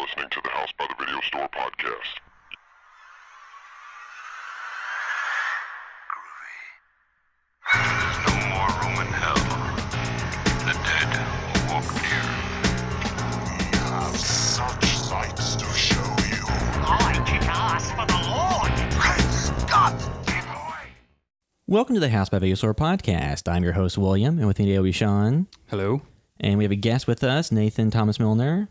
listening to the House by the Video Store podcast. There's no more room in hell. The dead will walk near. We have such sights to show you. I kick ass for the Lord! Praise God! Give away! Welcome to the House by Video Store podcast. I'm your host, William, and with me today will be Sean. Hello. And we have a guest with us, Nathan Thomas Milliner.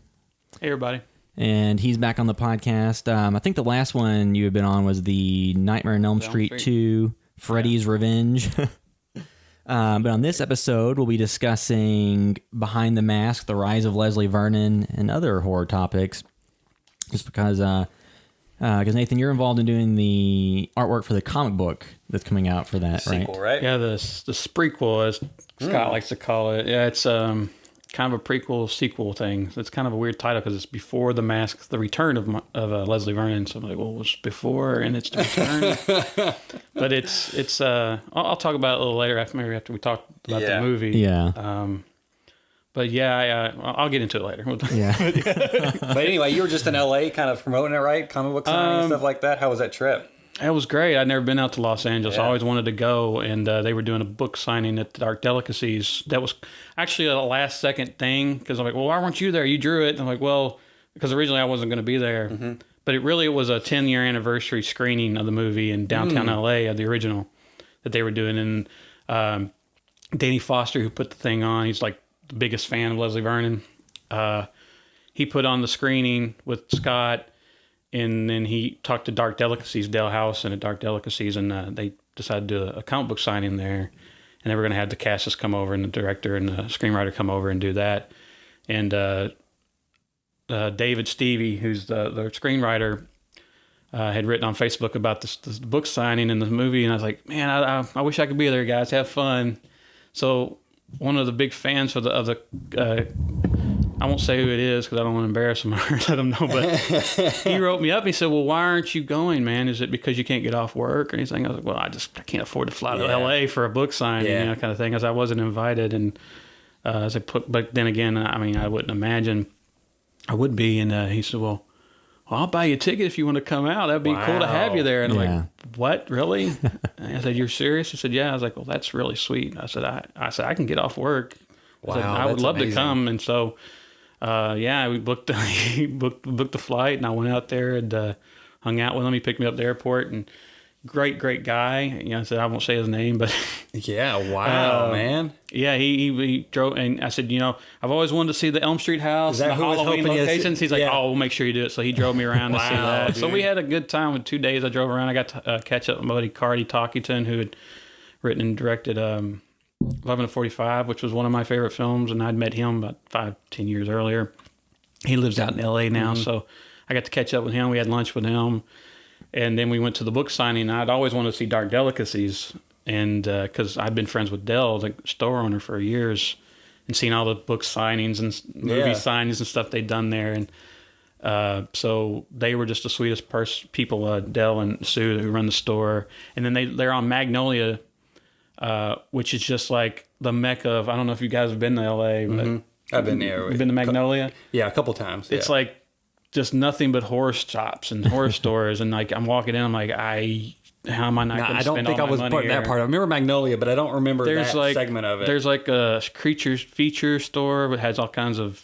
Hey, everybody. And he's back on the podcast. I think the last one you had been on was the Nightmare on Elm Street 2, Freddy's Revenge. But on this episode, we'll be discussing Behind the Mask, the Rise of Leslie Vernon, and other horror topics. Just because Nathan, you're involved in doing the artwork for the comic book that's coming out for that, right? Sequel, right? Yeah, the prequel, as Scott likes to call it. Yeah, it's kind of a prequel sequel thing. So it's kind of a weird title because it's Before the Mask, the Return of Leslie Vernon. So I'm like, well, it was before and it's the return. But it's I'll talk about it a little later after we talk about the movie. Yeah. But yeah, I'll get into it later. Yeah. But anyway, you were just in LA kind of promoting it, right? Comic book signing and stuff like that. How was that trip? It was great. I'd never been out to Los Angeles. Yeah. I always wanted to go, and they were doing a book signing at Dark Delicacies. That was actually a last-second thing, because I'm like, well, why weren't you there? You drew it. And I'm like, well, because originally I wasn't going to be there. Mm-hmm. But it was a 10-year anniversary screening of the movie in downtown LA, of the original, that they were doing. And Danny Foster, who put the thing on, he's like the biggest fan of Leslie Vernon. He put on the screening with Scott, and then he talked to Dark Delicacies, Dale Howson at Dark Delicacies, and they decided to do a comic book signing there. And they were going to have the cast come over and the director and the screenwriter come over and do that. And David Stevie, who's the screenwriter, had written on Facebook about this book signing and the movie. And I was like, man, I wish I could be there, guys. Have fun. So one of the big fans of the I won't say who it is because I don't want to embarrass him or let him know, but he wrote me up. He said, well, why aren't you going, man? Is it because you can't get off work or anything? I was like, well, I can't afford to fly to LA for a book signing, kind of thing, because I wasn't invited. And but then again, I mean, I wouldn't imagine I would be. And he said, well, I'll buy you a ticket if you want to come out. That'd be cool to have you there. And I'm like, what, really? And I said, you're serious? He said, yeah. I was like, well, that's really sweet. I said, I can get off work. I said, I would love to come. And so, we booked the flight, and I went out there and hung out with him. He picked me up at the airport, and great guy. You know, I said I won't say his name, but man. Yeah, he drove, and I said, you know, I've always wanted to see the Elm Street house, and the Halloween locations. He's like, oh, we'll make sure you do it. So he drove me around to see that. Dude. So we had a good time with 2 days. I drove around. I got to catch up with my buddy Cardi Talkington, who had written and directed 11 to 45, which was one of my favorite films, and I'd met him about 5-10 years earlier. He lives out in LA now, so I got to catch up with him. We had lunch with him, and then we went to the book signing. I'd always wanted to see Dark Delicacies, and because I'd been friends with Dell, the store owner, for years, and seen all the book signings and movie signings and stuff they'd done there, and so they were just the sweetest people, Dell and Sue, who run the store, and then they're on Magnolia, which is just like the mecca of, I don't know if you guys have been to LA, but I've been there. You've been to Magnolia? Yeah, a couple times. It's like just nothing but horror shops and horror stores. And like, I'm walking in, I'm like, how am I not going to spend all my money? I don't think I was part of that part. I remember Magnolia, but I don't remember that segment of it. There's like a creatures feature store that has all kinds of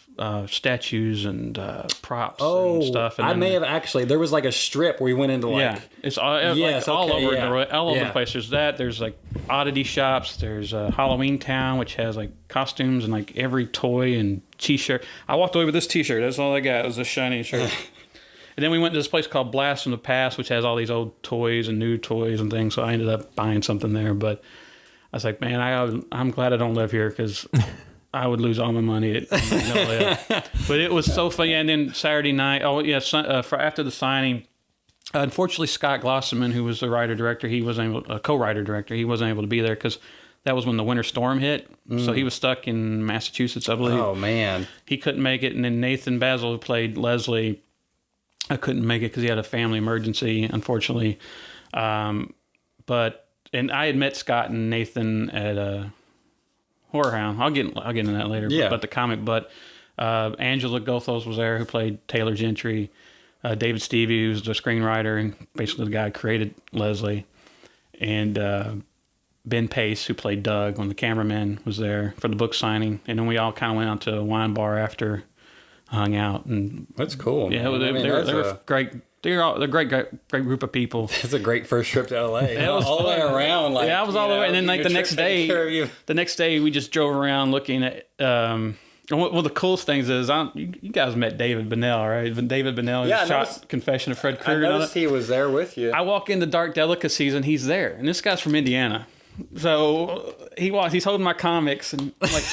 statues and props and stuff. And I may have actually. There was like a strip where we went into it's all over the place. There's that. There's like oddity shops. There's Halloween Town, which has like costumes and like every toy and T-shirt. I walked away with this T-shirt. That's all I got. It was a shiny shirt. And then we went to this place called Blast from the Past, which has all these old toys and new toys and things. So I ended up buying something there. But I was like, man, I'm glad I don't live here, because I would lose all my money. But it was so funny. And then Saturday night, after the signing, unfortunately, Scott Glosserman, who was the co-writer-director, he wasn't able to be there because that was when the winter storm hit. So he was stuck in Massachusetts, I believe. Oh, man. He couldn't make it. And then Nathan Basil, who played Leslie, I couldn't make it because he had a family emergency, unfortunately. And I had met Scott and Nathan at Horror Hound. I'll get into that later. Yeah. But the comic, but Angela Gothos was there, who played Taylor Gentry. David Stevie, who's the screenwriter and basically the guy who created Leslie. And Ben Pace, who played Doug, one of the cameramen, was there for the book signing. And then we all kind of went out to a wine bar after, hung out. And That's cool. yeah, they were great. They're a great group of people. It's a great first trip to LA. It was all the way fun. around. Like, Yeah, I was all the way. And then like the next day, the the next day we just drove around looking at. One of the coolest things is you guys met David Bennell, right? David Bennell shot Confession of Fred I Krueger. noticed he was there with you. I walk into Dark Delicacies and he's there, and this guy's from Indiana. So he's holding my comics, and I'm like,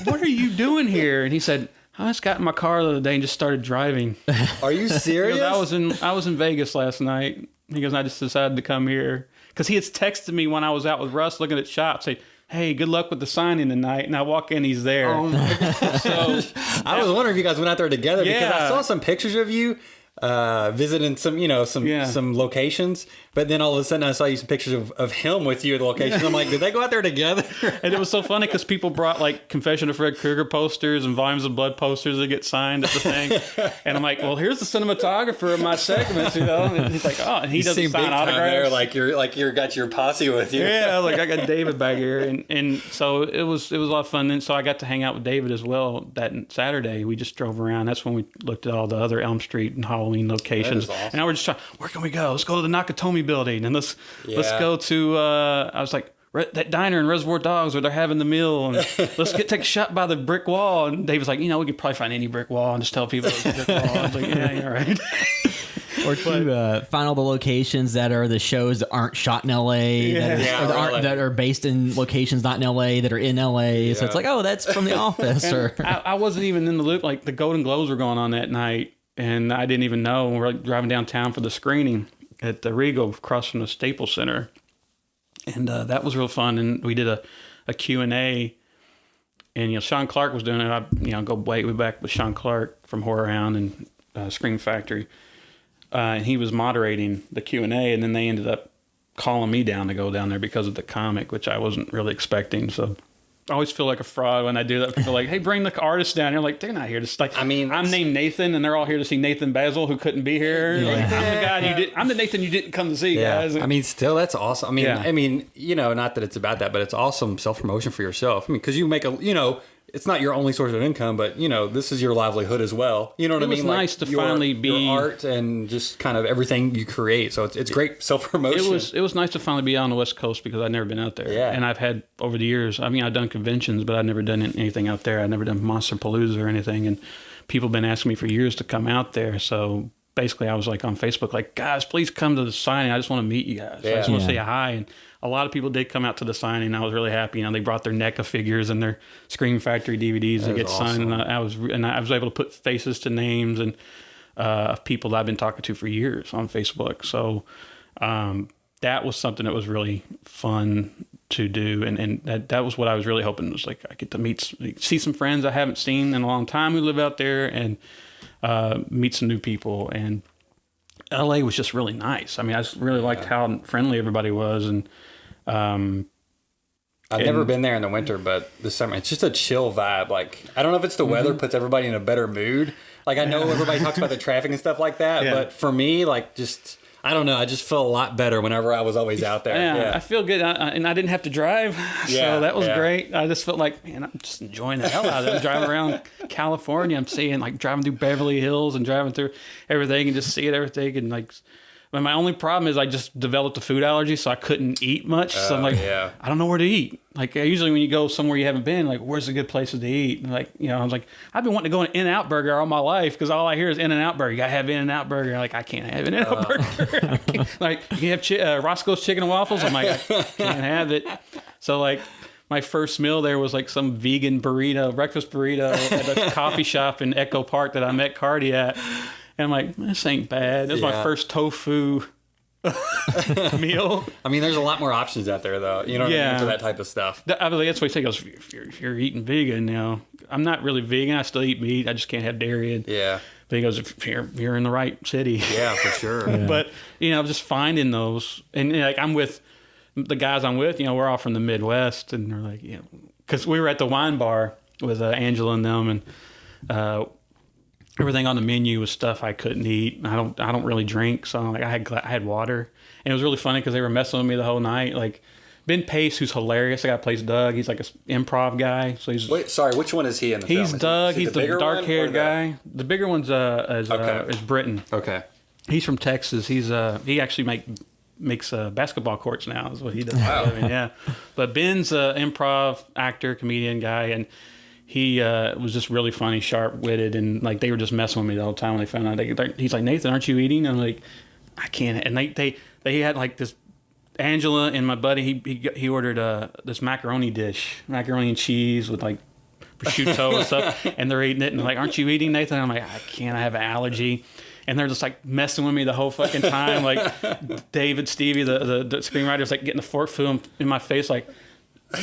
"What are you doing here?" And he said, "I just got in my car the other day and just started driving." Are you serious? I was in Vegas last night. He goes, "I just decided to come here," because he had texted me when I was out with Russ looking at shops, say, "Hey, good luck with the signing tonight." And I walk in, he's there. Oh my gosh. So I was wondering if you guys went out there together because I saw some pictures of you visiting some locations, but then all of a sudden I saw you some pictures of him with you at the location. I'm like, did they go out there together? And it was so funny because people brought like Confession of Fred Krueger posters and Volumes of Blood posters that get signed at the thing. And I'm like, well, here's the cinematographer of my segments, And he's like, oh, and he doesn't sign autographs. There, like you're got your posse with you. Yeah, like I got David back here, and so it was a lot of fun. And so I got to hang out with David as well that Saturday. We just drove around. That's when we looked at all the other Elm Street and Halloween locations. Awesome. And now we're just trying, where can we go? Let's go to the Nakatomi building, and let's go to. I was like, that diner in Reservoir Dogs where they're having the meal, and let's take a shot by the brick wall. And David's like, we could probably find any brick wall and just tell people it's a brick wall. I was like, yeah, you're right. Or to find all the locations that are the shows that aren't shot in LA, that are based in locations not in LA, that are in LA. So it's like, oh, that's from The Office. Or I wasn't even in the loop. Like the Golden Globes were going on that night, and I didn't even know. We were like driving downtown for the screening at the Regal across from the Staples Center. And that was real fun. And we did a Q&A. And, Sean Clark was doing it. I, go way back with Sean Clark from Horror Hound and Scream Factory. And he was moderating the Q&A. And then they ended up calling me down to go down there because of the comic, which I wasn't really expecting. So I always feel like a fraud when I do that. People are like, hey, bring the artist down. You're like, they're not here to like. I'm named Nathan, and they're all here to see Nathan Basil, who couldn't be here. Yeah. Like, I'm the guy I'm the Nathan you didn't come to see, guys. Still, that's awesome. Not that it's about that, but it's awesome self-promotion for yourself. Because you make it's not your only source of income, but this is your livelihood as well. You know what I mean? It was nice to finally be your art and just kind of everything you create. So it's great self-promotion. It was nice to finally be out on the West Coast because I'd never been out there. Yeah. And I've had over the years. I've done conventions, but I've never done anything out there. I've never done Monsterpalooza or anything, and people have been asking me for years to come out there. So basically, I was like on Facebook, like, guys, please come to the signing. I just want to meet you guys. I just want to say hi. And a lot of people did come out to the signing. I was really happy. They brought their NECA figures and their Scream Factory DVDs to get signed. And I was able to put faces to names and of people that I've been talking to for years on Facebook. So that was something that was really fun to do, and that was what I was really hoping, was like I get to see some friends I haven't seen in a long time who live out there, and meet some new people. And LA was just really nice. I just really liked how friendly everybody was. And I've never been there in the winter, but this summer it's just a chill vibe. Like, I don't know if it's the weather puts everybody in a better mood. Like, I know everybody talks about the traffic and stuff like that, but for me, like, just, I don't know, I just feel a lot better whenever I was always out there. Yeah. I feel good, and I didn't have to drive, so that was great. I just felt like, man, I'm just enjoying the hell out of it. I'm driving around California, I'm seeing, like, driving through Beverly Hills and driving through everything and just seeing everything, and like, my only problem is I just developed a food allergy, so I couldn't eat much. So I'm like, I don't know where to eat. Like, usually when you go somewhere you haven't been, like, where's a good place to eat? And like, I was like, I've been wanting to go to In-N-Out Burger all my life because all I hear is In-N-Out Burger. You gotta have In-N-Out Burger. Like, I can't have In-N-Out Burger. Like, you have Roscoe's Chicken and Waffles. I'm like, I can't have it. So like, my first meal there was like some vegan breakfast burrito at a coffee shop in Echo Park that I met Cardi at. And I'm like, this ain't bad. This is my first tofu meal. There's a lot more options out there, though. You know what I mean? For that type of stuff. That's what he said. He goes, if you're eating vegan, I'm not really vegan. I still eat meat. I just can't have dairy. But he goes, if you're in the right city. Yeah, for sure. But, just finding those. And like, I'm with the guys I'm with, we're all from the Midwest. And they're like, because we were at the wine bar with Angela and them. And Everything on the menu was stuff I couldn't eat. I don't really drink, so like I had water, and it was really funny because they were messing with me the whole night. Like Ben Pace, who's hilarious, the guy who plays Doug. He's like an improv guy. So he's which one is he in the film? He's Doug. He's the dark-haired guy. The bigger one's is Britain. Okay. He's from Texas. He actually makes basketball courts now. Is what he does. Wow. Yeah. But Ben's an improv actor, comedian guy, and he was just really funny, sharp-witted, and like they were just messing with me the whole time when they found out. He's like, Nathan, aren't you eating? I'm like, I can't. And they had like this. Angela and my buddy, he ordered this macaroni dish, macaroni and cheese with like prosciutto and stuff, and they're eating it, and they're like, aren't you eating, Nathan? I'm like, I can't, I have an allergy. And they're just like messing with me the whole fucking time. Like David, Stevie, the screenwriter's like getting the fork food in my face, like,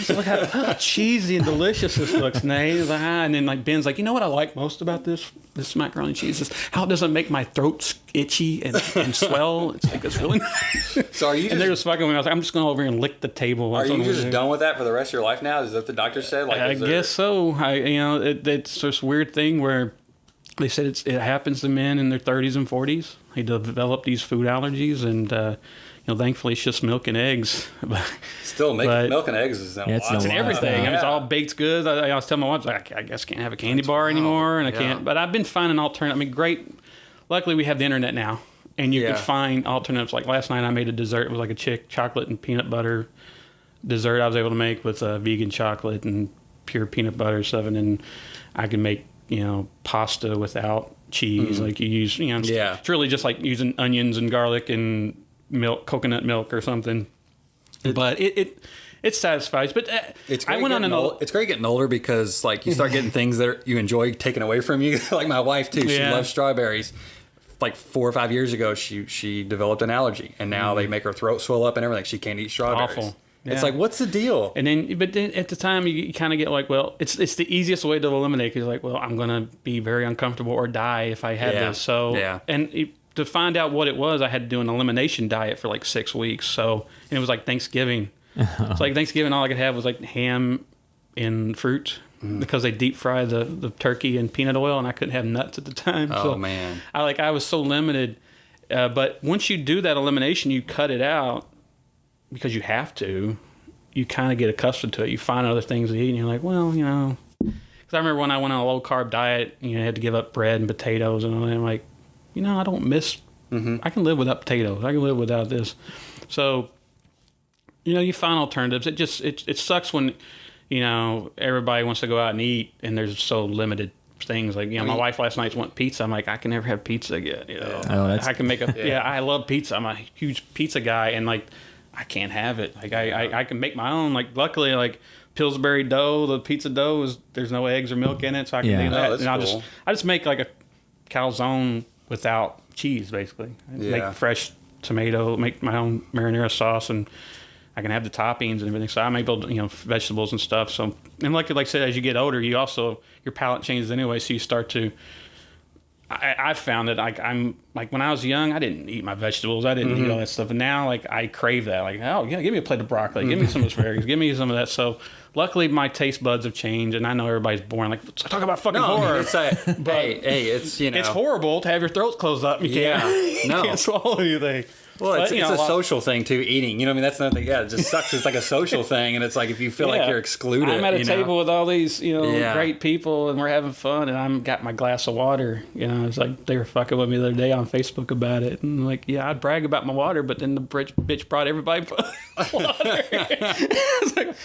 look how cheesy and delicious this looks, Nate. Like, and then like Ben's like, you know what I like most about this macaroni and cheese is how it doesn't make my throat itchy and swell. It's like it's really nice. So are you? And they're just fucking with me. I was like, I'm just going over here and lick the table. Are you just done with that for the rest of your life now? Is that what the doctor said? Like, I guess so. It's this weird thing where they said it happens to men in their 30s and 40s. They develop these food allergies, and thankfully it's just milk and eggs. Still, milk and eggs is it's and everything. I mean, it's all baked goods. I was telling my wife, like, I guess I can't have a candy bar anymore, and I can't. But I've been finding alternative. I mean, great. Luckily, we have the internet now, and you can find alternatives. Like last night, I made a dessert. It was like a chocolate and peanut butter dessert I was able to make with vegan chocolate and pure peanut butter stuff, and then I can make pasta without cheese. Like you use it's really just like using onions and garlic and milk, coconut milk or something. But it satisfies. But it's great getting older because like you start getting things that you enjoy taken away from you. Like my wife too, she loves strawberries. Like 4 or 5 years ago, she developed an allergy, and now they make her throat swell up and everything. She can't eat strawberries. Awful. Yeah. It's like, what's the deal? But then at the time, you kind of get like, well, it's the easiest way to eliminate. Because like, well, I'm gonna be very uncomfortable or die if I have this. So to find out what it was, I had to do an elimination diet for like 6 weeks. So and it was like Thanksgiving. It's like Thanksgiving, all I could have was like ham and fruit because they deep fry the turkey in peanut oil, and I couldn't have nuts at the time. Oh man, I was so limited. But once you do that elimination, you cut it out. Because you have to, you kind of get accustomed to it. You find other things to eat, and you're like, well, Because I remember when I went on a low carb diet, I had to give up bread and potatoes, and I'm like, I don't miss. I can live without potatoes. I can live without this. So, you find alternatives. It sucks when, everybody wants to go out and eat, and there's so limited things. Like, my wife last night wanted pizza. I'm like, I can never have pizza again. I can make I love pizza. I'm a huge pizza guy, and like. I can't have it. Like I can make my own. Like luckily, like Pillsbury dough, the pizza dough there's no eggs or milk in it, so I can do that. And I just make like a calzone without cheese, basically. Make fresh tomato, make my own marinara sauce, and I can have the toppings and everything. So I'm able to, vegetables and stuff. So and like I said, as you get older, you also your palate changes anyway, so you start to. I found that I'm like when I was young, I didn't eat my vegetables. I didn't eat all that stuff. And now, like I crave that. Like, oh yeah, give me a plate of broccoli. Give me some asparagus. Give me some of that. So, luckily, my taste buds have changed, and I know everybody's boring. Like, talk about fucking horror. It's it's it's horrible to have your throat closed up. You can't swallow anything. Well, it's a social thing too. Eating, that's another thing. Yeah, it just sucks. It's like a social thing, and it's like if you feel like you're excluded. I'm at a table with all these, great people, and we're having fun, and I'm got my glass of water. It's like they were fucking with me the other day on Facebook about it, and like, I'd brag about my water, but then the bitch brought everybody water. It's like,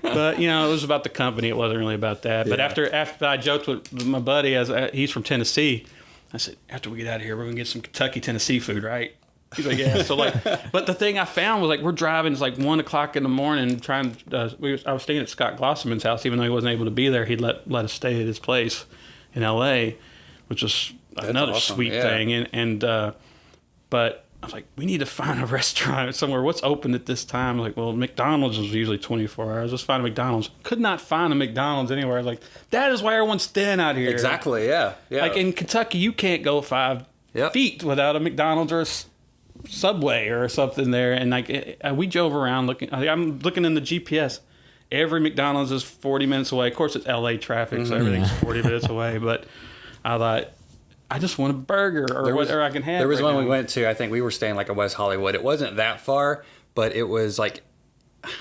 but it was about the company. It wasn't really about that. But after I joked with my buddy, as he's from Tennessee. I said, after we get out of here, we're going to get some Kentucky, Tennessee food, right? He's like, yeah. So, but the thing I found was, we're driving, it's 1 o'clock in the morning, I was staying at Scott Glosserman's house, even though he wasn't able to be there. He'd let us stay at his place in L.A., which was another awesome, sweet thing. But I was like, we need to find a restaurant somewhere. What's open at this time? I'm like, well, McDonald's is usually 24 hours. Let's find a McDonald's. Could not find a McDonald's anywhere. I was like, that is why everyone's thin out here. Exactly, yeah. Like in Kentucky, you can't go 5 feet without a McDonald's or a Subway or something there. And we drove around looking. I'm looking in the GPS. every McDonald's is 40 minutes away. Of course, it's LA traffic, so everything's 40 minutes away. But I thought, I just want a burger or whatever I can have. There was right one now. we went to. I think we were staying like in West Hollywood. It wasn't that far, but it was like,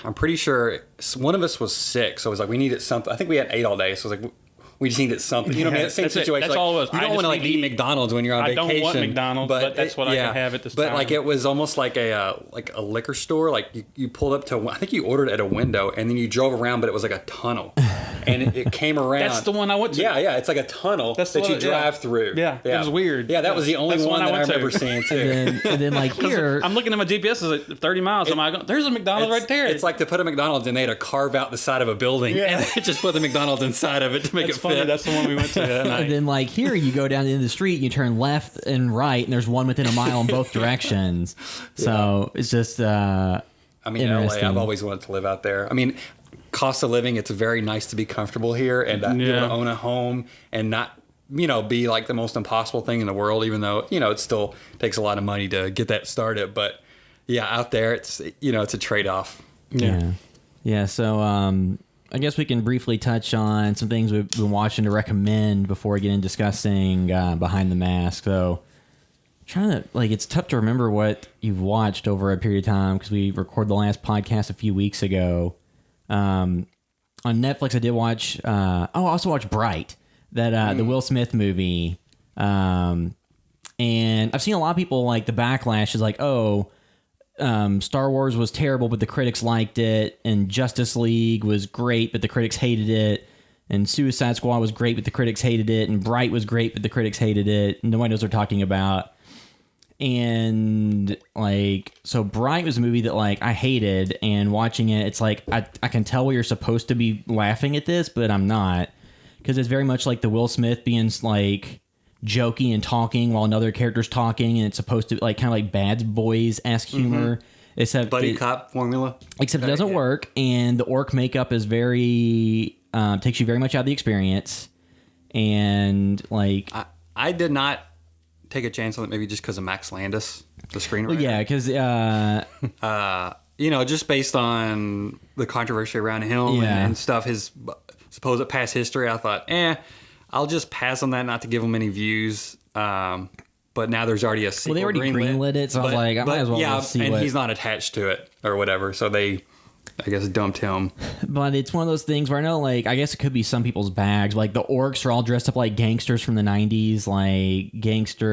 I'm pretty sure one of us was sick, so it was like we needed something. I think we had 8 all day, so it was like we just needed something. You know, what I mean, same that's it. situation. That's like, all it was. You I don't just want to like need to eat eat. McDonald's when you're on I vacation. don't want McDonald's, but that's what I can have at this time. But like it was almost like a liquor store. Like you pulled up to, I think you ordered at a window, and then you drove around, but it was like a tunnel, and it came around. That's the one I went to. Yeah, it's like a tunnel That's that the you one- drive through. Yeah, it was weird. Yeah, that was the only That's the one one I that I went to. remember seeing too. And then like here, I'm looking at my GPS, it's like 30 miles. I'm like, there's a McDonald's right there. It's like to put a McDonald's and they had to carve out the side of a building and they just put the McDonald's inside of it to make It's it funny. fit. That's the one we went to that night. and then like here, you go down into the street, you turn left and right, and there's one within a mile in both directions. So it's just I mean, LA, interesting. I've always wanted to live out there. I mean, cost of living, it's very nice to be comfortable here and be able to own a home and not, be like the most impossible thing in the world, even though, it still takes a lot of money to get that started. But yeah, out there, it's, it's a trade-off. Yeah. So I guess we can briefly touch on some things we've been watching to recommend before we get into discussing Behind the Mask. So trying to it's tough to remember what you've watched over a period of time because we recorded the last podcast a few weeks ago. On Netflix, I did watch. I also watched Bright, that the Will Smith movie. And I've seen a lot of people like the backlash is like, Star Wars was terrible, but the critics liked it, and Justice League was great, but the critics hated it, and Suicide Squad was great, but the critics hated it, and Bright was great, but the critics hated it. Nobody knows what they're talking about. And so Bright was a movie that I hated, and watching it, it's like I can tell where you're supposed to be laughing at this, but I'm not, because it's very much like the Will Smith being jokey and talking while another character's talking, and it's supposed to be kind of like Bad Boys-esque humor, except Buddy cop formula. Except it doesn't work, and the orc makeup is very takes you very much out of the experience, and I did not take a chance on it, maybe just because of Max Landis, the screenwriter. Well, yeah, because just based on the controversy around him and stuff, his supposed past history, I thought, I'll just pass on that, not to give him any views. But now there's already a sequel. well, they already greenlit it, so I was like, I might as well just see and what... he's not attached to it or whatever, so they, I guess, dumped him. But it's one of those things where I know, I guess it could be some people's bags. The orcs are all dressed up like gangsters from the 90s,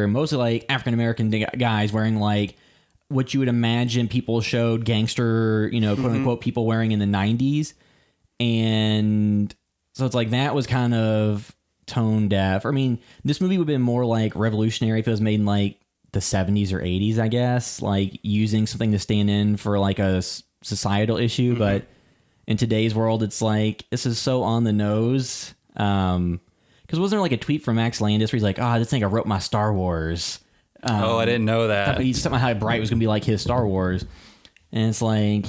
mostly African-American guys wearing what you would imagine people showed gangster, quote-unquote people wearing in the 90s. And so it's that was kind of tone deaf. I mean, this movie would have been more revolutionary if it was made in the 70s or 80s, I guess, using something to stand in for a societal issue. But in today's world, it's this is so on the nose. Because wasn't there a tweet from Max Landis where he's like, this thing I wrote my Star Wars. I didn't know that. He's talking about how Bright was going to be like his Star Wars. And it's I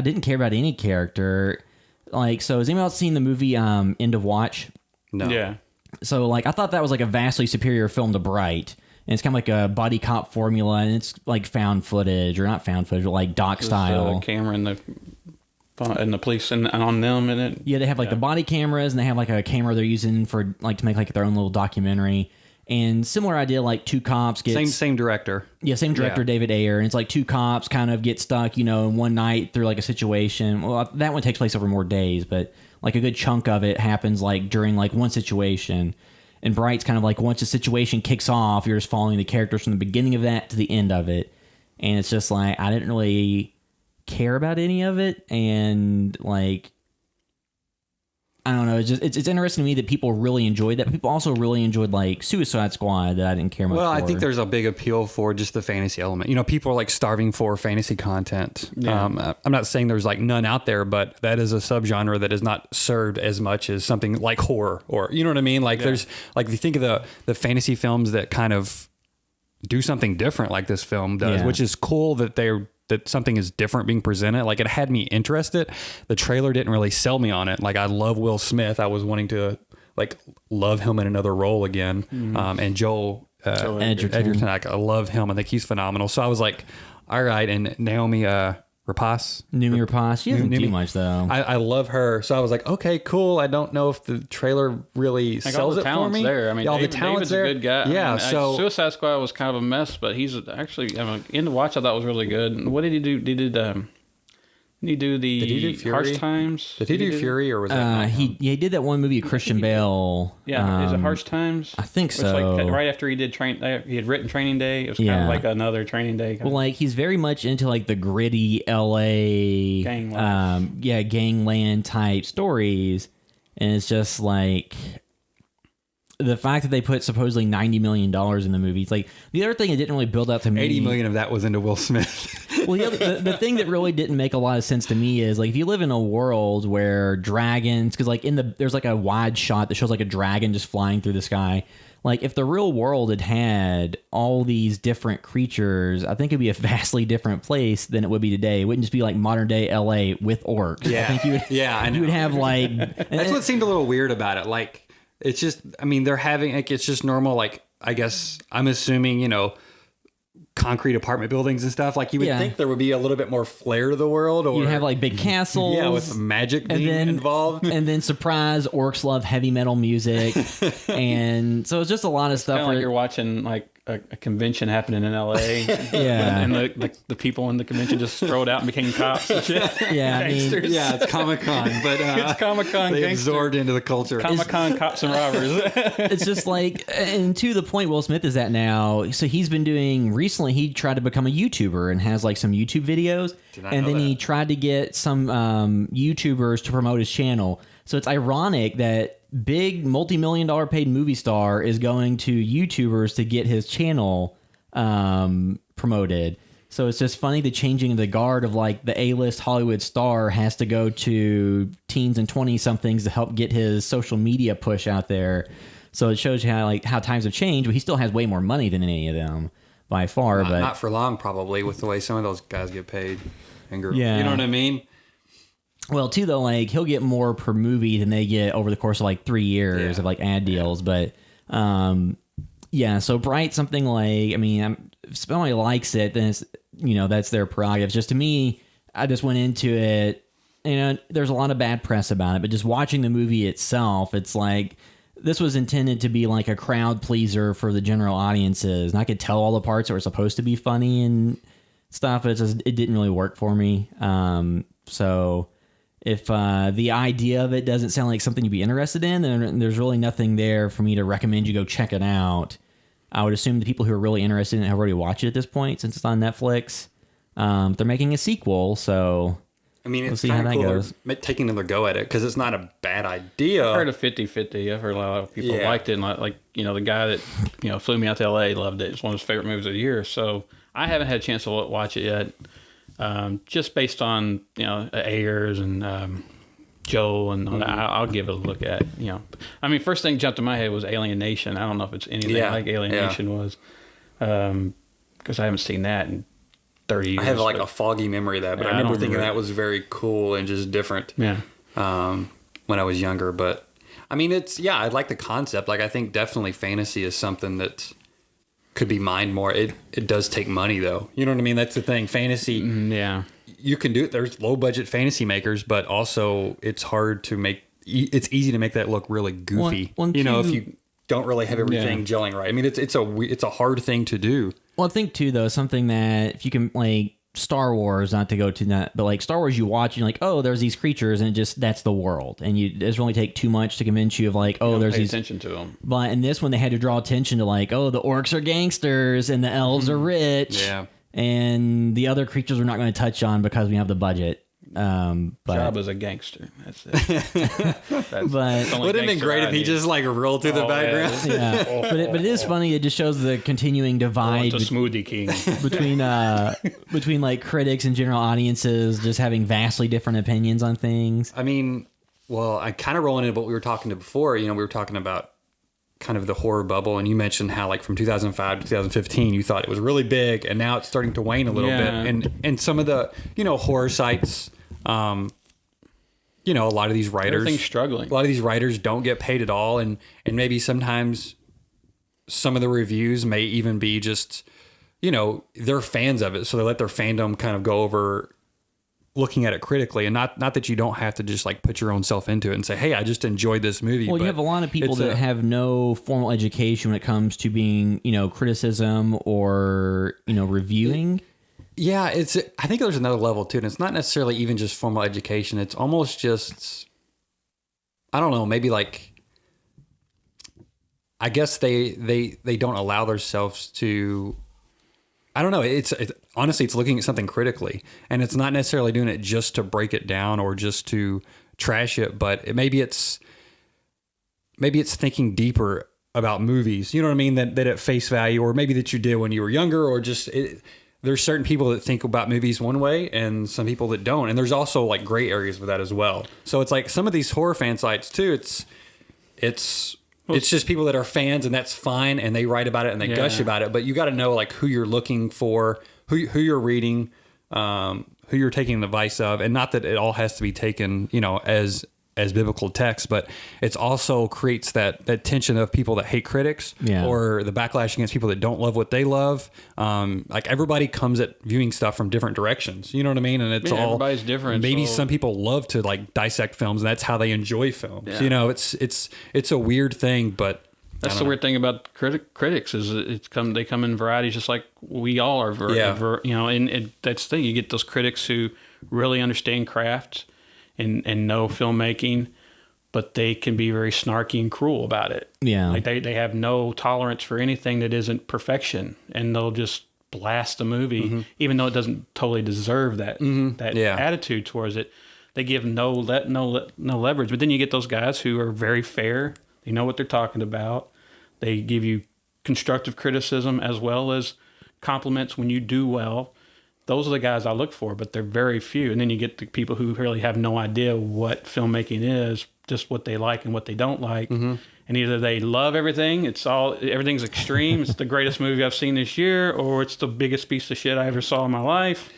didn't care about any character. So has anyone else seen the movie End of Watch? No. Yeah. So I thought that was a vastly superior film to Bright. And it's kind of a buddy cop formula, and it's found footage, or not found footage, but doc style. Camera and the police and on them in it. Yeah, they have the body cameras, and they have a camera they're using for to make their own little documentary. And similar idea, two cops get Same director. Yeah, same director, David Ayer. And it's two cops kind of get stuck, in one night through a situation. Well, that one takes place over more days, but a good chunk of it happens during one situation. And Bright's kind of once the situation kicks off, you're just following the characters from the beginning of that to the end of it. And it's just I didn't really care about any of it. And I don't know. It's interesting to me that people really enjoyed that. But people also really enjoyed Suicide Squad that I didn't care much for. Well, I think there's a big appeal for just the fantasy element. People are starving for fantasy content. Yeah. I'm not saying there's none out there, but that is a subgenre that is not served as much as something like horror, or you know what I mean? There's if you think of the fantasy films that kind of do something different like this film does, which is cool that something is different being presented. It had me interested. The trailer didn't really sell me on it. I love Will Smith. I was wanting to love him in another role again. And Joel Edgerton, I love him. I think he's phenomenal. So I was all right. And Naomi Noomi Rapace. She doesn't do Noomi. much though. I love her, so I was like, okay, cool. I don't know if the trailer really Like all sells the it for talent's me. there. I mean, all David, the talent's David's there. a good guy. Yeah, I mean, so Suicide Squad was kind of a mess, but he's actually in the watch. I thought was really good. And what did he do? Did he do the Fury? Harsh Times? did he do Fury or was that? He did that one movie, Christian Bale. Yeah, is it Harsh Times? I think It's so. like right after he did he had written Training Day. It was kind Yeah. of like another Training Day. Well, like he's very much into like the gritty LA Gang life. gangland type stories, and it's just like the fact that they put supposedly $90 million in the movie. It's like the other thing it didn't really build out to me. 80 million of that was into Will Smith. Well, the thing that really didn't make a lot of sense to me is like if you live in a world where dragons, because like there's like a wide shot that shows like a dragon just flying through the sky. Like if the real world had all these different creatures, I think it'd be a vastly different place than it would be today. It wouldn't just be like modern day LA with orcs. Yeah. I think you would. Yeah, I know. You would have like That's what seemed a little weird about it. Like, it's just, I mean, they're having, like, it's just normal, like, I guess, I'm assuming, concrete apartment buildings and stuff. Like, you would Yeah. think there would be a little bit more flair to the world. Or you'd have like big castles. yeah, with magic being involved. And then surprise, orcs love heavy metal music, and so it's just a lot of stuff. Kind of like you're watching like a convention happening in LA. Yeah. and the people in the convention just strode out and became cops and shit. Yeah, I mean, Gangsters. Yeah, it's Comic-Con, but It's Comic-Con they gangster. absorbed into the culture. Comic-Con cops and robbers. it's just like, and to the point Will Smith is at now. So he's been doing recently. He tried to become a YouTuber and has like some YouTube videos, not and know then he that. tried to get some YouTubers to promote his channel. So it's ironic that big multi-million-dollar paid movie star is going to YouTubers to get his channel promoted. So it's just funny the changing of the guard of like the A-list Hollywood star has to go to teens and 20-somethings to help get his social media push out there. So it shows you how times have changed, but he still has way more money than any of them by far. But Not for long, probably, with the way some of those guys get paid. And girls. Yeah. You know what I mean? well, too though, like he'll get more per movie than they get over the course of like 3 years Yeah. of like ad deals. But yeah, so Bright, something like, I mean, if somebody likes it, then it's, that's their prerogative. Just to me, I just went into it, there's a lot of bad press about it, but just watching the movie itself, it's like this was intended to be like a crowd pleaser for the general audiences, and I could tell all the parts that were supposed to be funny and stuff, but it didn't really work for me. So if the idea of it doesn't sound like something you'd be interested in, then there's really nothing there for me to recommend you go check it out. I would assume the people who are really interested in it have already watched it at this point, since it's on Netflix. They're making a sequel, so I mean, it's see how kind of that cool goes. they're taking another go at it because it's not a bad idea. I heard a 50-50. I've heard a lot of people Yeah. liked it. And like the guy that, flew me out to LA loved it. It's one of his favorite movies of the year. So I haven't had a chance to watch it yet. Just based on, Ayers and Joel and all that, I'll give it a look at, I mean, first thing jumped in my head was Alien Nation. I don't know if it's anything like Alien Nation was. Because I haven't seen that in 30 years. I have like a foggy memory of that, but Yeah, I I remember don't thinking remember that was very cool and just different. Yeah. When I was younger, but I mean, I like the concept. Like, I think definitely fantasy is something that could be mined more. It does take money though. You know what I mean? That's the thing. Fantasy, Yeah. you can do it. There's low budget fantasy makers, but also it's hard to make. It's easy to make that look really goofy. One, if two- you don't really have everything gelling right. I mean, it's a hard thing to do. Well, I think too, though, something that if you can, like Star Wars, not to go to that, but like Star Wars, you watch, you're like, oh, there's these creatures, and that's the world, and it doesn't really take too much to convince you of like, oh, there's Pay these. attention to them. But in this one, they had to draw attention to like, oh, the orcs are gangsters and the elves are rich, Yeah. and the other creatures we're not going to touch on because we have the budget. But Jabba's a gangster. That's it. but Would it have been great if he just like rolled through the background? yeah, but it is funny. It just shows the continuing divide the Smoothie King. between like critics and general audiences just having vastly different opinions on things. I mean, well, I kind of rolling into what we were talking to before. We were talking about kind of the horror bubble, and you mentioned how like from 2005 to 2015, you thought it was really big, and now it's starting to wane a little Yeah. bit. And some of the horror sites, a lot of these writers, Everything's struggling. a lot of these writers don't get paid at all, and maybe sometimes some of the reviews may even be just they're fans of it, so they let their fandom kind of go over looking at it critically, and not that you don't have to just like put your own self into it and say, hey, I just enjoyed this movie. Well, you have a lot of people that have no formal education when it comes to being, criticism or, reviewing. Yeah, I think there's another level too, and it's not necessarily even just formal education. It's almost just, I don't know, maybe like, I guess they don't allow themselves to, I don't know. Honestly, it's looking at something critically, and it's not necessarily doing it just to break it down or just to trash it, but maybe it's thinking deeper about movies. You know what I mean? That at face value, or maybe that you did when you were younger, or just there's certain people that think about movies one way and some people that don't, and there's also like gray areas with that as well. So it's like some of these horror fan sites too. It's just people that are fans, and that's fine, and they write about it and they gush about it. But you got to know like who you're looking for, who you're reading, who you're taking advice of, and not that it all has to be taken, as biblical text, but it's also creates that tension of people that hate critics, or the backlash against people that don't love what they love. Like everybody comes at viewing stuff from different directions. You know what I mean? And it's all everybody's different. Maybe so. some people love to like dissect films, and that's how they enjoy films. Yeah. It's a weird thing, but that's the weird thing about critics is they come in varieties, just like we all are. And that's the thing. You get those critics who really understand craft and know filmmaking, but they can be very snarky and cruel about it. Yeah. Like they have no tolerance for anything that isn't perfection, and they'll just blast a movie, even though it doesn't totally deserve that attitude towards it. They give no leverage. But then you get those guys who are very fair. They know what they're talking about. They give you constructive criticism as well as compliments when you do well. Those are the guys I look for, but they're very few. And then you get the people who really have no idea what filmmaking is, just what they like and what they don't like. And either they love everything, everything's extreme, it's the greatest movie I've seen this year, or it's the biggest piece of shit I ever saw in my life.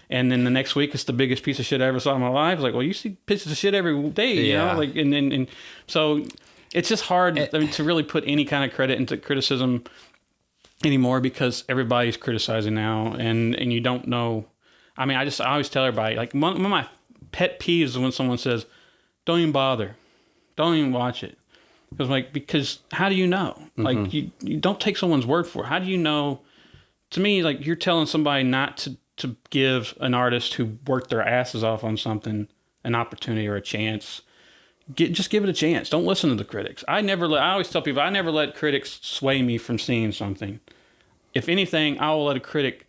And then the next week it's the biggest piece of shit I ever saw in my life. It's like, well, you see pieces of shit every day, and so it's just hard to really put any kind of credit into criticism anymore, because everybody's criticizing now, and you don't know. I mean, I always tell everybody, like, one of my pet peeves is when someone says, don't even bother, don't even watch it. Because how do you know? Like, you don't take someone's word for it. How do you know? To me, like, you're telling somebody not to give an artist who worked their asses off on something an opportunity or a chance. Just give it a chance. Don't listen to the critics. I always tell people, I never let critics sway me from seeing something. If anything, I will let a critic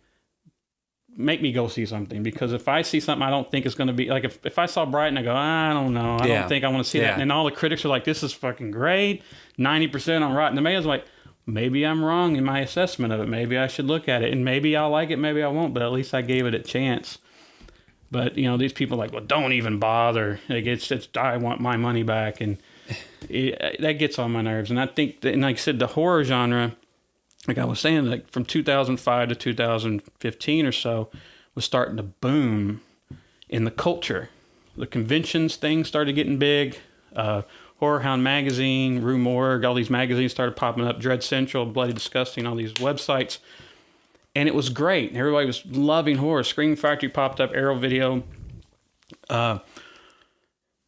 make me go see something, because if I see something I don't think is going to be, like if I saw Brighton, I go, I don't know. I don't think I want to see that. And all the critics are like, this is fucking great. 90% on Rotten Tomatoes. I'm like, maybe I'm wrong in my assessment of it. Maybe I should look at it, and maybe I'll like it, maybe I won't, but at least I gave it a chance. But, these people are like, well, don't even bother. Like, I want my money back. And that gets on my nerves. And I think, and like I said, the horror genre, like I was saying, like from 2005 to 2015 or so, was starting to boom in the culture. The conventions thing started getting big. Horror Hound Magazine, Rue Morgue, all these magazines started popping up. Dread Central, Bloody Disgusting, all these websites. And it was great. Everybody was loving horror. Scream Factory popped up, Arrow Video.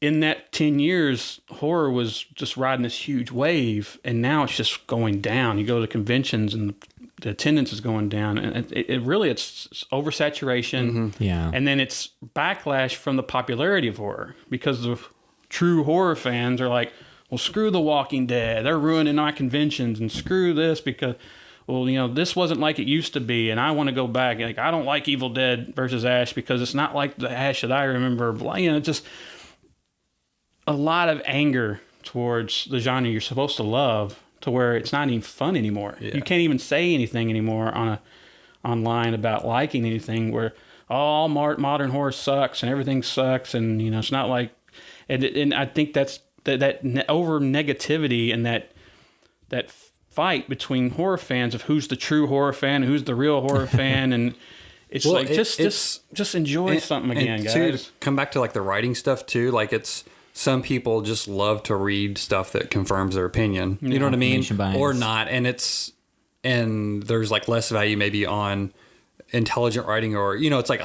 In that 10 years, horror was just riding this huge wave, and now it's just going down. You go to conventions, and the attendance is going down, and it's oversaturation. Yeah. And then it's backlash from the popularity of horror, because the true horror fans are like, well, screw The Walking Dead. They're ruining our conventions, and screw this because... well, this wasn't like it used to be, and I want to go back. Like, I don't like Evil Dead versus Ash because it's not like the Ash that I remember. Just a lot of anger towards the genre you're supposed to love, to where it's not even fun anymore. Yeah. You can't even say anything anymore online about liking anything, where all modern horror sucks and everything sucks, and it's not like. And I think that's that over negativity and that fight between horror fans of who's the true horror fan and who's the real horror fan, and it's just enjoy something again, guys. To come back to like the writing stuff too, like it's some people just love to read stuff that confirms their opinion. You know what I mean? Or not, and there's like less value maybe on intelligent writing, or it's like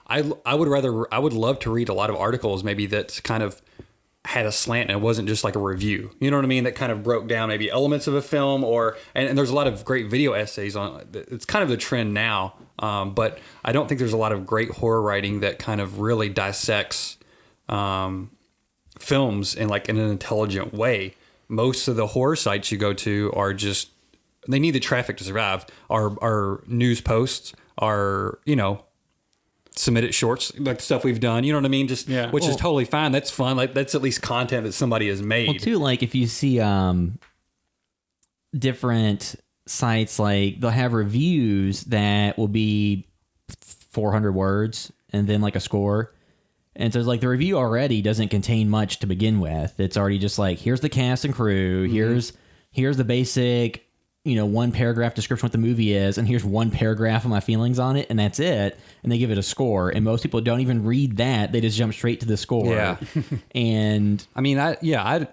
I would love to read a lot of articles maybe that's kind of had a slant and it wasn't just like a review. You know what I mean? That kind of broke down maybe elements of a film and there's a lot of great video essays on it. It's kind of the trend now. But I don't think there's a lot of great horror writing that kind of really dissects films in an intelligent way. Most of the horror sites you go to are just, they need the traffic to survive. Our news posts are, submitted shorts, like the stuff we've done, you know what I mean? Just, which is totally fine. That's fun. Like that's at least content that somebody has made. Well, too, like if you see different sites, like they'll have reviews that will be 400 words and then like a score. And so it's like the review already doesn't contain much to begin with. It's already just like, here's the cast and crew, here's the basic, one paragraph description what the movie is, and here's one paragraph of my feelings on it, and that's it. And they give it a score. And most people don't even read that; they just jump straight to the score. Yeah. And I mean, I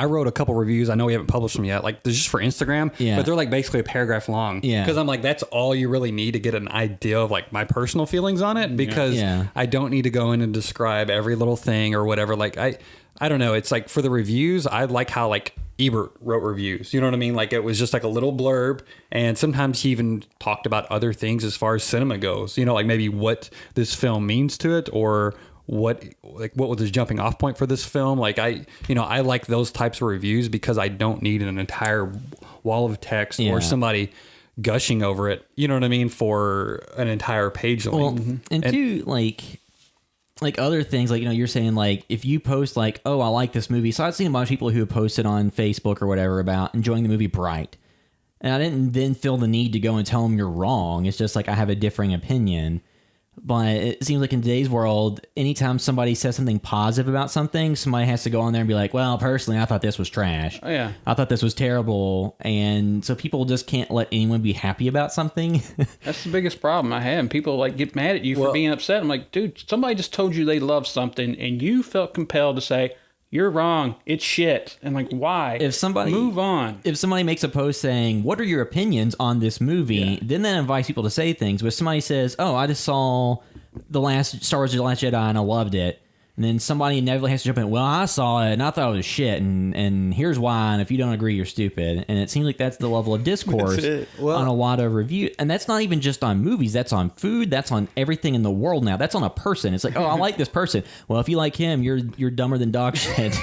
wrote a couple reviews. I know we haven't published them yet. Like, they're just for Instagram, but they're like basically a paragraph long. Yeah. Because I'm like, that's all you really need to get an idea of like my personal feelings on it. Because I don't need to go in and describe every little thing or whatever. Like, I don't know. It's like for the reviews, I like how like Ebert wrote reviews. You know what I mean? Like it was just like a little blurb. And sometimes he even talked about other things as far as cinema goes, like maybe what this film means to it or what was his jumping off point for this film. Like I like those types of reviews because I don't need an entire wall of text or somebody gushing over it. You know what I mean? For an entire page. Well, and two, like other things, like, you're saying, like, if you post, like, oh, I like this movie. So I've seen a bunch of people who have posted on Facebook or whatever about enjoying the movie Bright. And I didn't then feel the need to go and tell them you're wrong. It's just like I have a differing opinion. But it seems like in today's world, anytime somebody says something positive about something, somebody has to go on there and be like, well, personally, I thought this was trash. Oh, yeah. I thought this was terrible. And so people just can't let anyone be happy about something. That's the biggest problem I have. And people like get mad at you for being upset. I'm like, dude, somebody just told you they love something and you felt compelled to say, you're wrong. It's shit. And like, why? Move on. If somebody makes a post saying, what are your opinions on this movie? Then that invites people to say things. But if somebody says, oh, I just saw the last Star Wars: The Last Jedi and I loved it. And then somebody inevitably has to jump in, well, I saw it and I thought it was shit. And here's why. And if you don't agree, you're stupid. And it seems like that's the level of discourse on a lot of reviews. And that's not even just on movies. That's on food. That's on everything in the world now. That's on a person. It's like, oh, I like this person. Well, if you like him, you're dumber than dog shit.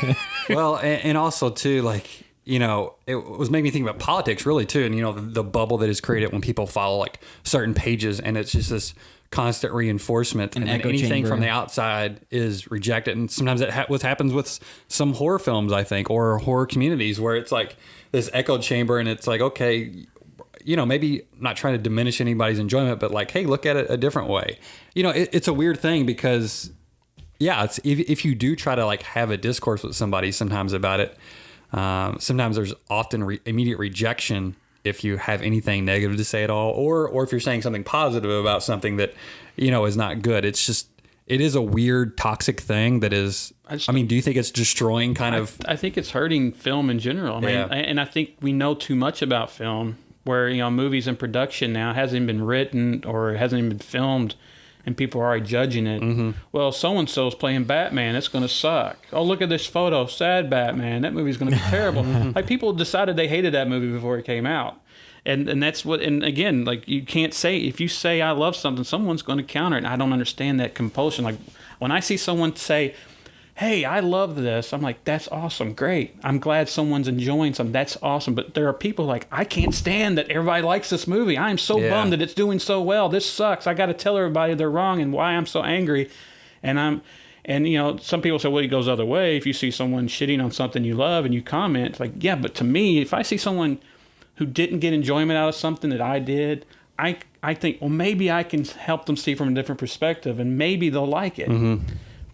Well, and also, too, like, it was making me think about politics, really, too. And, the bubble that is created when people follow, like, certain pages. And it's just this constant reinforcement, and then anything chamber from the outside is rejected. And sometimes what happens with some horror films, I think, or horror communities, where it's like this echo chamber, and it's like, okay, maybe not trying to diminish anybody's enjoyment, but like, hey, look at it a different way. It's a weird thing because, it's if you do try to like have a discourse with somebody sometimes about it, sometimes there's often immediate rejection if you have anything negative to say at all, or if you're saying something positive about something that, is not good. It is a weird, toxic thing that is, do you think it's destroying I think it's hurting film in general. And I think we know too much about film where, movies in production now hasn't even been written or hasn't even been filmed and people are already judging it. Well, so-and-so's playing Batman. It's going to suck. Oh, look at this photo. Sad Batman. That movie's going to be terrible. Like, people decided they hated that movie before it came out. And that's what, and again, like, you can't say, if you say I love something, someone's going to counter it. And I don't understand that compulsion. Like, when I see someone say, hey, I love this, I'm like, that's awesome, great. I'm glad someone's enjoying something. That's awesome. But there are people like, I can't stand that everybody likes this movie. I'm so bummed that it's doing so well. This sucks. I got to tell everybody they're wrong and why I'm so angry. And some people say, well, it goes the other way. If you see someone shitting on something you love and you comment, it's like, yeah, but to me, if I see someone who didn't get enjoyment out of something that I did, I think, well, maybe I can help them see from a different perspective and maybe they'll like it.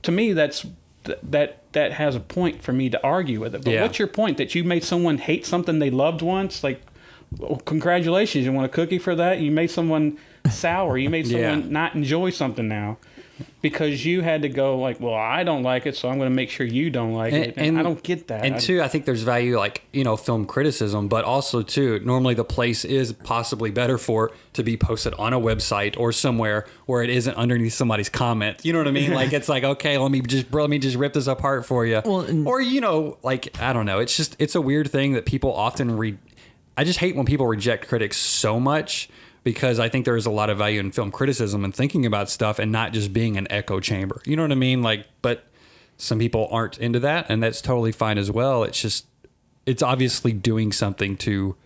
To me, that has a point for me to argue with it. But what's your point? That you made someone hate something they loved once? Like, well, congratulations. You want a cookie for that? You made someone sour. You made someone not enjoy something now. because you had to go like, well, I don't like it, so I'm going to make sure you don't like it. And I don't get that. And two, I think there's value, like, you know, film criticism, but also too, normally the place is possibly better for it to be posted on a website or somewhere where it isn't underneath somebody's comment. You know what I mean? Like, it's like, okay, let me just rip this apart for you. Well, or, you know, like, I don't know. It's a weird thing that people often I just hate when people reject critics so much, because I think there is a lot of value in film criticism and thinking about stuff and not just being an echo chamber. You know what I mean? Like, but some people aren't into that, and that's totally fine as well. It's obviously doing something to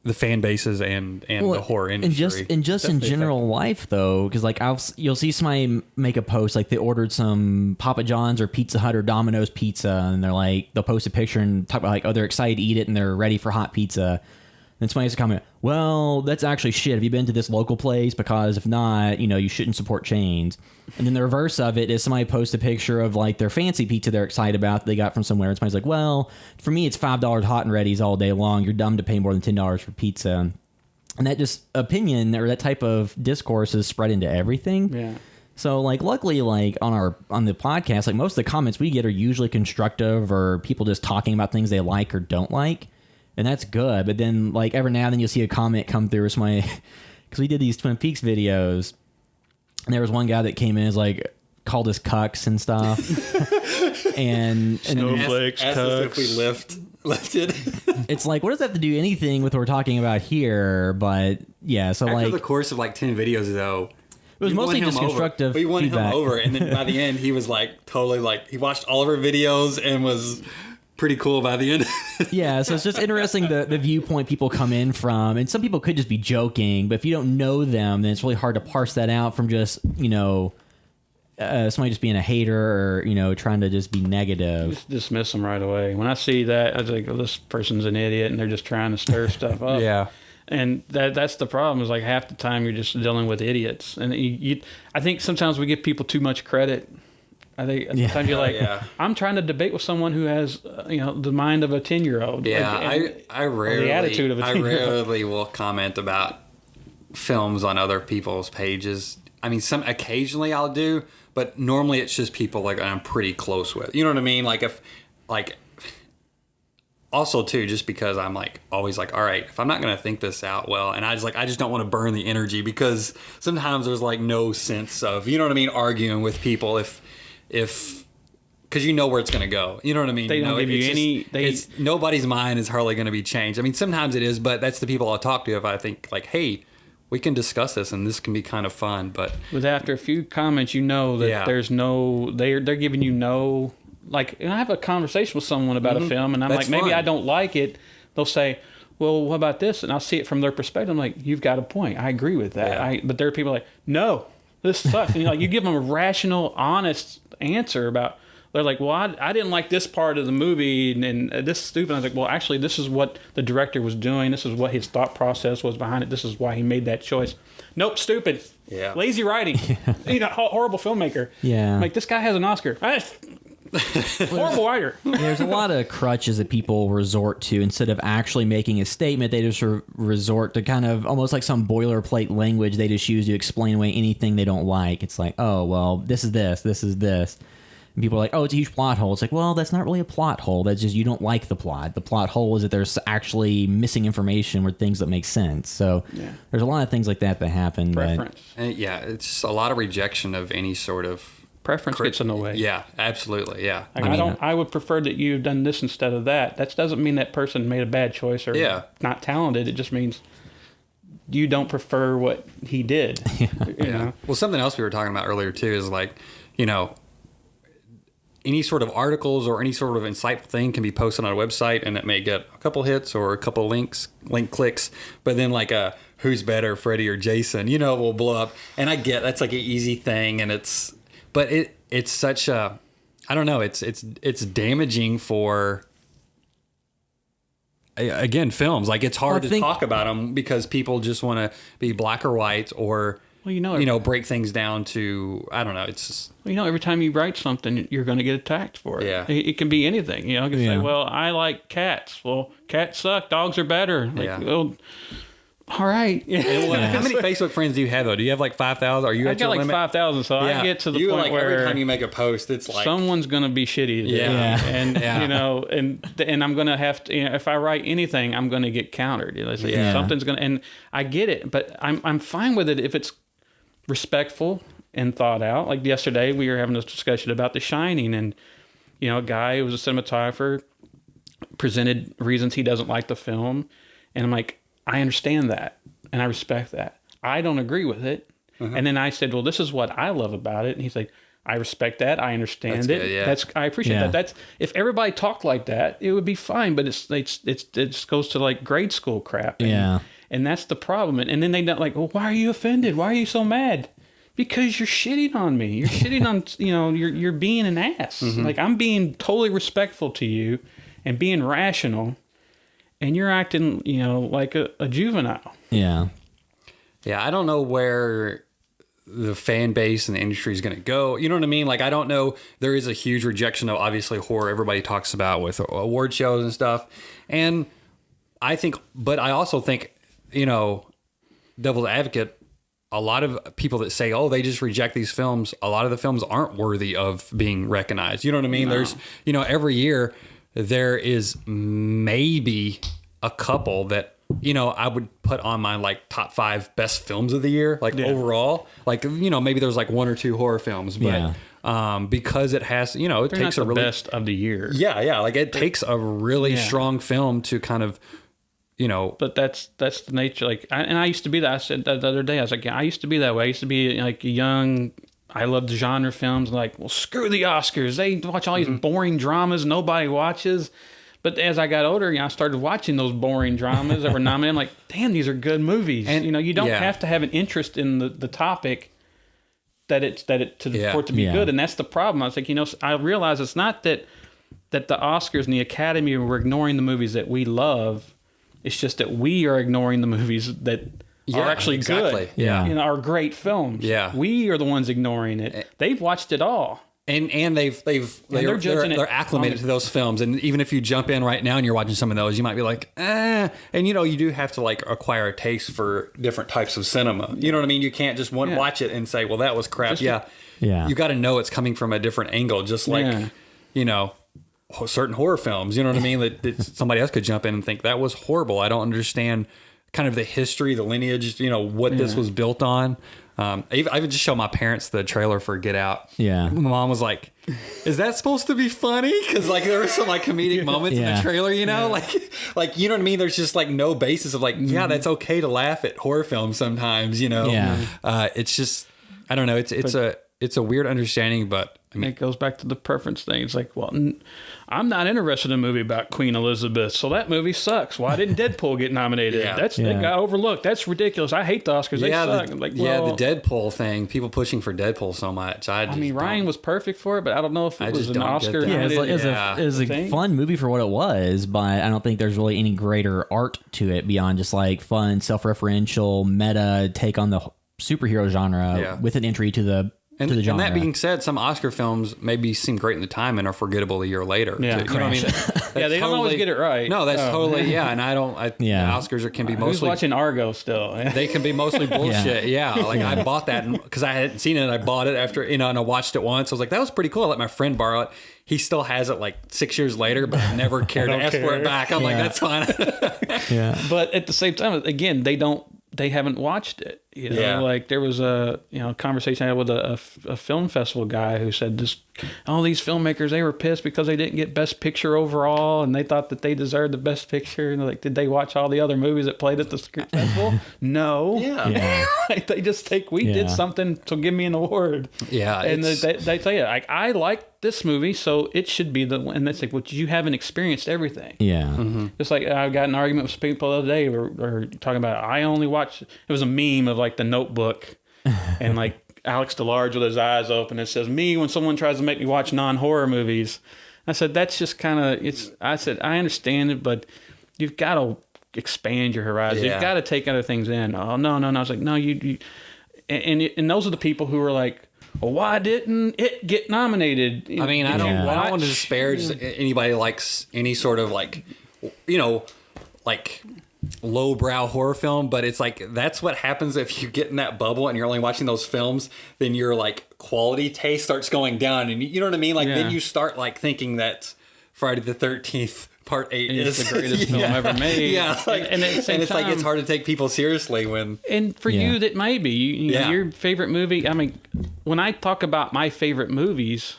the fan bases and the horror industry. And just in general life, though, because like you'll see somebody make a post like they ordered some Papa John's or Pizza Hut or Domino's pizza, and they'll post a picture and talk about like, oh, they're excited to eat it and they're ready for hot pizza. Then somebody has to comment, well, that's actually shit. Have you been to this local place? Because if not, you know, you shouldn't support chains. And then the reverse of it is somebody posts a picture of like their fancy pizza they're excited about that they got from somewhere. And somebody's like, well, for me, it's $5 hot and ready's all day long. You're dumb to pay more than $10 for pizza. And that just opinion or that type of discourse is spread into everything. Yeah. So like, luckily, like on the podcast, like most of the comments we get are usually constructive or people just talking about things they like or don't like. And that's good. But then, like, every now and then you'll see a comment come through. Because we did these Twin Peaks videos. And there was one guy that came in as, like, called us cucks and stuff. and Snowflakes, asked us if we lifted. It's like, what does that have to do anything with what we're talking about here? But, yeah, so, After like... the course of, like, 10 videos, though... It was mostly just constructive We won feedback. him over. And then by the end, he was, like, totally, like... He watched all of our videos and was... pretty cool by the end. Yeah, so it's just interesting the viewpoint people come in from, and some people could just be joking, but if you don't know them, then it's really hard to parse that out from just, you know, somebody just being a hater or, you know, trying to just be negative. Just dismiss them right away. When I see that, I was like, oh, this person's an idiot and they're just trying to stir stuff up. Yeah. And that's the problem, is like half the time you're just dealing with idiots. And I think sometimes we give people too much credit. I think sometimes you're like, I'm trying to debate with someone who has, you know, the mind of a 10-year-old. Yeah, like, I rarely, the attitude of a 10-year-old. I rarely will comment about films on other people's pages. I mean, occasionally I'll do, but normally it's just people like I'm pretty close with. You know what I mean? Like also too, just because I'm like always like, all right, if I'm not gonna think this out well, and I just don't want to burn the energy, because sometimes there's like no sense of, you know what I mean, arguing with people if because you know where it's going to go. You know what I mean? They don't give you any... nobody's mind is hardly going to be changed. I mean, sometimes it is, but that's the people I'll talk to if I think, like, hey, we can discuss this and this can be kind of fun. But after a few comments, you know that there's no... They're giving you no... Like, and I have a conversation with someone about a film, and I'm like, maybe I don't like it. They'll say, well, what about this? And I'll see it from their perspective. I'm like, you've got a point. I agree with that. Yeah. But there are people like, no, this sucks. And you give them a rational, honest answer about, they're like, well, I didn't like this part of the movie and this is stupid. I was like, well, actually, this is what the director was doing. This is what his thought process was behind it. This is why he made that choice. Nope, stupid. Yeah. Lazy writing. You know, horrible filmmaker. Yeah. I'm like, this guy has an Oscar. Horrible writer. There's a lot of crutches that people resort to instead of actually making a statement. They just resort to kind of almost like some boilerplate language they just use to explain away anything they don't like. It's like, oh, well, this is this, this is this. And people are like, oh, it's a huge plot hole. It's like, well, that's not really a plot hole. That's just you don't like the plot. The plot hole is that there's actually missing information or things that make sense. So there's a lot of things like that happen. Preference. And it's just a lot of rejection of any sort of preference gets in the way. Yeah, absolutely. Yeah. Like, I would prefer that you've done this instead of that. That doesn't mean that person made a bad choice or not talented. It just means you don't prefer what he did. You know? Well, something else we were talking about earlier too is like, you know, any sort of articles or any sort of insightful thing can be posted on a website and it may get a couple hits or a couple link clicks, but then like who's better, Freddie or Jason, you know, will blow up. And I get that's like an easy thing, and it's such a, I don't know, it's damaging for, again, films. Like it's hard to talk about them because people just want to be black or white or, break things down to, I don't know. It's just, every time you write something, you're going to get attacked for it. Yeah. It can be anything. You can say, well, I like cats. Well, cats suck. Dogs are better. Like, well, all right. How many Facebook friends do you have though? Do you have like 5,000? Are you I at got your like limit? 5,000, so I get to the you point like where every time you make a post, it's like someone's gonna be shitty. And you know, and I'm gonna have to. You know, if I write anything, I'm gonna get countered. You know, so something's gonna. And I get it, but I'm fine with it if it's respectful and thought out. Like yesterday, we were having a discussion about The Shining, and you know, a guy who was a cinematographer presented reasons he doesn't like the film, and I'm like, I understand that, and I respect that. I don't agree with it. And then I said, well, this is what I love about it. And he's like, I respect that. I understand That's it. good, yeah. I appreciate that. That's if everybody talked like that, it would be fine. But it just goes to like grade school crap. And that's the problem. And then they don't like, well, why are you offended? Why are you so mad? Because you're shitting on me. You're shitting on, you know, you're being an ass. Like I'm being totally respectful to you and being rational. And you're acting, you know, like a juvenile. Yeah. Yeah, I don't know where the fan base and the industry is going to go. You know what I mean? Like, I don't know. There is a huge rejection of obviously horror everybody talks about with award shows and stuff. And I think, but I also think, you know, devil's advocate, a lot of people that say, oh, they just reject these films. A lot of the films aren't worthy of being recognized. You know what I mean? There's, you know, every year there is maybe a couple that, you know, I would put on my like top 5 best films of the year, like overall. Like, you know, maybe there's like 1 or 2 horror films, but because it has, you know, it takes a really best of the year. Yeah, like it takes a really strong film to kind of, you know. But that's the nature. Like, I used to be that. I said that the other day. I was like, I used to be that way. I used to be like a young. I loved genre films. Like, well, screw the Oscars. They watch all these boring dramas nobody watches. But as I got older, you know, I started watching those boring dramas that were nominated. I'm like, damn, these are good movies. And you know, you don't have to have an interest in the topic for it to be good. And that's the problem. I was like, you know, I realize it's not that the Oscars and the Academy were ignoring the movies that we love. It's just that we are ignoring the movies that are actually good. Yeah. You know, are great films. Yeah. We are the ones ignoring it. They've watched it all. And they're acclimated to those films. And even if you jump in right now and you're watching some of those, you might be like, eh. And you know, you do have to like acquire a taste for different types of cinema. You know what I mean? You can't just watch it and say, well, that was crap. Yeah. You got to know it's coming from a different angle, just like, you know, certain horror films. You know what I mean? That somebody else could jump in and think that was horrible. I don't understand kind of the history, the lineage, you know, what this was built on. I even just showed my parents the trailer for Get Out. Yeah. My mom was like, is that supposed to be funny? Because like there were some like comedic moments in the trailer, you know, like you know what I mean? There's just like no basis of like, that's okay to laugh at horror films sometimes, you know. It's just, I don't know. It's a weird understanding, but I mean, it goes back to the preference thing. It's like, well, I'm not interested in a movie about Queen Elizabeth, so that movie sucks. Why didn't Deadpool get nominated? It got overlooked. That's ridiculous. I hate the Oscars. They suck. The Deadpool thing, people pushing for Deadpool so much. I mean, Ryan was perfect for it, but I don't know if it was an Oscar. Yeah, it was a fun movie for what it was, but I don't think there's really any greater art to it beyond just like fun, self-referential, meta take on the superhero genre with an entry to the And, to the genre. And that being said, some Oscar films maybe seem great in the time and are forgettable a year later. Yeah, you know what I mean? They don't always get it right. No, that's totally, and I don't, the Oscars can be mostly. Who's watching Argo still? They can be mostly bullshit. Like I bought that because I hadn't seen it and I bought it after, and I watched it once. I was like, that was pretty cool. I let my friend borrow it. He still has it like 6 years later, but I never cared to ask for it back. I'm like, that's fine. But at the same time, again, they haven't watched it. You know, like there was a conversation I had with a film festival guy who said these filmmakers, they were pissed because they didn't get Best Picture overall, and they thought that they deserved the Best Picture. And like, did they watch all the other movies that played at the festival? No. Like, they just we did something to give me an award. And they tell you, like, I like this movie, so it should be the one. And it's like, well, you haven't experienced everything. Just like I got an argument with people the other day or talking about I only watched. It was a meme of like The Notebook, and like Alex DeLarge with his eyes open. It says, "Me when someone tries to make me watch non-horror movies." I said, "That's just kind of I said, "I understand it, but you've got to expand your horizon. You've got to take other things in." Oh no! I was like, "No, you." And those are the people who are like, well, why didn't it get nominated? I mean, I don't want to disparage anybody likes any sort of like, like lowbrow horror film, but it's like that's what happens if you get in that bubble and you're only watching those films. Then your like quality taste starts going down, and you know what I mean. Like then you start like thinking that Friday the 13th Part 8 is the greatest film ever made. Yeah, like, and at the same it's time, like it's hard to take people seriously when. And for you, that may be you know, your favorite movie. I mean, when I talk about my favorite movies,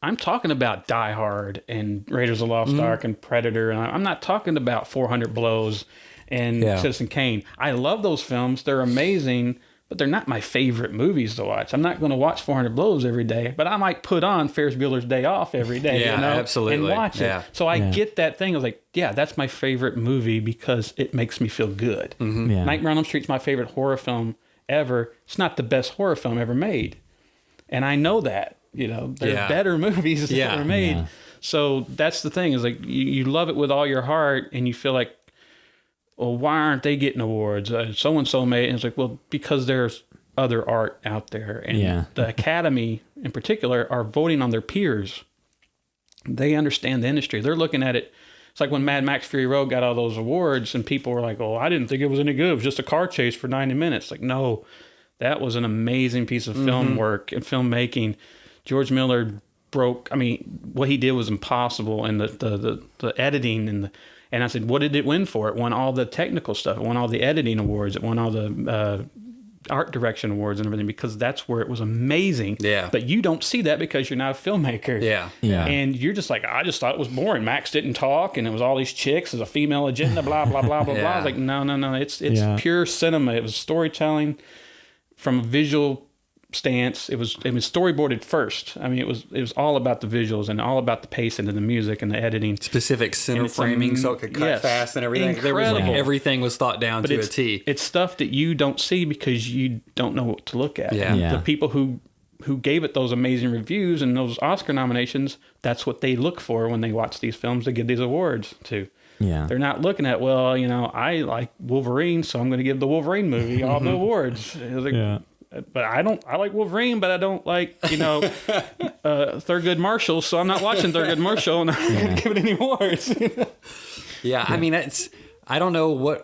I'm talking about Die Hard and Raiders of the Lost Ark and Predator, and I'm not talking about 400 Blows and Citizen Kane. I love those films; they're amazing, but they're not my favorite movies to watch. I'm not going to watch 400 Blows every day, but I might put on Ferris Bueller's Day Off every day, Yeah, you know, absolutely. and watch it. Yeah. So I get that thing. I was like, yeah, that's my favorite movie because it makes me feel good. Yeah. Nightmare on Elm Street's my favorite horror film ever. It's not the best horror film ever made, and I know that. You know, there are better movies that were made. Yeah. So that's the thing is like you love it with all your heart, and you feel like, well, why aren't they getting awards? So and so made, and it's like, well, because there's other art out there, and the Academy in particular are voting on their peers. They understand the industry. They're looking at it. It's like when Mad Max Fury Road got all those awards, and people were like, "Oh, I didn't think it was any good. It was just a car chase for 90 minutes." Like, no, that was an amazing piece of film work and filmmaking. George Miller broke. I mean, what he did was impossible, and the editing and I said, what did it win for? It won all the technical stuff. It won all the editing awards. It won all the art direction awards and everything because that's where it was amazing. Yeah. But you don't see that because you're not a filmmaker. Yeah. And you're just like, I just thought it was boring. Max didn't talk, and it was all these chicks. There's a female agenda. Blah blah blah blah blah. I was like, no. It's pure cinema. It was storytelling from a visual stance. It was storyboarded first. I mean, it was all about the visuals and all about the pacing and the music and the editing. Specific center framing so it could cut fast and everything. There was like, everything was thought down to a T. It's stuff that you don't see because you don't know what to look at. Yeah. And the people who gave it those amazing reviews and those Oscar nominations, that's what they look for when they watch these films to give these awards to. Yeah. They're not looking at, well, you know, I like Wolverine, so I'm going to give the Wolverine movie all the awards. It was like, but I like Wolverine, but I don't like, you know, Thurgood Marshall, so I'm not watching Thurgood Marshall, and I'm going to give it any awards. I mean, I don't know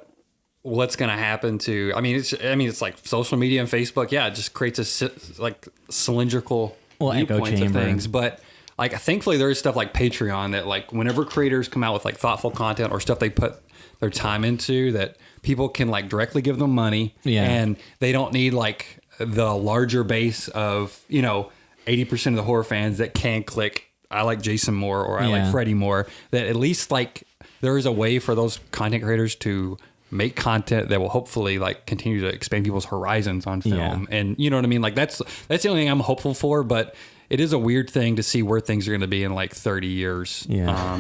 what's going to happen to. I mean, it's like social media and Facebook. Yeah, it just creates a like cylindrical viewpoints of things. But like, thankfully, there is stuff like Patreon that like whenever creators come out with like thoughtful content or stuff they put their time into, that people can like directly give them money, and they don't need like the larger base of, you know, 80% of the horror fans that can click, I like Jason more or I like Freddie more, that at least like there is a way for those content creators to make content that will hopefully like continue to expand people's horizons on film. And you know what I mean? Like that's the only thing I'm hopeful for, but it is a weird thing to see where things are going to be in like 30 years,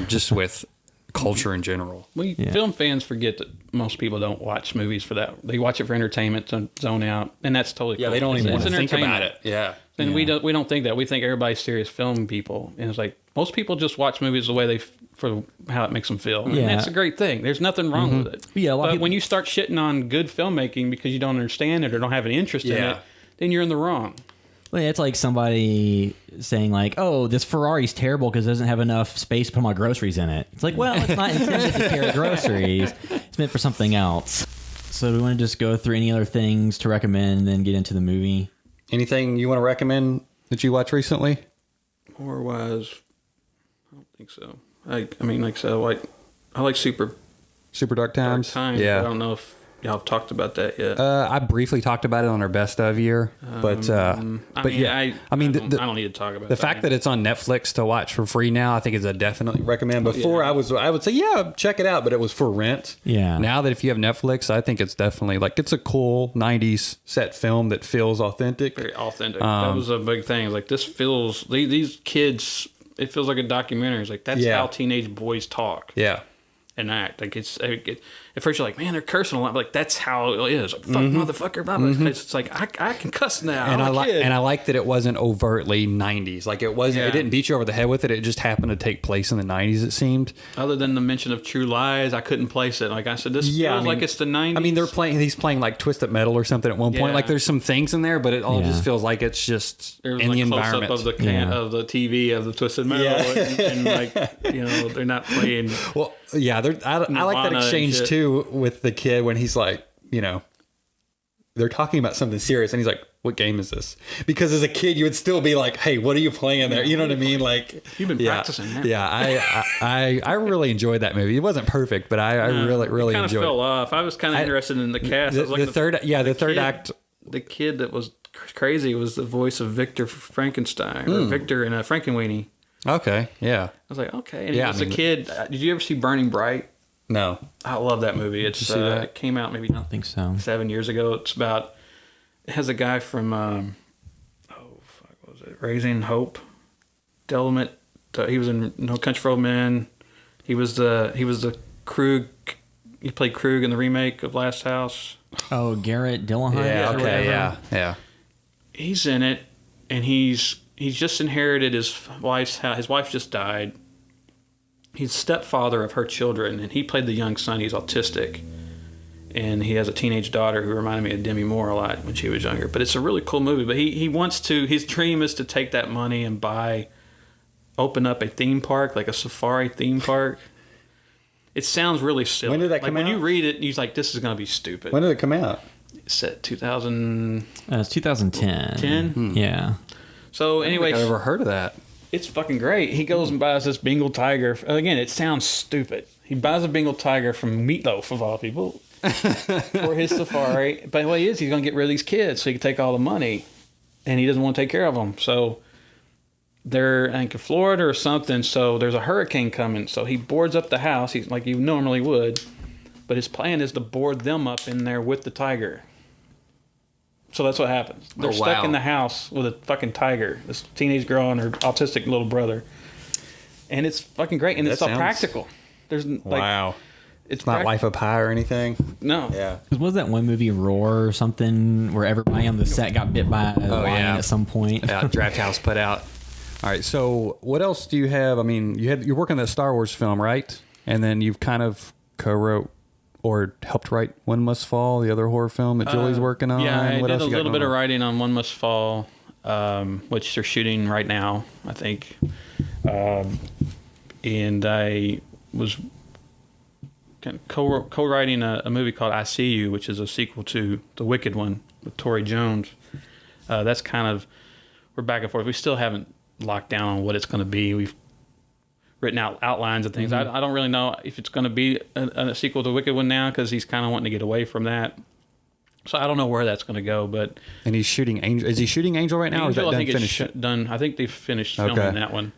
just with culture in general. Film fans forget that most people don't watch movies for that. They watch it for entertainment, to zone out, and that's totally cool. They don't even want to think about it. And we don't think that. We think everybody's serious film people, and it's like most people just watch movies the way for how it makes them feel. And that's a great thing. There's nothing wrong with it. But when you start shitting on good filmmaking because you don't understand it or don't have any interest in it, then you're in the wrong. Well, yeah, it's like somebody saying like, "Oh, this Ferrari's terrible because it doesn't have enough space to put my groceries in it." It's like, well, it's not intended to carry groceries. It's meant for something else. So do we want to just go through any other things to recommend and then get into the movie? Anything you want to recommend that you watched recently? Horror-wise, I don't think so. I mean, like so, like I like Super Dark Times. Yeah, I don't know if y'all have talked about that yet. I briefly talked about it on our best of year, but I don't need to talk about the fact that it's on Netflix to watch for free now. I think is a definitely recommend. Before I would say check it out, but it was for rent. Yeah. Now that if you have Netflix, I think it's definitely like it's a cool '90s set film that feels authentic. Very authentic. That was a big thing. Like this feels these kids. It feels like a documentary. It's like that's how teenage boys talk. Yeah. And act like at first you're like, man, they're cursing a lot. But like that's how it is. Like, fuck motherfucker, blah, blah. It's like I can cuss now. And I like that it wasn't overtly '90s. Like it wasn't. It didn't beat you over the head with it. It just happened to take place in the '90s. It seemed. Other than the mention of True Lies, I couldn't place it. Like I said, this feels like it's the '90s. I mean, he's playing like Twisted Metal or something at one point. Like there's some things in there, but it all just feels like it's just in the environment of the TV of the Twisted Metal, and like they're not playing. Well, Yeah, I like that Nirvana and exchange shit. too with the kid when he's like, they're talking about something serious, and he's like, "What game is this?" Because as a kid, you would still be like, "Hey, what are you playing there?" You know what I mean? Like, You've been practicing, man. Yeah, I really enjoyed that movie. It wasn't perfect, but I really kind of enjoyed fell it. off. I was kind of interested in the cast. I was The third kid- act. The kid that was crazy was the voice of Victor Frankenstein or Victor in Frankenweenie. Okay, yeah. I was like, okay. And Yeah, as a kid, did you ever see Burning Bright? No. I love that movie. It's you see that? It came out maybe I don't think so. 7 years ago. It has a guy from what was it? Raising Hope. Delmet. He was in No Country for Old Men. He was the Krug. He played Krug in the remake of Last House. Oh, Garrett Dillahunt. Yeah. or Okay. whatever? Yeah. He's in it, and he's just inherited his wife's house. His wife just died. He's stepfather of her children, and he played the young son. He's autistic, and he has a teenage daughter who reminded me of Demi Moore a lot when she was younger. But it's a really cool movie. But he wants to. His dream is to take that money and open up a theme park, like a safari theme park. It sounds really silly. When did that come When out? you read it, you're like, "This is going to be stupid." When did it come out? It's set 2010. It's 2010. Yeah. So anyway, I've never heard of that. it's fucking great. He goes and buys this Bengal tiger. Again, it sounds stupid. He buys a Bengal tiger from Meatloaf, of all people, for his safari. But what he is, he's going to get rid of these kids so he can take all the money. And he doesn't want to take care of them. So they're, I think, in Florida or something. So there's a hurricane coming. So he boards up the house, he's like you normally would. But his plan is to board them up in there with the tiger. So that's what happens. They're stuck in the house with a fucking tiger. This teenage girl and her autistic little brother. And it's fucking great. And it's all practical. There's like, It's not Life of Pi or anything. No. Yeah. Was that one movie Roar or something where everybody on the set got bit by a lion at some point? Yeah, Draft House put out. All right, so what else do you have? I mean, you're working on that Star Wars film, right? And then you've kind of co-wrote or helped write One Must Fall, the other horror film that Julie's working on. Yeah, I What did else a you got little going bit of on? writing on One Must Fall, which they're shooting right now, I think. And I was co-writing a movie called I See You, which is a sequel to the Wicked one with Tori Jones. That's kind of, we're back and forth. We still haven't locked down on what it's going to be. We've written out outlines of things. I don't really know if it's going to be a sequel to Wicked one now because he's kind of wanting to get away from that. So I don't know where that's going to go, but And he's shooting Angel. Is he shooting Angel right now, or is that Angel, I done think finished? it's done. I think they've finished filming Okay. that one.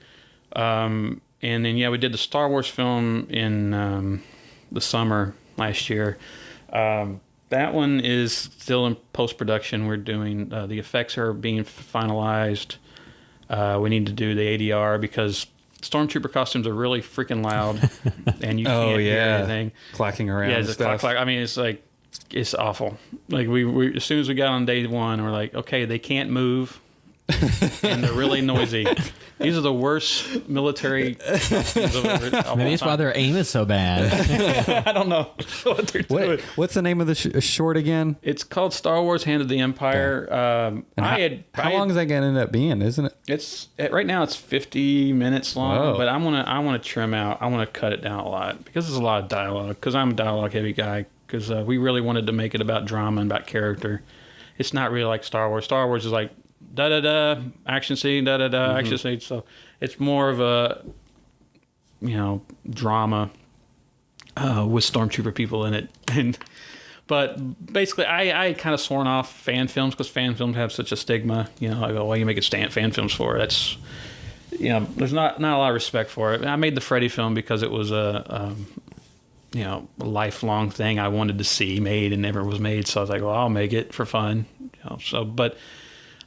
And then we did the Star Wars film in the summer last year. That one is still in post production. We're doing the effects are being finalized. We need to do the ADR because stormtrooper costumes are really freaking loud, and you can't hear anything. Clacking around. Yeah, and it's a stuff. clock. I mean, it's like it's awful. Like we as soon as we got on day one, we're like, okay, they can't move, and they're really noisy. These are the worst military costumes of all Maybe that's why time. their aim is so bad. I don't know what they're doing. What's the name of the short again? It's called Star Wars: Hand of the Empire. How long is that going to end up being? Isn't it? It's right now. It's 50 minutes long, Whoa. but I want to trim out. I want to cut it down a lot because there's a lot of dialogue. Because I'm a dialogue heavy guy. Because we really wanted to make it about drama and about character. It's not really like Star Wars. Star Wars is like da da da action scene, da da da action scene. So it's more of a drama with stormtrooper people in it. But basically, I kind of sworn off fan films because fan films have such a stigma. I go, well, you make it fan films for? That's, there's not a lot of respect for it. I made the Freddy film because it was a lifelong thing I wanted to see made and never was made. So I was like, well, I'll make it for fun. But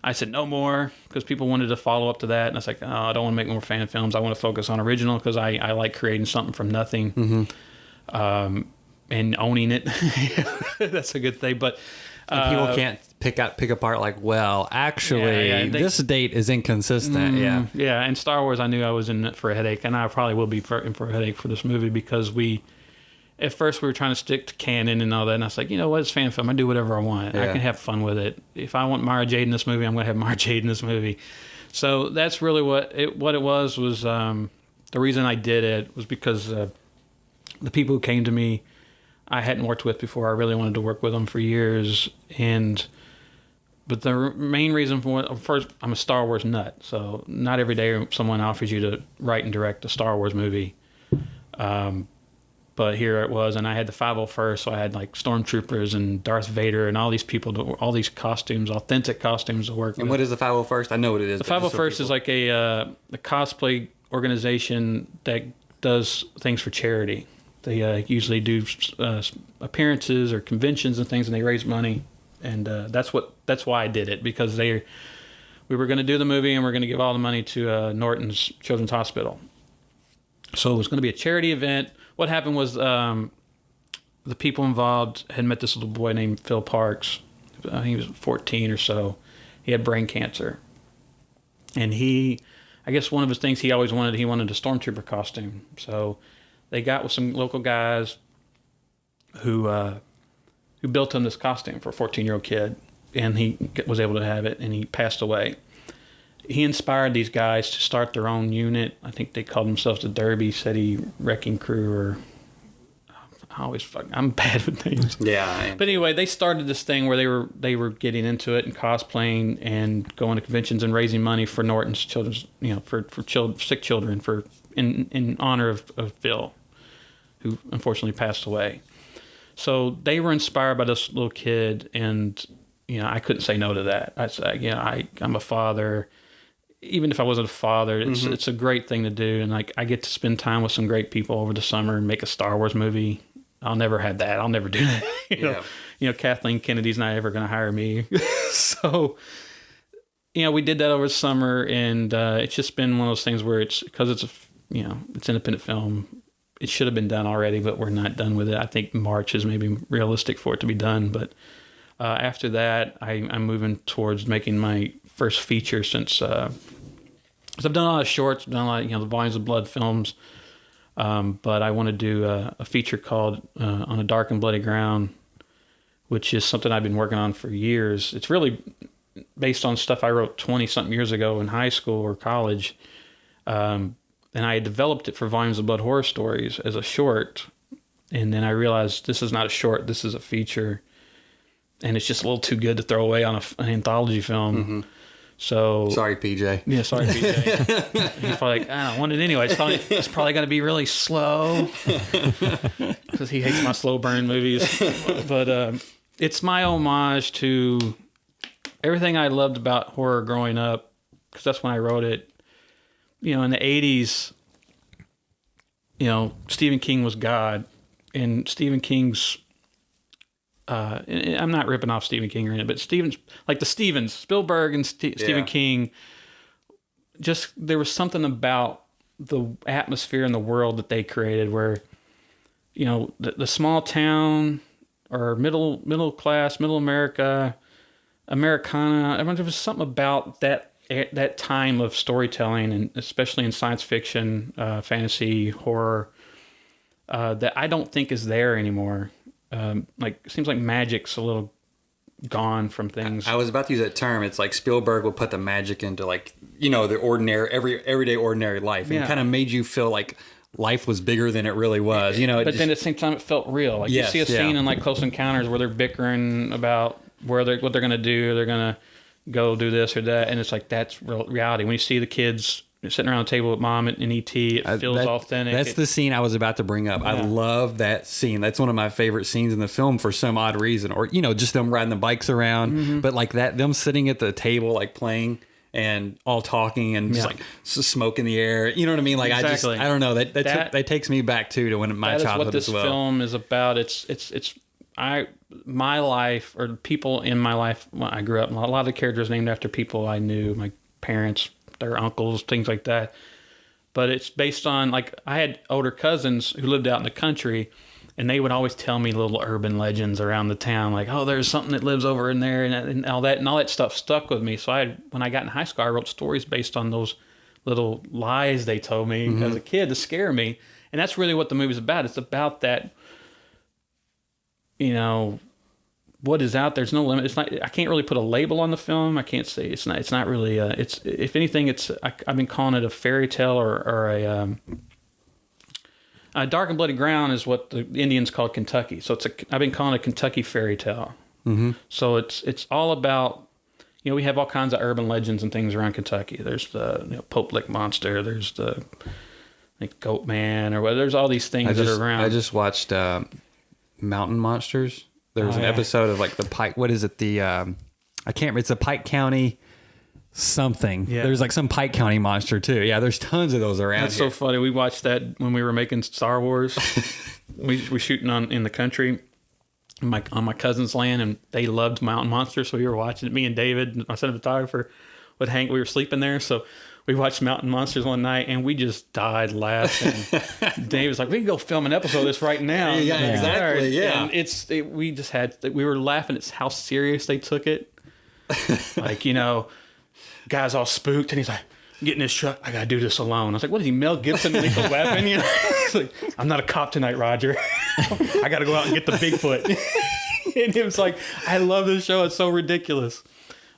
I said no more because people wanted to follow up to that. And I was like, oh, I don't want to make more fan films. I want to focus on original because I like creating something from nothing. And owning it. That's a good thing. But People can't pick apart like, well, actually, this date is inconsistent. Yeah. And Star Wars, I knew I was in it for a headache, and I probably will be in for a headache for this movie because at first we were trying to stick to canon and all that, and I was like, you know what, it's fan film. I do whatever I want. I can have fun with it. If I want Mara Jade in this movie, I'm going to have Mara Jade in this movie. So that's really what it was. The reason I did it was because the people who came to me, I hadn't worked with before. I really wanted to work with them for years. But the main reason for first, I'm a Star Wars nut. So not every day someone offers you to write and direct a Star Wars movie. But here it was, and I had the 501st, so I had like stormtroopers and Darth Vader and all these people, all these costumes, authentic costumes to work with. And what is the 501st? I know what it is. The 501st is like a cosplay organization that does things for charity. They usually do appearances or conventions and things, and they raise money. And that's why I did it, because we were going to do the movie and we're going to give all the money to Norton's Children's Hospital. So it was going to be a charity event. What happened was the people involved had met this little boy named Phil Parks. I think he was 14 or so. He had brain cancer. And I guess one of his things he always wanted, he wanted a stormtrooper costume. So they got with some local guys who built him this costume for a 14-year-old kid. And he was able to have it, and he passed away. He inspired these guys to start their own unit. I think they called themselves the Derby City Wrecking Crew, or I'm bad with names. Yeah. But anyway, they started this thing where they were getting into it and cosplaying and going to conventions and raising money for Norton's children's, for sick children, in honor of Phil, who unfortunately passed away. So they were inspired by this little kid, and I couldn't say no to that. I said, I'm a father. Even if I wasn't a father, it's a great thing to do, and like I get to spend time with some great people over the summer and make a Star Wars movie. I'll never have that. I'll never do that. Kathleen Kennedy's not ever going to hire me. So, we did that over the summer, and it's just been one of those things where it's independent film. It should have been done already, but we're not done with it. I think March is maybe realistic for it to be done, but after that, I'm moving towards making my first feature since I've done a lot of shorts, done a lot of, the Volumes of Blood films, but I want to do a feature called On a Dark and Bloody Ground, which is something I've been working on for years. It's really based on stuff I wrote 20-something years ago in high school or college, and I developed it for Volumes of Blood Horror Stories as a short, and then I realized this is not a short, this is a feature, and it's just a little too good to throw away on an anthology film. Mm-hmm. So sorry, PJ. Yeah, sorry, PJ. He's probably like, I don't want it anyway. It's probably going to be really slow because he hates my slow burn movies. But it's my homage to everything I loved about horror growing up, because that's when I wrote it. In the 80s, Stephen King was God, and Stephen King's. I'm not ripping off Stephen King or anything, but Spielberg and Stephen King, just there was something about the atmosphere in the world that they created where, the small town or middle class, middle America, Americana. I mean, there was something about that time of storytelling, and especially in science fiction, fantasy, horror, that I don't think is there anymore. It seems like magic's a little gone from things. I was about to use that term. It's like Spielberg will put the magic into the ordinary, everyday ordinary life, and kind of made you feel like life was bigger than it really was. Then at the same time, it felt real. You see a scene in Close Encounters where they're bickering about what they're going to do. They're going to go do this or that, and it's like that's reality. When you see the kids sitting around the table with mom and E.T., it feels authentic. That's the scene I was about to bring up. Yeah. I love that scene. That's one of my favorite scenes in the film for some odd reason. Or, just them riding the bikes around. Mm-hmm. But them sitting at the table, playing and all talking and just smoke in the air. You know what I mean? Exactly. I don't know. That takes me back too to when my childhood as well. That is what this film is about. It's my life, or people in my life when I grew up. A lot of the characters named after people I knew, my parents, their uncles, things like that. But it's based on, I had older cousins who lived out in the country, and they would always tell me little urban legends around the town, there's something that lives over in there, and all that stuff stuck with me. So when I got in high school, I wrote stories based on those little lies they told me as a kid to scare me. And that's really what the movie's about. It's about that, what is out there. There's no limit. It's not. I can't really put a label on the film. I can't say it's not. It's not really. It's, if anything, I've been calling it a fairy tale or Dark and Bloody Ground is what the Indians called Kentucky. So I've been calling it a Kentucky fairy tale. Mm-hmm. So it's all about, we have all kinds of urban legends and things around Kentucky. There's the Pope Lick Monster. There's the Goat Man, or there's all these things that are around. I just watched Mountain Monsters. There was an episode of like the Pike. What is it? It's a Pike County something. Yeah. There's like some Pike County monster too. Yeah, there's tons of those around. That's so funny. We watched that when we were making Star Wars. we shooting in the country, on my cousin's land, and they loved Mountain Monsters, so we were watching it. Me and David, my cinematographer, would hang. We were sleeping there, so we watched Mountain Monsters one night, and we just died laughing. Dave was like, "We can go film an episode of this right now." Yeah, exactly. Yeah, and we were laughing at how serious they took it. Like, guy's all spooked, and he's like, "Get in this truck. I gotta do this alone." I was like, "What is he, Mel Gibson, Lethal Weapon?" He's like, "I'm not a cop tonight, Roger. I gotta go out and get the Bigfoot." And it was like, I love this show. It's so ridiculous,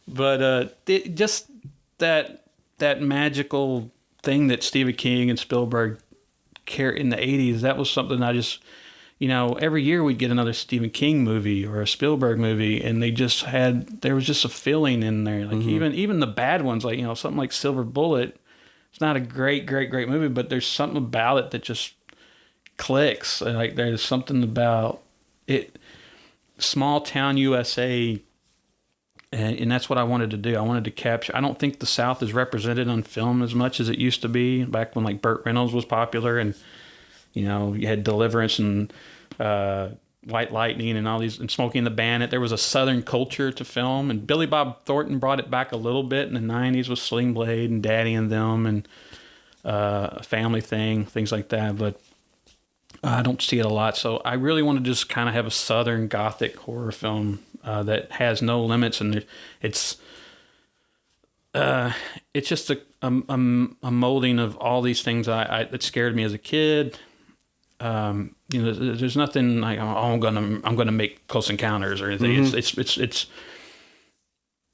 but just that magical thing that Stephen King and Spielberg carried in the 80s. That was something I just, every year we'd get another Stephen King movie or a Spielberg movie, and there was just a feeling in there. Like even the bad ones, like, something like Silver Bullet. It's not a great movie, but there's something about it that just clicks. Like, there's something about it, small town USA. And that's what I wanted to do. I wanted to capture. I don't think the South is represented on film as much as it used to be back when, like, Burt Reynolds was popular, and you had Deliverance and White Lightning and all these, and Smokey and the Bandit. There was a Southern culture to film, and Billy Bob Thornton brought it back a little bit in the 90s with Sling Blade and Daddy and Them and A Family Thing, things like that. But I don't see it a lot. So I really want to just kind of have a Southern Gothic horror film that has no limits, and it's just a molding of all these things that scared me as a kid. There's nothing like, I'm gonna make Close Encounters or anything. Mm-hmm. It's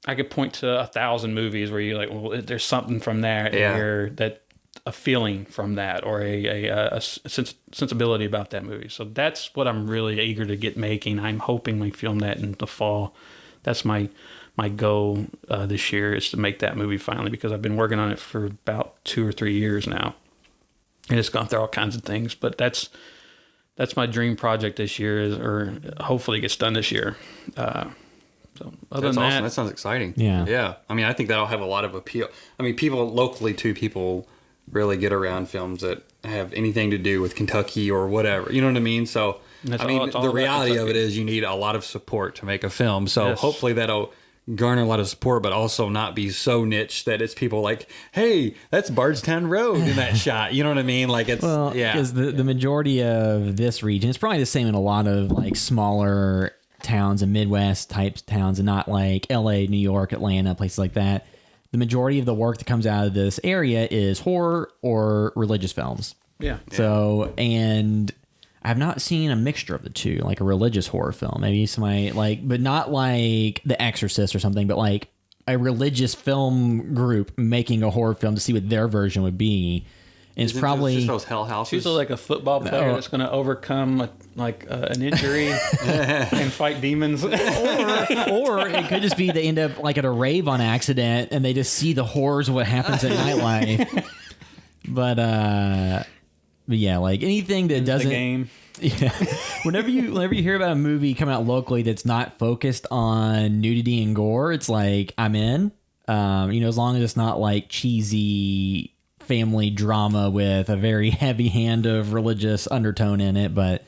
I could point to 1,000 movies where you're like, well, there's something from there here, that a feeling from that, or a sensibility about that movie. So that's what I'm really eager to get making. I'm hoping we film that in the fall. That's my goal this year, is to make that movie finally, because I've been working on it for about 2 or 3 years now, and it's gone through all kinds of things. But that's my dream project this year, or hopefully it gets done this year. So other That's than awesome. that, That sounds exciting. Yeah. I mean, I think that'll have a lot of appeal. I mean, people locally too, people really get around films that have anything to do with Kentucky or whatever. You know what I mean? So, That's I mean, all the about reality of it Kentucky. is you need a lot of support to make a film. So Yes. hopefully that'll garner a lot of support, but also not be so niche that it's people like, hey, that's Bardstown Road in that shot. You know what I mean? Like, it's, because the majority of this region, it's probably the same in a lot of like smaller towns and Midwest type towns, and not like LA, New York, Atlanta, places like that. The majority of the work that comes out of this area is horror or religious films. yeah. So, and I've not seen a mixture of the two, like a religious horror film, maybe somebody like, but not like The Exorcist or something, but like a religious film group making a horror film to see what their version would be. And it's probably just those hell houses. She's like a football player that's going to overcome an injury and fight demons. or it could just be they end up like at a rave on accident and they just see the horrors of what happens at nightlife. But yeah, like anything that doesn't. The game. Yeah. Whenever you hear about a movie coming out locally that's not focused on nudity and gore, it's like, I'm in. As long as it's not like cheesy family drama with a very heavy hand of religious undertone in it. But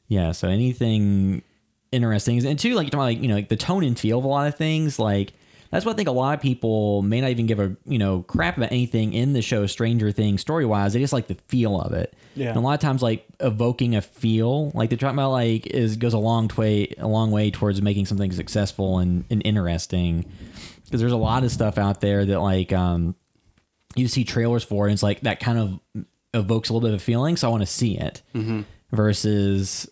yeah, so anything interesting. And two, like you're talking about, like the tone and feel of a lot of things, like that's what I think a lot of people may not even give a crap about anything in the show Stranger Things story wise. They just like the feel of it. Yeah. And a lot of times like evoking a feel, like they're talking about, like goes a long way towards making something successful and interesting. Because there's a lot of stuff out there that like you see trailers for, and it's like that kind of evokes a little bit of a feeling, so I want to see it. Mm-hmm. Versus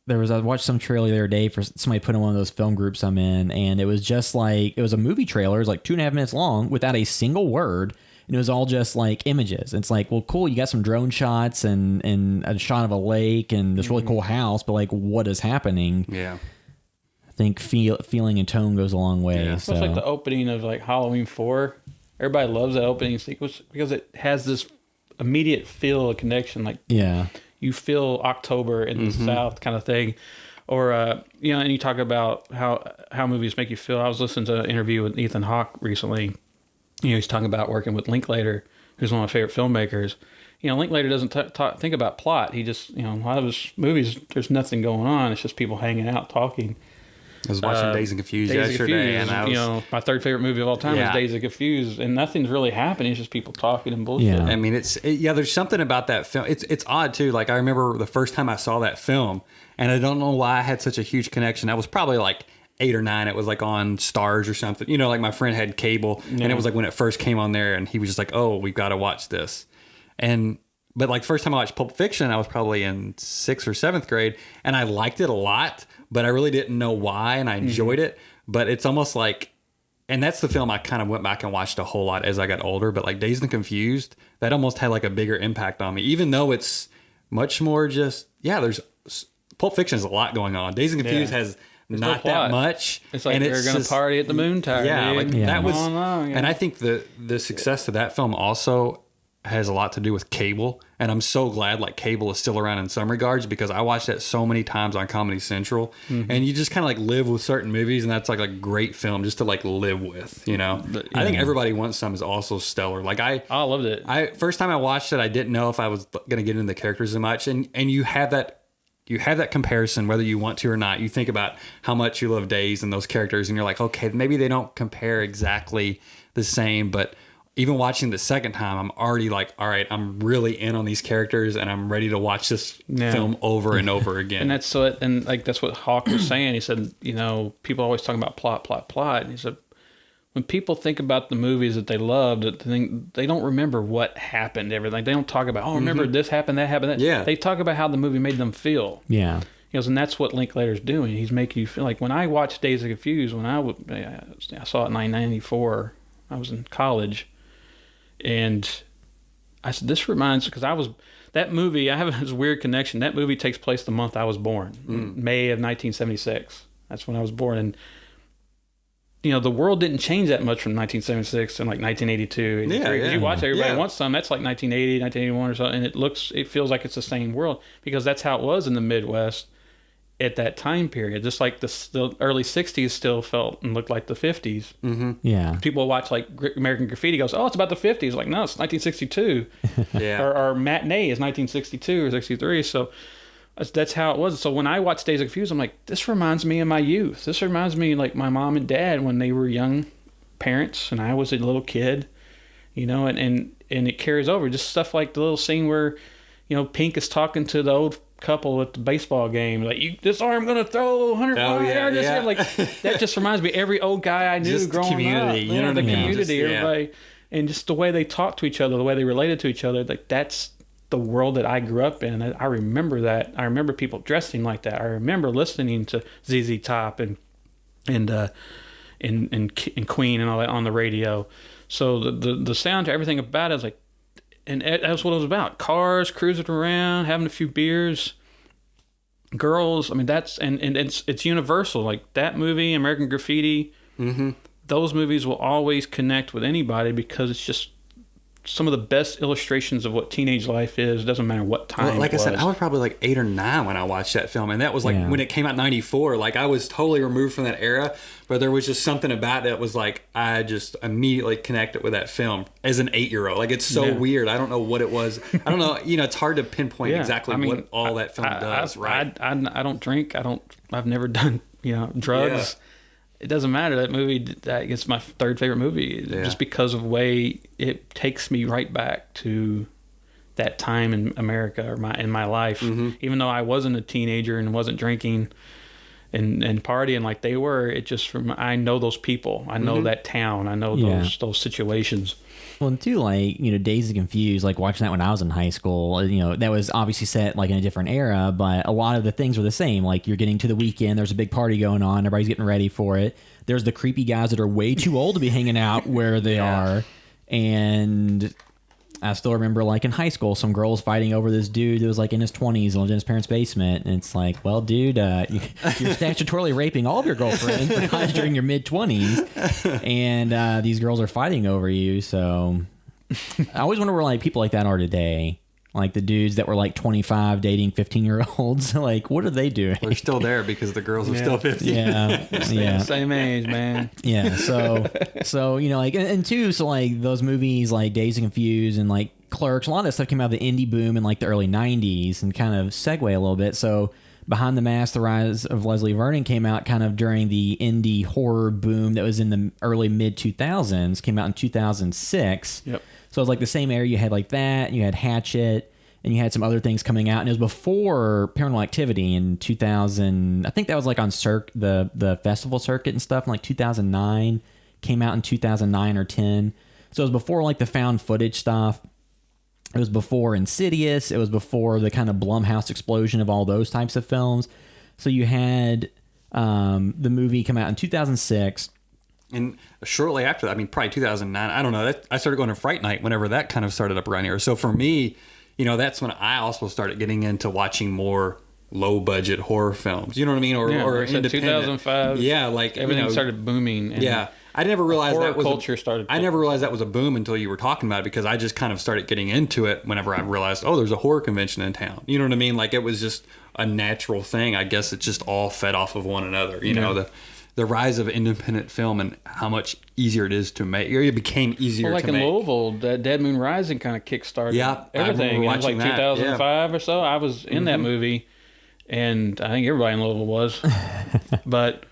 I watched some trailer the other day for somebody put in one of those film groups I'm in, and it was just like, it was a movie trailer. It was like 2.5 minutes long without a single word. and it was all just like images. It's like, well, cool, you got some drone shots and a shot of a lake and this really cool house, but like, what is happening? Yeah. I think feeling and tone goes a long way. Yeah. So. It's like the opening of like Halloween 4. Everybody loves that opening sequence because it has this immediate feel of connection. Like, yeah, you feel October in the South kind of thing. Or, and you talk about how movies make you feel. I was listening to an interview with Ethan Hawke recently. He's talking about working with Linklater, who's one of my favorite filmmakers. Linklater doesn't think about plot. He just, a lot of his movies, there's nothing going on. It's just people hanging out, talking. I was watching Dazed and Confused yesterday, and I was, my third favorite movie of all time is Dazed and Confused, and nothing's really happening. It's just people talking and bullshit. Yeah. I mean, there's something about that film. It's odd too. Like, I remember the first time I saw that film, and I don't know why I had such a huge connection. I was probably like 8 or 9. It was like on Stars or something. Like my friend had cable, and it was like when it first came on there, and he was just like, "Oh, we've got to watch this." But like the first time I watched Pulp Fiction, I was probably in 6th or 7th grade, and I liked it a lot, but I really didn't know why, and I enjoyed it. But it's almost like, and that's the film I kind of went back and watched a whole lot as I got older. But like Dazed and Confused, that almost had like a bigger impact on me, even though it's much more just, there's Pulp Fiction has a lot going on. Dazed and Confused has not that much. It's like and they're going to party at the Moon Tower. That was, on, and I think the success of that film also has a lot to do with cable, and I'm so glad like cable is still around in some regards, because I watched that so many times on Comedy Central, and you just kind of like live with certain movies, and that's like a great film just to like live with, I think Everybody Wants Some is also stellar. Like I loved it. First time I watched it, I didn't know if I was going to get into the characters as much, and you have that comparison whether you want to or not. You think about how much you love Days and those characters, and you're like, okay, maybe they don't compare exactly the same, but even watching the second time, I'm already like, all right, I'm really in on these characters, and I'm ready to watch this film over and over again. And that's that's what Hawke was saying. He said, people always talking about plot. And he said, when people think about the movies that they loved, they don't remember what happened. Everything they don't talk about. Oh, remember this happened, that happened. That. Yeah, they talk about how the movie made them feel. Yeah. And that's what Linklater's doing. He's making you feel like, when I watched Dazed and Confused, when I saw it in 1994, I was in college. And I said, this reminds, because that movie, I have this weird connection. That movie takes place the month I was born, May of 1976. That's when I was born. And, the world didn't change that much from 1976 to like 1982. Yeah. You watch Everybody Wants Some, that's like 1980, 1981 or something. And it feels like it's the same world, because that's how it was in the Midwest at that time period. Just like the early 60s still felt and looked like the 50s. Mm-hmm. Yeah. People watch like American Graffiti, goes, oh, it's about the 50s. Like, no, it's 1962. Yeah. or Matinee is 1962 or 63. So that's how it was. So when I watch Dazed and Confused, I'm like, this reminds me of my youth. This reminds me like my mom and dad when they were young parents and I was a little kid, and it carries over. Just stuff like the little scene where, Pink is talking to the old couple at the baseball game, like, this arm gonna throw 100 miles. Like, that just reminds me, every old guy I knew just growing community, up, the community, just, everybody, and just the way they talked to each other, the way they related to each other, like, that's the world that I grew up in. I remember that. I remember people dressing like that. I remember listening to ZZ Top and Queen and all that on the radio. So the sound to everything about it was like, and that's what it was about. Cars, cruising around, having a few beers, girls. I mean, that's, and it's universal. Like that movie, American Graffiti, those movies will always connect with anybody because it's just some of the best illustrations of what teenage life is. It doesn't matter what time. Well, like I said, I was probably like 8 or 9 when I watched that film, and that was like when it came out in '94. Like I was totally removed from that era, but there was just something about it that was like I just immediately connected with that film as an 8-year-old. Like it's so weird. I don't know what it was. I don't know. It's hard to pinpoint exactly what all that film does. Right? I don't drink. I've never done drugs. Yeah. It doesn't matter. That movie, it's my third favorite movie, just because of the way it takes me right back to that time in America or in my life. Even though I wasn't a teenager and wasn't drinking and partying like they were, it just I know those people. I know that town. I know those situations. Well, and too, like, Dazed and Confused, like watching that when I was in high school, that was obviously set like in a different era, but a lot of the things were the same. Like you're getting to the weekend, there's a big party going on, everybody's getting ready for it. There's the creepy guys that are way too old to be hanging out where they are. And I still remember, like, in high school, some girls fighting over this dude that was, like, in his 20s and lived in his parents' basement. And it's like, well, dude, you're statutorily raping all of your girlfriends because you're in your mid-20s. And these girls are fighting over you. So I always wonder where, like, people like that are today. Like, the dudes that were, like, 25 dating 15-year-olds. Like, what are they doing? They're still there because the girls are still 15. Yeah. Same age, man. Yeah, so you know, like, and two, so like those movies like Dazed and Confused and like Clerks, a lot of that stuff came out of the indie boom in like the early '90s, and kind of segue a little bit. So Behind the Mask, The Rise of Leslie Vernon came out kind of during the indie horror boom that was in the early mid 2000s. Came out in 2006. Yep. So it was like the same era. You had like that, and you had Hatchet, and you had some other things coming out, and it was before Paranormal Activity in 2000. I think that was like on the festival circuit and stuff in like 2009. Came out in 2009 or 10. So it was before like the found footage stuff. It was before Insidious. It was before the kind of Blumhouse explosion of all those types of films. So you had the movie come out in 2006. And shortly after that, I mean, probably 2009, I don't know, I started going to Fright Night whenever that kind of started up around here. So for me, you know, that's when I also started getting into watching more low-budget horror films. You know what I mean? Or independent. 2005. Yeah, like everything started booming. And yeah. I never realized that was culture started. I never realized that was a boom until you were talking about it, because I just kind of started getting into it whenever I realized, oh, there's a horror convention in town. You know what I mean? Like, it was just a natural thing. I guess it just all fed off of one another. You know, the rise of independent film and how much easier it is to make. It became easier to make. Like in Louisville, that Dead Moon Rising kind of kickstarted everything. It was like 2005 or so. I was in that movie, and I think everybody in Louisville was. But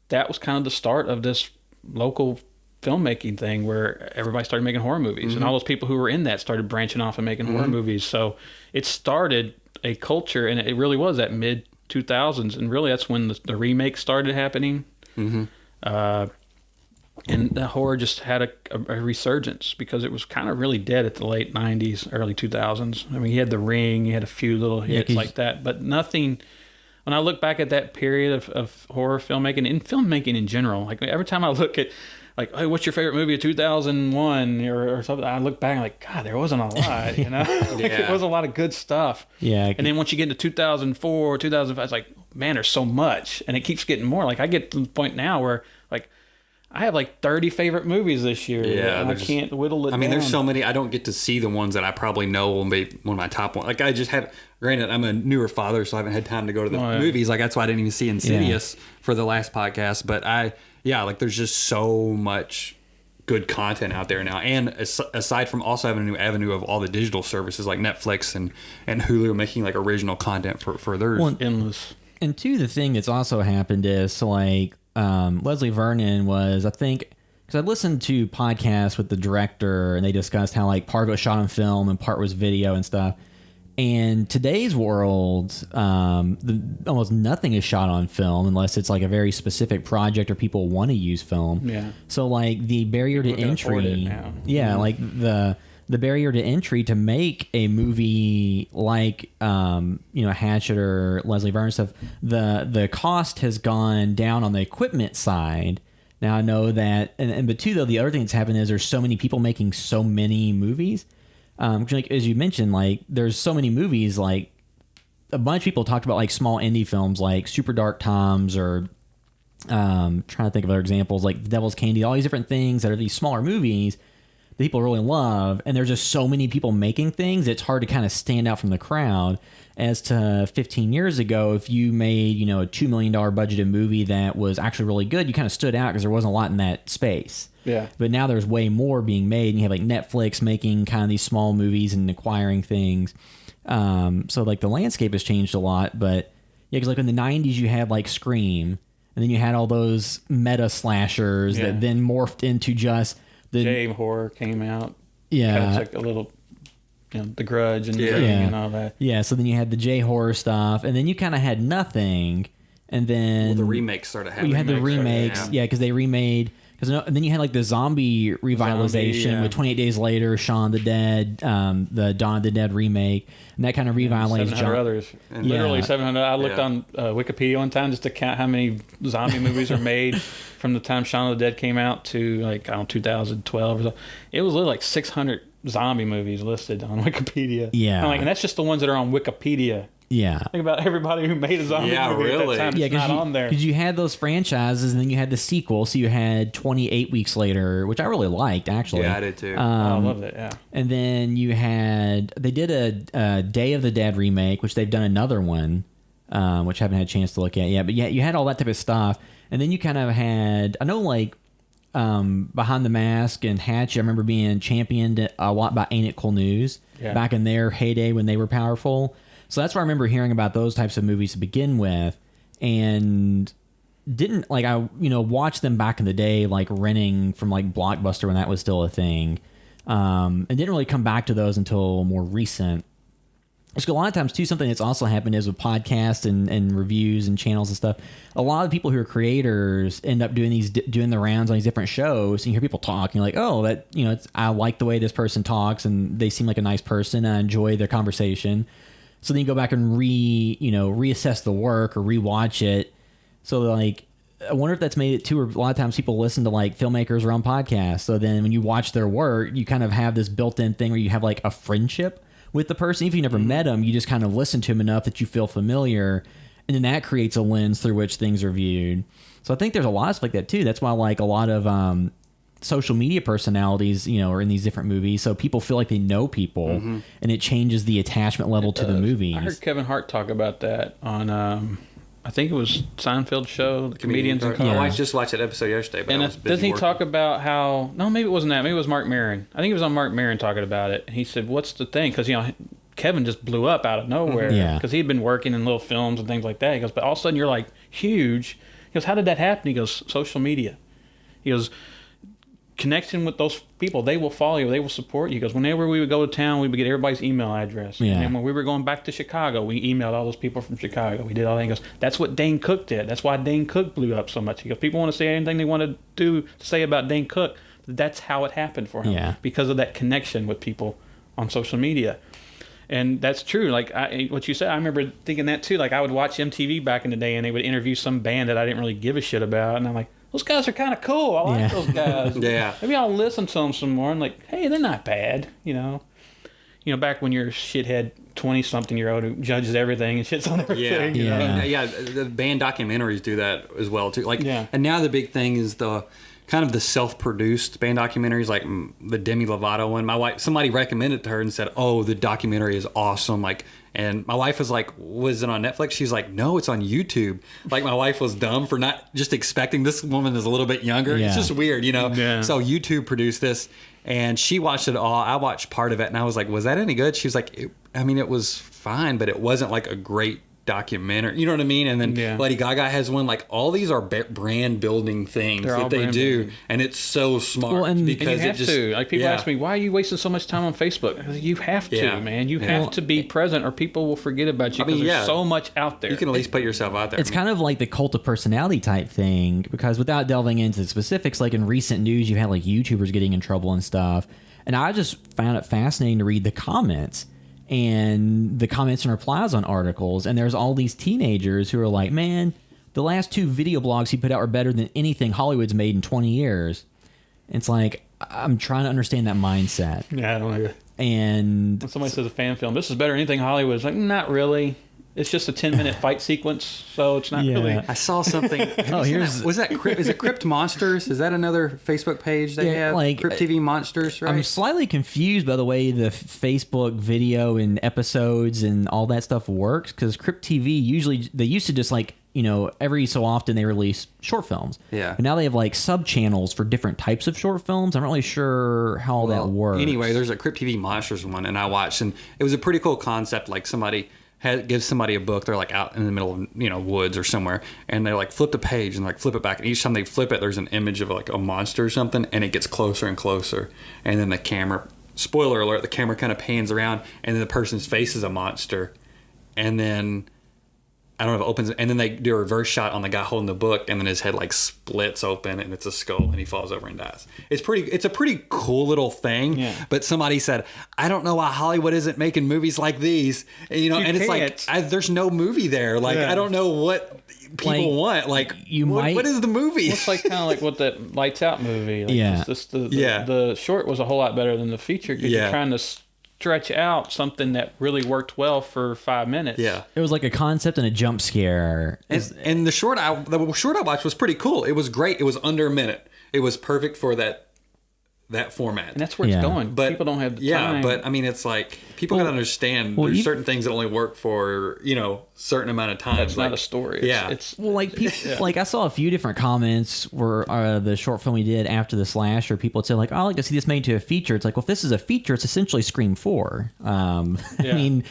that was kind of the start of this local filmmaking thing where everybody started making horror movies, and all those people who were in that started branching off and making horror movies. So it started a culture, and it really was that mid 2000s, and really that's when the remakes started happening. And the horror just had a resurgence, because it was kind of really dead at the late 90s, early 2000s. I mean, you had The Ring, you had a few little hits like that, but nothing. When I look back at that period of horror filmmaking and filmmaking in general, like every time I look at, like, hey, what's your favorite movie of 2001 or something, I look back and like, God, there wasn't a lot, you know? It was a lot of good stuff. Yeah. And then once you get into 2004, 2005, it's like, man, there's so much, and it keeps getting more. Like, I get to the point now where, like, I have like 30 favorite movies this year. Yeah, and I can't whittle it down. I mean, there's so many. I don't get to see the ones that I probably know will be one of my top ones. Like, I just have, granted, I'm a newer father, so I haven't had time to go to the movies. Like, that's why I didn't even see Insidious for the last podcast. But like, there's just so much good content out there now. And aside from also having a new avenue of all the digital services like Netflix and Hulu making like original content for theirs. Well, endless. And two, the thing that's also happened is, so like, Leslie Vernon was, I think, because I listened to podcasts with the director, and they discussed how like part of it was shot on film and part was video and stuff. And today's world, almost nothing is shot on film unless it's like a very specific project or people want to use film. Yeah. So like the barrier to entry, like the barrier to entry to make a movie like Hatchet or Leslie Vernon stuff, the cost has gone down on the equipment side. Now I know that, but two, though, the other thing that's happened is there's so many people making so many movies. Like, as you mentioned, like, there's so many movies. Like, a bunch of people talked about like small indie films like Super Dark Toms, or trying to think of other examples like The Devil's Candy, all these different things that are these smaller movies that people really love, and there's just so many people making things, it's hard to kind of stand out from the crowd. As to 15 years ago, if you made, a $2 million budgeted movie that was actually really good, you kind of stood out because there wasn't a lot in that space. Yeah. But now there's way more being made, and you have like Netflix making kind of these small movies and acquiring things. So like the landscape has changed a lot, but yeah, because like in the 90s you had like Scream, and then you had all those meta slashers that then morphed into just the J horror came out. Yeah. Kind of like a little, The Grudge and and all that. Yeah, so then you had the J horror stuff, and then you kind of had nothing, and then the remakes started happening. You had the remakes, because they remade Because and then you had like the zombie revitalization with 28 Days Later, Shaun of the Dead, the Dawn of the Dead remake, and that kind of revitalized 700 others. Literally 700. I looked on Wikipedia one time just to count how many zombie movies are made from the time Shaun of the Dead came out to like, I don't know, 2012 or so. It was literally like 600 zombie movies listed on Wikipedia. Yeah. And that's just the ones that are on Wikipedia. Yeah. Think about everybody who made a zombie movie really. at that time. It's not on there. Because you had those franchises, and then you had the sequel. So you had 28 Weeks Later, which I really liked, actually. Yeah, I did too. I loved it, yeah. And then they did a Day of the Dead remake, which they've done another one, which I haven't had a chance to look at yet. But yeah, you had all that type of stuff. And then you kind of had, I know like Behind the Mask and Hatch, I remember being championed a lot by Ain't It Cool News back in their heyday when they were powerful. So that's where I remember hearing about those types of movies to begin with, and didn't like watched them back in the day, like renting from like Blockbuster when that was still a thing, and didn't really come back to those until more recent. Because a lot of times too, something that's also happened is with podcasts and reviews and channels and stuff. A lot of people who are creators end up doing the rounds on these different shows, and you hear people talk, and you're like, oh, that I like the way this person talks, and they seem like a nice person, and I enjoy their conversation. So then you go back and reassess the work or rewatch it. So like, I wonder if that's made it too. Or a lot of times people listen to like filmmakers or on podcasts. So then when you watch their work, you kind of have this built-in thing where you have like a friendship with the person. If you never met them, you just kind of listen to them enough that you feel familiar, and then that creates a lens through which things are viewed. So I think there's a lot of stuff like that too. That's why like a lot of social media personalities, are in these different movies, so people feel like they know people, and it changes the attachment level to the movies. I heard Kevin Hart talk about that on, I think it was Seinfeld show, the Comedians in Cars. My wife just watched that episode yesterday, but I was busy doesn't he working. talk about how? No, maybe it wasn't that. Maybe it was Mark Maron. I think it was on Mark Maron talking about it. And he said, "What's the thing?" Because Kevin just blew up out of nowhere. Because he'd been working in little films and things like that. He goes, but all of a sudden you're like huge. He goes, how did that happen? He goes, social media. He goes, connection with those people, they will follow you, they will support you. Because whenever we would go to town, we would get everybody's email address. Yeah. And when we were going back to Chicago, we emailed all those people from Chicago. We did all that. He goes, that's what Dane Cook did. That's why Dane Cook blew up so much. He goes, people want to say anything they want to say about Dane Cook. That's how it happened for him. Yeah. Because of that connection with people on social media. And that's true. Like what you said, I remember thinking that too. Like I would watch MTV back in the day, and they would interview some band that I didn't really give a shit about, and I'm like, those guys are kind of cool. I like those guys. Yeah. Maybe I'll listen to them some more. And like, hey, they're not bad. Back when you're a shithead 20-something-year-old who judges everything and shits on everything. The band documentaries do that as well too. And now the big thing is the kind of the self-produced band documentaries, like the Demi Lovato one. My wife, somebody recommended it to her and said, "Oh, the documentary is awesome." And my wife was like, "Was it on Netflix?" She's like, "No, it's on YouTube." Like my wife was dumb for not just expecting this woman is a little bit younger. Yeah. It's just weird, Yeah. So YouTube produced this, and she watched it all. I watched part of it, and I was like, "Was that any good?" She was like, it was fine, but it wasn't like a great documentary, you know what I mean? And then Lady Gaga has one. Like all these are brand building things that they do, and it's so smart because you have to. Like people ask me, why are you wasting so much time on Facebook? I was like, you have to, man. You have to be present, or people will forget about you. Because there's so much out there. You can at least put yourself out there. It's kind of like the cult of personality type thing, because without delving into the specifics, like in recent news, you had like YouTubers getting in trouble and stuff, and I just found it fascinating to read the comments. And the comments and replies on articles, and there's all these teenagers who are like, man, the last 2 video blogs he put out are better than anything Hollywood's made in 20 years. It's like, I'm trying to understand that mindset. Yeah, I don't know. And when somebody says a fan film, this is better than anything Hollywood, it's like, not really. It's just a 10-minute fight sequence, so it's not really. I saw something. Is it Crypt Monsters? Is that another Facebook page they have? Like Crypt TV Monsters, right? I'm slightly confused by the way the Facebook video and episodes and all that stuff works, because Crypt TV usually, they used to just like, every so often they release short films. Yeah. But now they have like sub-channels for different types of short films. I'm not really sure how that works. Anyway, there's a Crypt TV Monsters one, and I watched, and it was a pretty cool concept. Like somebody gives somebody a book, they're like out in the middle of woods or somewhere, and they like flip the page and like flip it back, and each time they flip it, there's an image of like a monster or something, and it gets closer and closer, and then the camera, spoiler alert, the camera kind of pans around, and then the person's face is a monster, and then I don't know if it opens, and then they do a reverse shot on the guy holding the book, and then his head like splits open, and it's a skull, and he falls over and dies. It's a pretty cool little thing. Yeah. But somebody said, I don't know why Hollywood isn't making movies like these, and, you know, and it's like there's no movie there. Like I don't know what people want. Like what is the movie? It's like kind of like what that Lights Out movie. Like the short was a whole lot better than the feature because you're trying to stretch out something that really worked well for 5 minutes. Yeah, it was like a concept and a jump scare. And the short I watched was pretty cool. It was great. It was under a minute. It was perfect for that format. And that's where it's going. But people don't have the time. Yeah, but I mean, it's like people gotta understand there's certain things that only work for, you know, certain amount of time. It's not a story. It's like people, like I saw a few different comments where the short film we did after the slasher, people would say like, oh, I'd like to see this made into a feature. It's like, well, if this is a feature, it's essentially Scream 4. I mean,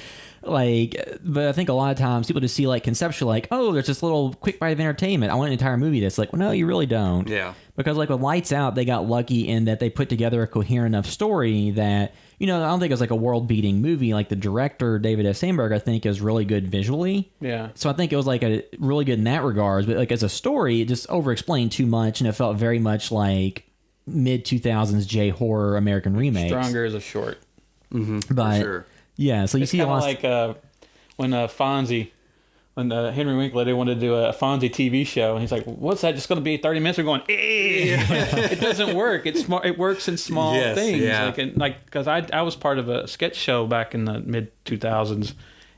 like, but I think a lot of times people just see like conceptually like, oh, there's this little quick bite of entertainment. I want an entire movie that's like, well, no, you really don't. Yeah. Because like with Lights Out, they got lucky in that they put together a coherent enough story that, you know, I don't think it was like a world-beating movie. Like the director, David S. Sandberg, I think is really good visually. Yeah. So I think it was like a really good in that regards. But like as a story, it just over-explained too much, and it felt very much like mid-2000s J-horror American remakes. Stronger as a short. Mm-hmm, but, for sure. Yeah, so you it's see a lot like when Fonzie... When Henry Winkler, they wanted to do a Fonzie TV show, and he's like, "What's that? Just going to be 30 minutes?" We're going, it doesn't work. It works in small things. Yeah. Because I was part of a sketch show back in the mid 2000s,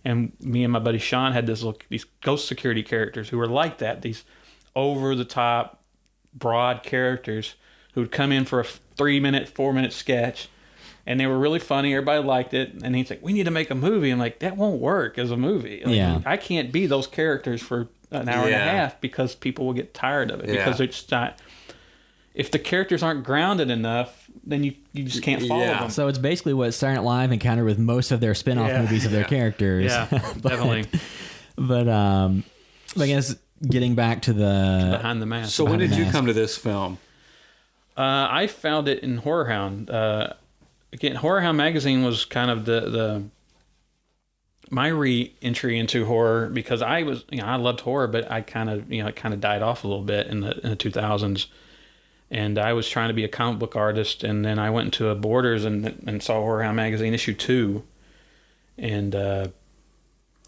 and me and my buddy Sean had these ghost security characters who were like that. These over the top, broad characters who would come in for a 3-minute, 4-minute sketch. And they were really funny. Everybody liked it. And he's like, we need to make a movie. I'm like, that won't work as a movie. Like, I can't be those characters for an hour and a half because people will get tired of it. Because it's not... If the characters aren't grounded enough, then you just can't follow them. So it's basically what Saturday Night Live encountered with most of their spin-off movies of their characters. Yeah, definitely. But I guess getting back to the... Behind the Mask. So when did you come to this film? I found it in Horror Hound. Again, Horror Hound magazine was kind of my re-entry into horror because I was, I loved horror, but I kind of, it kind of died off a little bit in the 2000s, and I was trying to be a comic book artist, and then I went into a Borders and saw Horror Hound magazine issue 2, and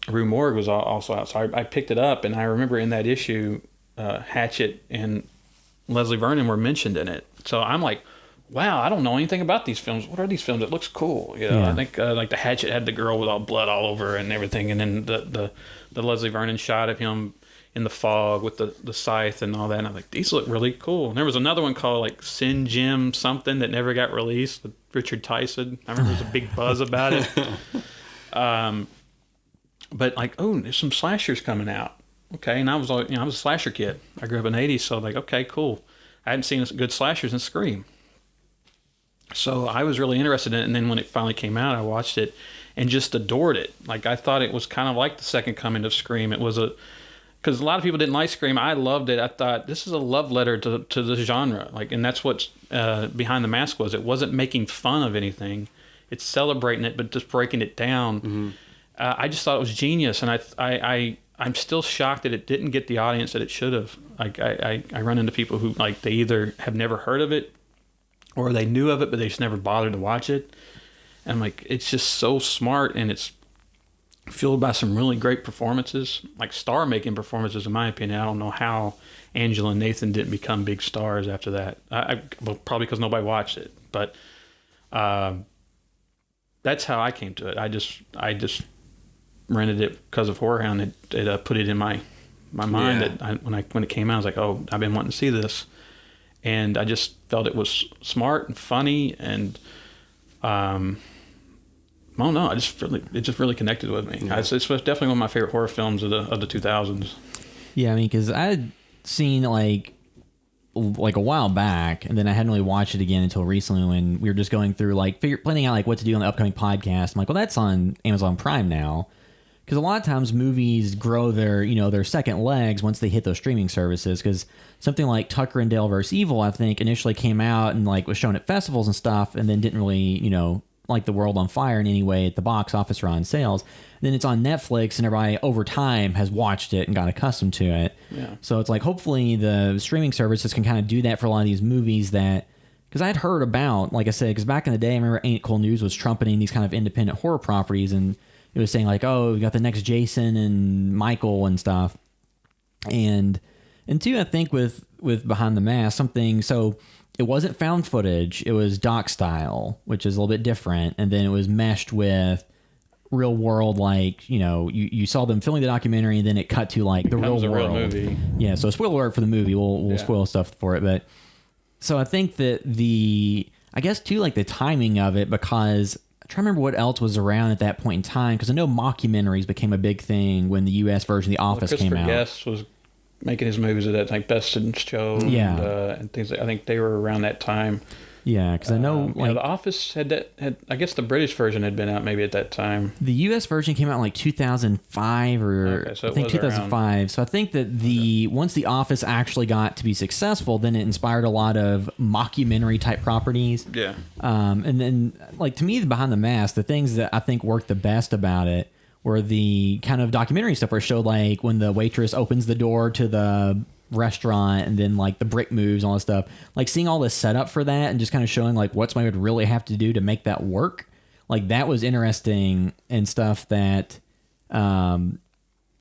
Rue Morgue was also out, so I picked it up, and I remember in that issue, Hatchet and Leslie Vernon were mentioned in it, so I'm like, wow, I don't know anything about these films. What are these films? It looks cool. I think like the Hatchet had the girl with all blood all over and everything, and then the Leslie Vernon shot of him in the fog with the scythe and all that. And I'm like, these look really cool. And there was another one called like Sin Jim something that never got released with Richard Tyson. I remember there was a big buzz about it. But like, oh, there's some slashers coming out. Okay, and I was a slasher kid. I grew up in the 80s, so like, okay, cool. I hadn't seen good slashers since Scream. So I was really interested in it, and then when it finally came out, I watched it and just adored it. Like, I thought it was kind of like the second coming of Scream. It was because a lot of people didn't like Scream. I loved it. I thought this is a love letter to the genre. Like, and that's what Behind the Mask was. It wasn't making fun of anything. It's celebrating it, but just breaking it down. Mm-hmm. I just thought it was genius, and I'm still shocked that it didn't get the audience that it should have. Like, I run into people who, like, they either have never heard of it or they knew of it, but they just never bothered to watch it. And I'm like, it's just so smart, and it's fueled by some really great performances, like star-making performances, in my opinion. I don't know how Angela and Nathan didn't become big stars after that. Well, probably because nobody watched it. But that's how I came to it. I just rented it because of Horror Hound. It put it in my mind that when it came out, I was like, oh, I've been wanting to see this. And I just felt it was smart and funny, and I don't know. It just really connected with me. Yeah. It's definitely one of my favorite horror films of the 2000s. Yeah, I mean, because I had seen like a while back, and then I hadn't really watched it again until recently when we were just going through planning out like what to do on the upcoming podcast. I'm like, well, that's on Amazon Prime now. Because a lot of times movies grow their second legs once they hit those streaming services. Because something like Tucker and Dale vs. Evil, I think, initially came out and like was shown at festivals and stuff, and then didn't really, like the world on fire in any way at the box office or on sales. Then it's on Netflix, and everybody over time has watched it and got accustomed to it. Yeah. So it's like hopefully the streaming services can kind of do that for a lot of these movies that. Because I'd heard about, like I said, because back in the day, I remember Ain't Cool News was trumpeting these kind of independent horror properties, and it was saying like, oh, we got the next Jason and Michael and stuff. And two, I think with Behind the Mask, something, so it wasn't found footage, it was doc style, which is a little bit different, and then it was meshed with real world, like, you know, you saw them filming the documentary, and then it cut to like the real world. Real movie. Yeah, so spoiler alert for the movie, we'll spoil stuff for it, but... So I think that I guess too, like the timing of it, because I'm trying to remember what else was around at that point in time, because I know mockumentaries became a big thing when the U.S. version of The Office came out. Christopher Guest was making his movies at that time, Best in Show, and things. I think they were around that time. Yeah, because I know like The Office had I guess the British version had been out maybe at that time. The U.S. version came out in like 2005 or so I think 2005. Around. So I think that once The Office actually got to be successful, then it inspired a lot of mockumentary type properties. Yeah. And then like to me, the Behind the Mask, the things that I think worked the best about it were the kind of documentary stuff where it showed like when the waitress opens the door to the restaurant and then like the brick moves, all that stuff, like seeing all this setup for that and just kind of showing like what somebody would really have to do to make that work, like that was interesting and stuff that I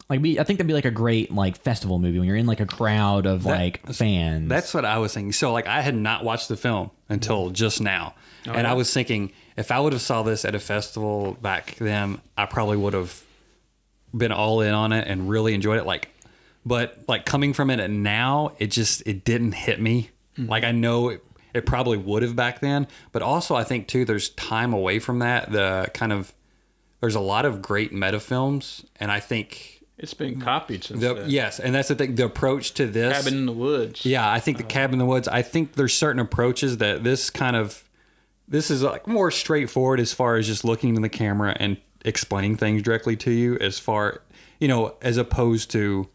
think that'd be like a great like festival movie when you're in like a crowd of like fans. That's what I was thinking. So like I had not watched the film until just now, and I was thinking if I would have saw this at a festival back then, I probably would have been all in on it and really enjoyed it. But like coming from it now, it didn't hit me. Like I know it probably would have back then, but also I think too there's time away from that. There's a lot of great meta films, and I think it's been copied since then. Yes, and that's the thing. The approach to this Cabin in the Woods. Yeah, I think the Cabin in the Woods. I think there's certain approaches that this is like more straightforward as far as just looking in the camera and explaining things directly to you, as far as opposed to.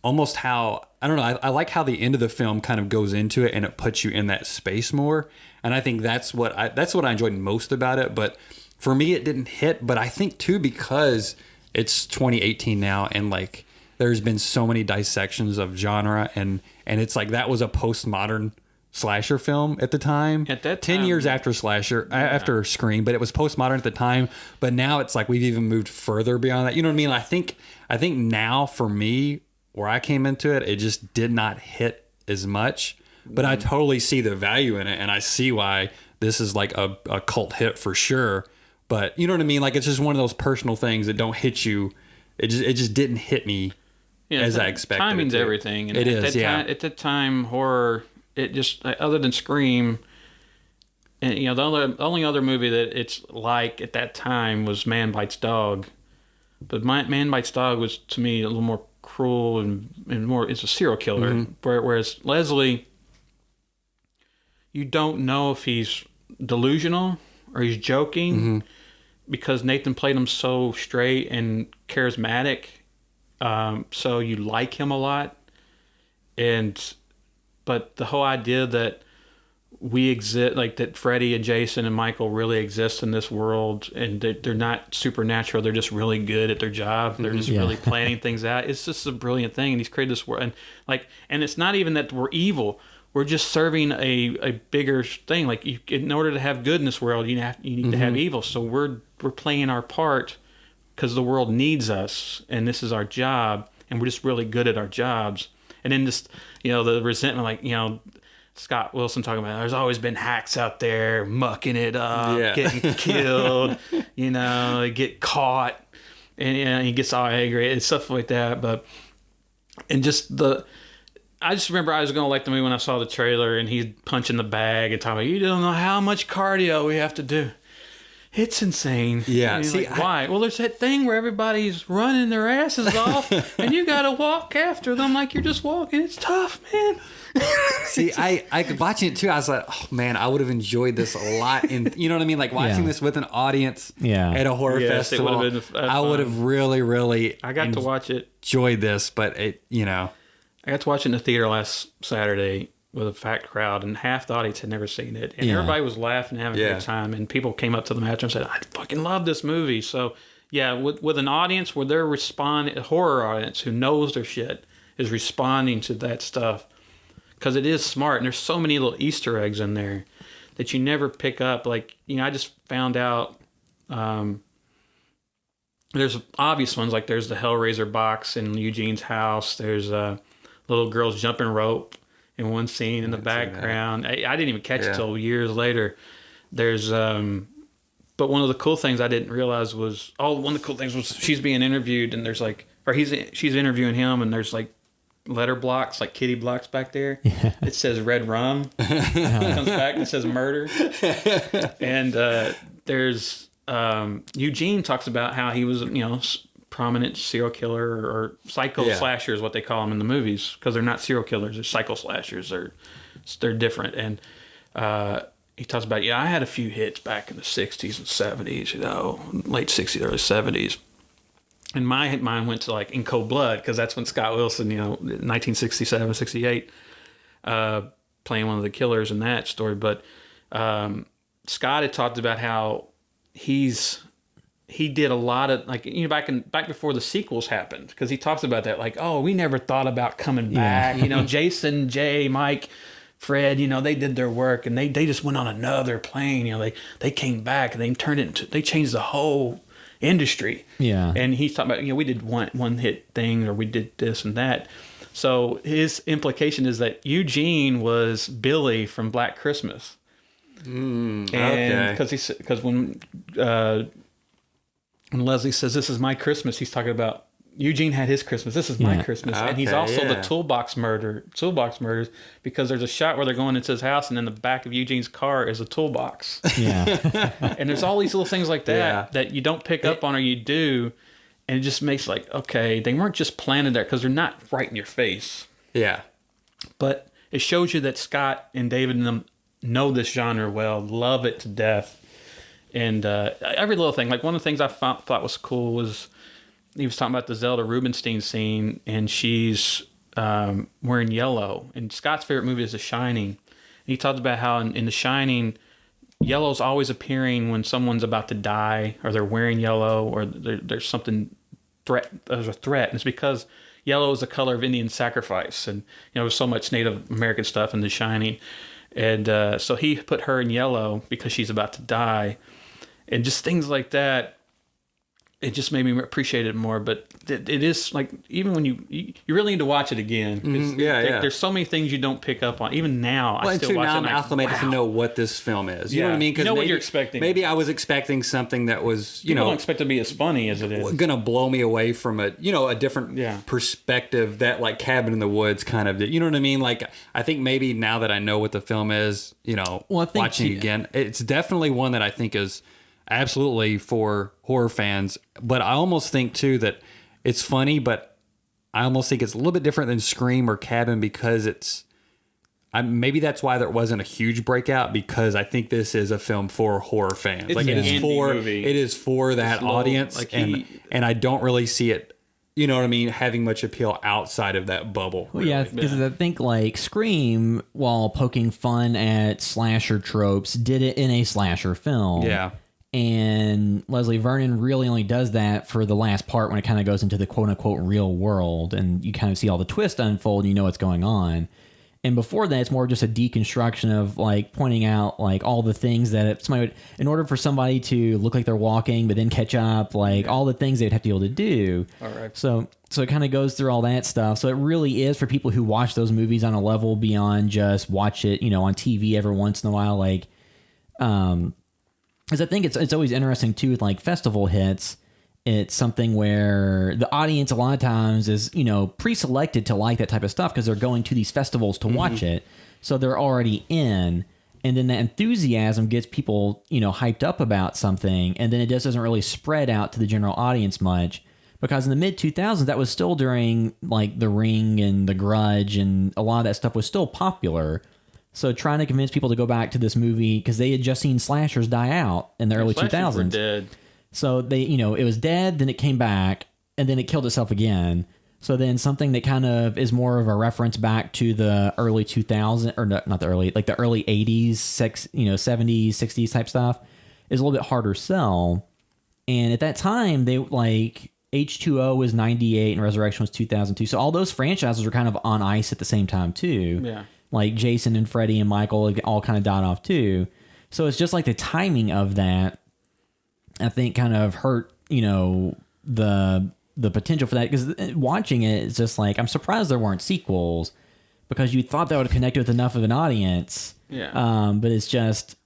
Almost how I don't know. I like how the end of the film kind of goes into it and it puts you in that space more. And I think that's what I enjoyed most about it. But for me, it didn't hit. But I think too because it's 2018 now, and like there's been so many dissections of genre, and it's like that was a postmodern slasher film at the time. At that 10 time, years after slasher, after Scream, but it was postmodern at the time. But now it's like we've even moved further beyond that. You know what I mean? I think now for me, where I came into it, it just did not hit as much. But I totally see the value in it, and I see why this is like a cult hit for sure. But you know what I mean? Like it's just one of those personal things that don't hit you. It just didn't hit me as I expected. Timing's everything. And at that time, horror. It just, other than Scream, and the only other movie that it's like at that time was Man Bites Dog. But Man Bites Dog was to me a little more cruel and more. It's a serial killer. Mm-hmm. Whereas Leslie, you don't know if he's delusional or he's joking, because Nathan played him so straight and charismatic. So you like him a lot, But the whole idea that we exist, like that Freddy and Jason and Michael really exist in this world, and they're not supernatural, they're just really good at their job. They're just really planning things out. It's just a brilliant thing, and he's created this world. And it's not even that we're evil. We're just serving a bigger thing. Like in order to have good in this world, you need to have evil. So we're playing our part because the world needs us, and this is our job, and we're just really good at our jobs. And then just, the resentment, like, Scott Wilson talking about, there's always been hacks out there mucking it up, getting killed, get caught, and he gets all angry and stuff like that. I just remember I was going to like the movie when I saw the trailer, and he's punching the bag and talking about, you don't know how much cardio we have to do. It's insane. Yeah. Why? Well, there's that thing where everybody's running their asses off, and you got to walk after them like you're just walking. It's tough, man. I watching it too. I was like, oh man, I would have enjoyed this a lot. And you know what I mean? Like watching this with an audience at a horror festival. It would have been I would have really, really. I got to watch it. Enjoyed this, but it, I got to watch it in the theater last Saturday, with a packed crowd, and half the audience had never seen it, and Yeah. everybody was laughing, having a good time, and people came up to them after and said, "I fucking love this movie." So yeah, with an audience where they're responding, a horror audience who knows their shit is responding to that stuff, because it is smart, and there's so many little Easter eggs in there that you never pick up. Like, you know, I just found out there's obvious ones, like there's the Hellraiser box in Eugene's house. There's little girls jumping rope in one scene in the background. I didn't even catch it till years later. There's but one of the cool things I didn't realize was, one of the cool things was she's being interviewed, and there's like, or she's interviewing him, and there's like letter blocks, like kitty blocks back there. Yeah. It says red rum. It comes back and it says murder. And there's Eugene talks about how he was, you know, prominent serial killer or psycho slasher is what they call them in the movies, because they're not serial killers, they're psycho slashers. They're different. And he talks about, I had a few hits back in the 60s and 70s, you know, late 60s, early 70s. And my mind went to like In Cold Blood, because that's when Scott Wilson, you know, 1967, 68, playing one of the killers in that story. But Scott had talked about how he did a lot of, like, you know, back before the sequels happened, because he talks about that, like, oh, we never thought about coming back. You know, Jason, Jay, Mike, Fred, you know, they did their work, and they just went on another plane. You know, they came back and they changed the whole industry. Yeah. And he's talking about, you know, we did one hit thing, or we did this and that. So his implication is that Eugene was Billy from Black Christmas. And because when Leslie says, "This is my Christmas," he's talking about Eugene had his Christmas. This is my Christmas. And he's also the toolbox murders, because there's a shot where they're going into his house, and in the back of Eugene's car is a toolbox. Yeah. And there's all these little things like that that you don't pick up on, or you do, and it just makes like, okay, they weren't just planted there, because they're not right in your face. Yeah. But it shows you that Scott and David and them know this genre well, love it to death. And every little thing, like one of the things I thought was cool was, he was talking about the Zelda Rubinstein scene, and she's wearing yellow. And Scott's favorite movie is The Shining. And he talked about how in The Shining, yellow's always appearing when someone's about to die, or they're wearing yellow, or there's something there's a threat. And it's because yellow is the color of Indian sacrifice, and you know, there's so much Native American stuff in The Shining. And so he put her in yellow because she's about to die, and just things like that. It just made me appreciate it more. But it is like, even when you really need to watch it again. There's so many things you don't pick up on. Even now, I still watch it. I'm acclimated to know what this film is. You know what I mean? You know what you're expecting. Maybe I was expecting something that was, you don't expect it to be as funny as it is. Going to blow me away from a different perspective, that like Cabin in the Woods kind of, you know what I mean? Like, I think maybe now that I know what the film is, you know, watching again, it's definitely one that I think is absolutely for horror fans. But I almost think too that it's funny, but I almost think it's a little bit different than Scream or Cabin, because maybe that's why there wasn't a huge breakout, because I think this is a film for horror fans. It's like it is for that audience, like and I don't really see it, you know what I mean, having much appeal outside of that bubble. Well, yeah, because I think like Scream, while poking fun at slasher tropes, did it in a slasher film. Yeah. And Leslie Vernon really only does that for the last part, when it kind of goes into the quote-unquote real world, and you kind of see all the twists unfold, and you know what's going on. And before that, it's more just a deconstruction of like pointing out like all the things that somebody would, in order for somebody to look like they're walking but then catch up, like all the things they'd have to be able to do. All right. So it kind of goes through all that stuff. So it really is for people who watch those movies on a level beyond just watch it, you know, on TV every once in a while. Like, because I think it's always interesting too with like festival hits. It's something where the audience a lot of times is, you know, pre-selected to like that type of stuff, because they're going to these festivals to watch it. So they're already in. And then that enthusiasm gets people, you know, hyped up about something. And then it just doesn't really spread out to the general audience much. Because in the mid-2000s, that was still during like The Ring and The Grudge, and a lot of that stuff was still popular. So trying to convince people to go back to this movie, because they had just seen slashers die out in the early 2000s. Were dead. So they, you know, it was dead, then it came back, and then it killed itself again. So then something that kind of is more of a reference back to the early 2000s, or not the early, like the early 80s, 70s, 60s type stuff is a little bit harder sell. And at that time, they like H2O was 98 and Resurrection was 2002. So all those franchises were kind of on ice at the same time too. Yeah. Like Jason and Freddy and Michael all kind of died off too. So it's just like the timing of that, I think, kind of hurt, the potential for that, because watching it, it's just like, I'm surprised there weren't sequels, because you thought that would connect with enough of an audience. Yeah. But it's just,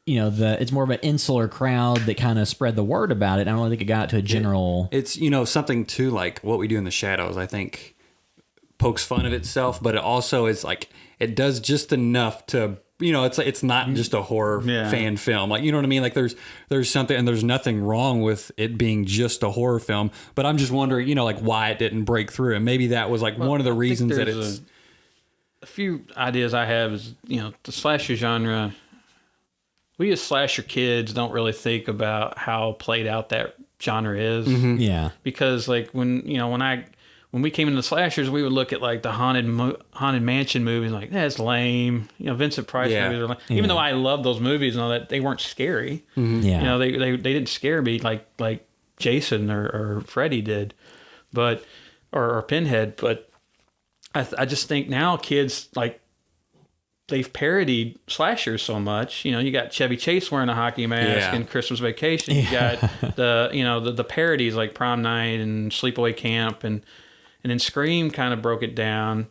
it's more of an insular crowd that kind of spread the word about it. I don't think it got to a general. It's, something too, like What We Do in the Shadows, I think pokes fun at itself, but it also is like, it does just enough to, it's not just a horror fan film. Like, you know what I mean? Like there's something, and there's nothing wrong with it being just a horror film, but I'm just wondering, like why it didn't break through. And maybe that was like one of the reasons that it's a few ideas I have is, the slasher genre, we as slasher kids don't really think about how played out that genre is. Mm-hmm. Yeah. Because like when we came into the slashers, we would look at like the haunted mansion movies, like that's lame. Vincent Price movies are lame. Even though I love those movies and all that, they weren't scary. Mm-hmm. Yeah, they didn't scare me like Jason or Freddy did, but or Pinhead. But I just think now kids, like, they've parodied slashers so much. You got Chevy Chase wearing a hockey mask in Christmas Vacation. You got the parodies like Prom Night and Sleepaway Camp, and then Scream kind of broke it down.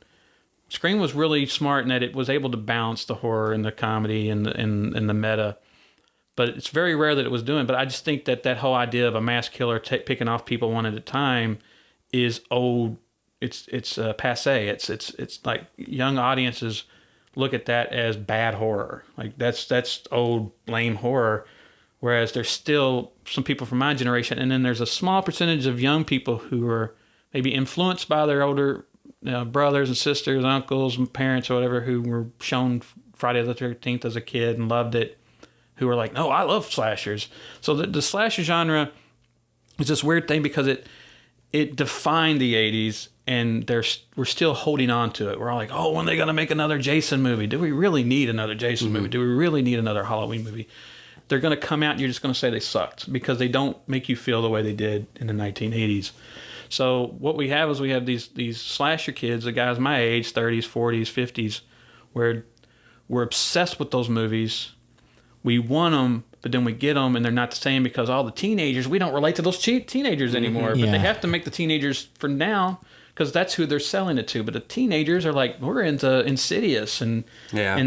Scream was really smart in that it was able to balance the horror and the comedy and the meta. But it's very rare that it was doing. But I just think that whole idea of a mass killer picking off people one at a time is old. It's passe. It's like young audiences look at that as bad horror. Like that's old lame horror. Whereas there's still some people from my generation, and then there's a small percentage of young people who are maybe influenced by their older brothers and sisters, uncles and parents or whatever, who were shown Friday the 13th as a kid and loved it, who were like, no, I love slashers. So the slasher genre is this weird thing because it defined the 80s, and we're still holding on to it. We're all like, oh, when are they going to make another Jason movie? Do we really need another Jason movie? Do we really need another Halloween movie? They're going to come out and you're just going to say they sucked because they don't make you feel the way they did in the 1980s. So what we have is we have these slasher kids, the guys my age, 30s, 40s, 50s, where we're obsessed with those movies. We want them, but then we get them, and they're not the same because all the teenagers, we don't relate to those teenagers anymore. But they have to make the teenagers for now because that's who they're selling it to. But the teenagers are like, we're into Insidious and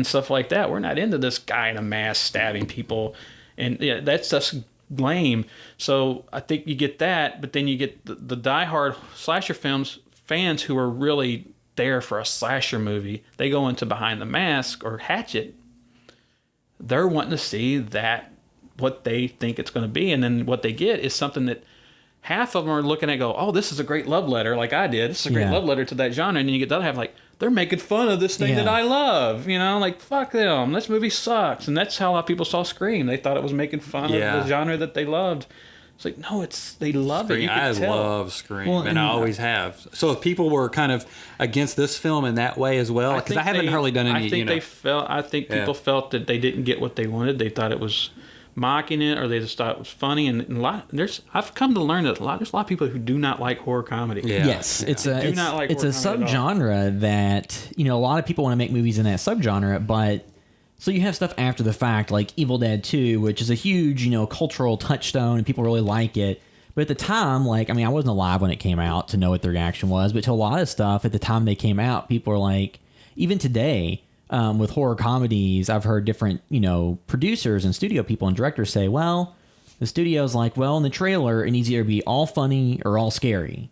stuff like that. We're not into this guy in a mask stabbing people. And that's just lame. So I think you get that, but then you get the diehard slasher fans who are really there for a slasher movie. They go into Behind the Mask or Hatchet. They're wanting to see that, what they think it's going to be. And then what they get is something that half of them are looking at go, oh, this is a great love letter like I did. This is a great love letter to that genre. And then you get the other half like, they're making fun of this thing that I love. Like, fuck them. This movie sucks. And that's how a lot of people saw Scream. They thought it was making fun of the genre that they loved. It's like, no, they love Scream. it. You can tell. I love Scream, and I always have. So if people were kind of against this film in that way as well, because I haven't hardly done any. I think people felt that they didn't get what they wanted. They thought it was mocking it, or they just thought it was funny. And I've come to learn that there's a lot of people who do not like horror comedy. Yeah. Yes, it's a subgenre that a lot of people want to make movies in that subgenre, but. So you have stuff after the fact, like Evil Dead 2, which is a huge, cultural touchstone, and people really like it. But at the time, I wasn't alive when it came out to know what the reaction was, but to a lot of stuff, at the time they came out, people are like, even today, with horror comedies, I've heard different, producers and studio people and directors say, well, the studio's like, well, in the trailer, it needs to either be all funny or all scary.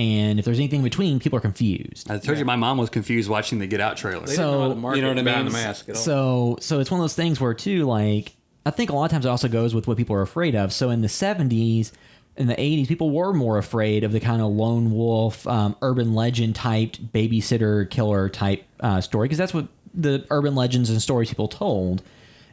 And if there's anything in between, people are confused. I told you my mom was confused watching the Get Out trailer. They didn't know how to market what I mean? The mask at all. So it's one of those things where, too, I think a lot of times it also goes with what people are afraid of. So in the 70s and the 80s, people were more afraid of the kind of lone wolf, urban legend type, babysitter killer type story, because that's what the urban legends and stories people told.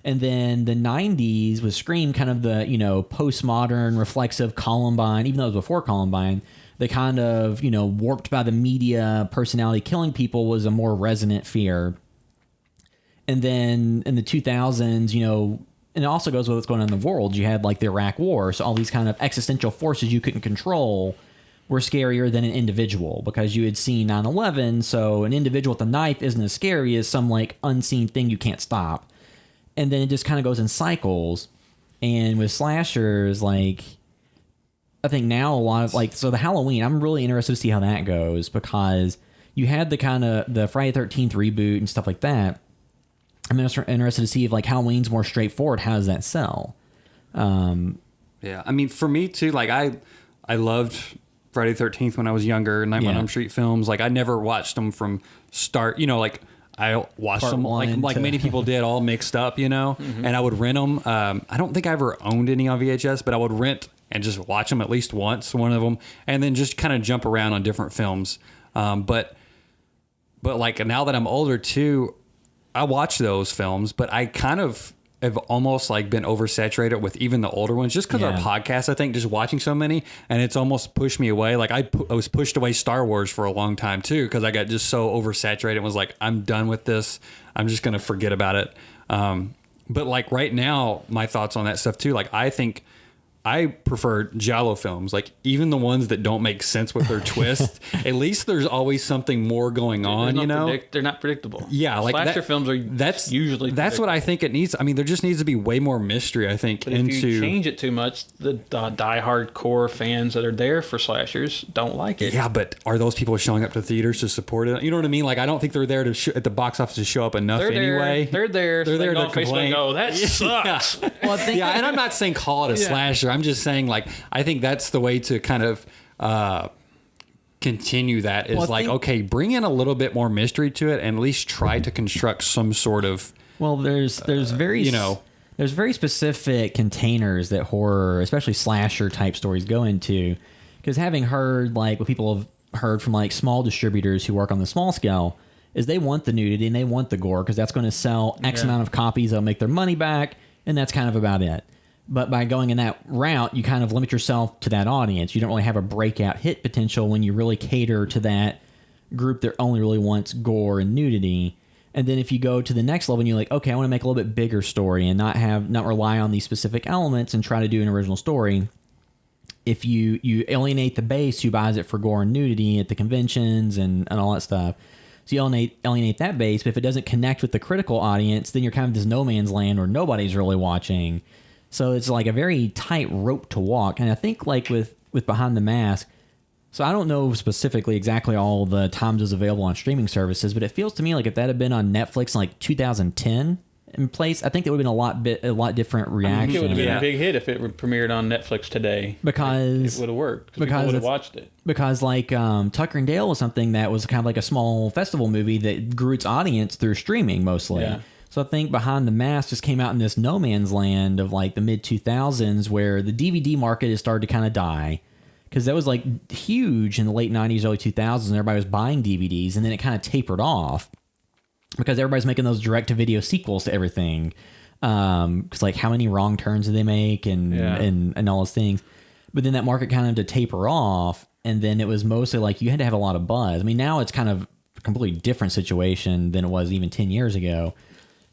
And then the 90s was Scream, kind of the, postmodern, reflexive Columbine, even though it was before Columbine, the kind of, warped by the media personality killing people was a more resonant fear. And then in the 2000s, and it also goes with what's going on in the world. You had like the Iraq War. So all these kind of existential forces you couldn't control were scarier than an individual because you had seen 9/11. So an individual with a knife isn't as scary as some like unseen thing you can't stop. And then it just kind of goes in cycles. And with slashers, like, I think now a lot of like, so the Halloween, I'm really interested to see how that goes because you had the kind of the Friday the 13th reboot and stuff like that. I'm interested to see if like Halloween's more straightforward. How does that sell? Yeah, I mean, for me too, like I loved Friday the 13th when I was younger, Nightmare on Elm Street films. Like I never watched them from start, like I watched Part them like many people did, all mixed up, and I would rent them. I don't think I ever owned any on VHS, but I would rent and just watch them at least once, one of them, and then just kind of jump around on different films. But like now that I'm older too, I watch those films, but I kind of have almost like been oversaturated with even the older ones just because our podcast, I think, just watching so many, and it's almost pushed me away. Like I was pushed away Star Wars for a long time too because I got just so oversaturated and was like, I'm done with this. I'm just going to forget about it. But like right now, my thoughts on that stuff too, like I think I prefer giallo films, like even the ones that don't make sense with their twist. At least there's always something more going on, They're not predictable. Yeah, like slasher films are usually that's what I think it needs. I mean, there just needs to be way more mystery. I think But if you change it too much, the diehard core fans that are there for slashers don't like it. Yeah, but are those people showing up to theaters to support it? You know what I mean? Like I don't think they're there to at the box office to show up enough anyway. They're there. They're there to complain. Go, that sucks. Yeah. Well, I think and I'm not saying call it a slasher. I'm just saying, like, I think that's the way to kind of continue that is okay, bring in a little bit more mystery to it and at least try to construct some sort of. Well, there's very there's very specific containers that horror, especially slasher type stories, go into. Because having heard like what people have heard from like small distributors who work on the small scale is they want the nudity and they want the gore because that's going to sell X amount of copies. They'll make their money back, and that's kind of about it. But by going in that route, you kind of limit yourself to that audience. You don't really have a breakout hit potential when you really cater to that group that only really wants gore and nudity. And then if you go to the next level and you're like, okay, I want to make a little bit bigger story and not rely on these specific elements and try to do an original story. If you alienate the base who buys it for gore and nudity at the conventions and all that stuff. So you alienate that base, but if it doesn't connect with the critical audience, then you're kind of this no man's land where nobody's really watching. So it's like a very tight rope to walk. And I think like with Behind the Mask, so I don't know specifically exactly all the times it was available on streaming services, but it feels to me like if that had been on Netflix in like 2010 in place, I think it would have been a lot different reaction. It would have been a big hit if it were premiered on Netflix today. Because it would have worked. Because people would have watched it. Because like Tucker and Dale was something that was kind of like a small festival movie that grew its audience through streaming mostly. Yeah. So I think Behind the Mask just came out in this no man's land of like the mid 2000s where the DVD market has started to kind of die because that was like huge in the late 90s, early 2000s, and everybody was buying DVDs, and then it kind of tapered off because everybody's making those direct to video sequels to everything. Because like how many wrong turns did they make and all those things. But then that market kind of to taper off, and then it was mostly like you had to have a lot of buzz. I mean, now it's kind of a completely different situation than it was even 10 years ago.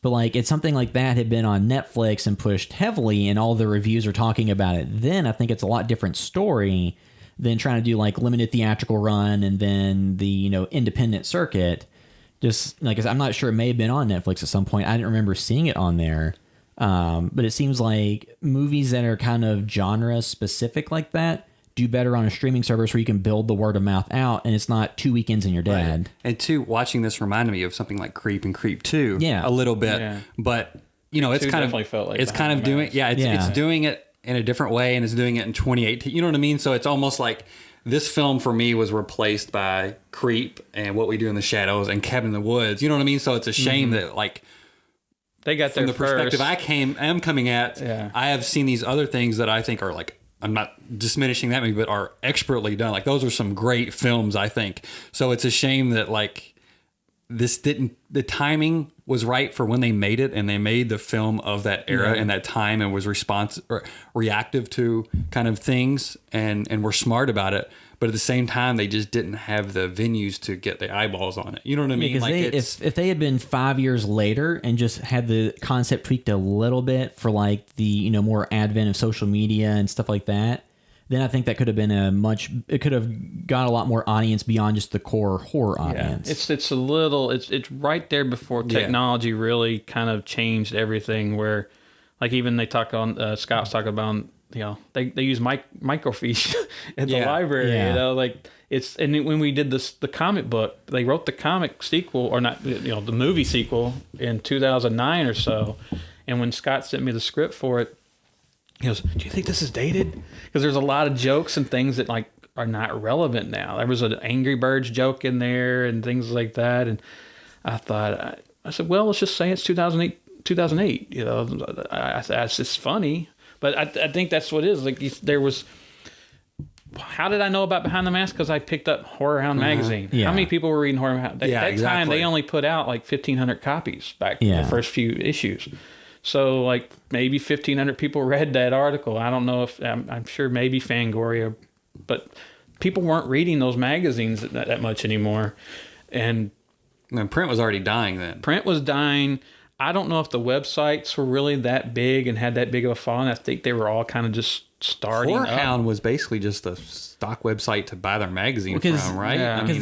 But like it's something like that had been on Netflix and pushed heavily and all the reviews are talking about it. Then I think it's a lot different story than trying to do like limited theatrical run and then the, independent circuit. Just like I'm not sure, it may have been on Netflix at some point. I didn't remember seeing it on there. But it seems like movies that are kind of genre specific like that do better on a streaming service where you can build the word of mouth out and it's not 2 weekends and you're dead. Right. And two, watching this reminded me of something like Creep and Creep 2 a little bit. Yeah. But, it's kind of felt like it's kind of doing it's doing it in a different way and it's doing it in 2018. You know what I mean? So it's almost like this film for me was replaced by Creep and What We Do in the Shadows and Cabin in the Woods. You know what I mean? So it's a shame that like they got from there the perspective first. I'm coming at. Yeah. I have seen these other things that I think are like, I'm not diminishing that movie, but are expertly done. Like those are some great films, I think. So it's a shame that like the timing was right for when they made it, and they made the film of that era and that time, and was reactive to kind of things, and were smart about it. but at the same time, they just didn't have the venues to get the eyeballs on it. You know what I mean? Because if they had been 5 years later and just had the concept tweaked a little bit for like the more advent of social media and stuff like that, then I think that could have been it could have got a lot more audience beyond just the core horror audience. It's right there before technology really kind of changed everything. Where, like, even they talk on Scott's talking about, they use microfiche at the library. Like when we did the comic book, they wrote the comic sequel, or not, the movie sequel in 2009 or so. And when Scott sent me the script for it, he goes, "Do you think this is dated?" Because there's a lot of jokes and things that like are not relevant now. There was an Angry Birds joke in there and things like that. And I thought, I said, well, let's just say it's 2008. It's just funny. But I think that's what it is. Like there was. How did I know about Behind the Mask? Because I picked up Horror Hound magazine. Yeah. How many people were reading Horror Hound? At that time, they only put out like 1,500 copies back in the first few issues. So like maybe 1,500 people read that article. I don't know if I'm sure maybe Fangoria, but people weren't reading those magazines that much anymore. And print was already dying then. Print was dying. I don't know if the websites were really that big and had that big of a following. I think they were all kind of just starting Horror Hound was basically just a stock website to buy their magazine from, right? Yeah. Because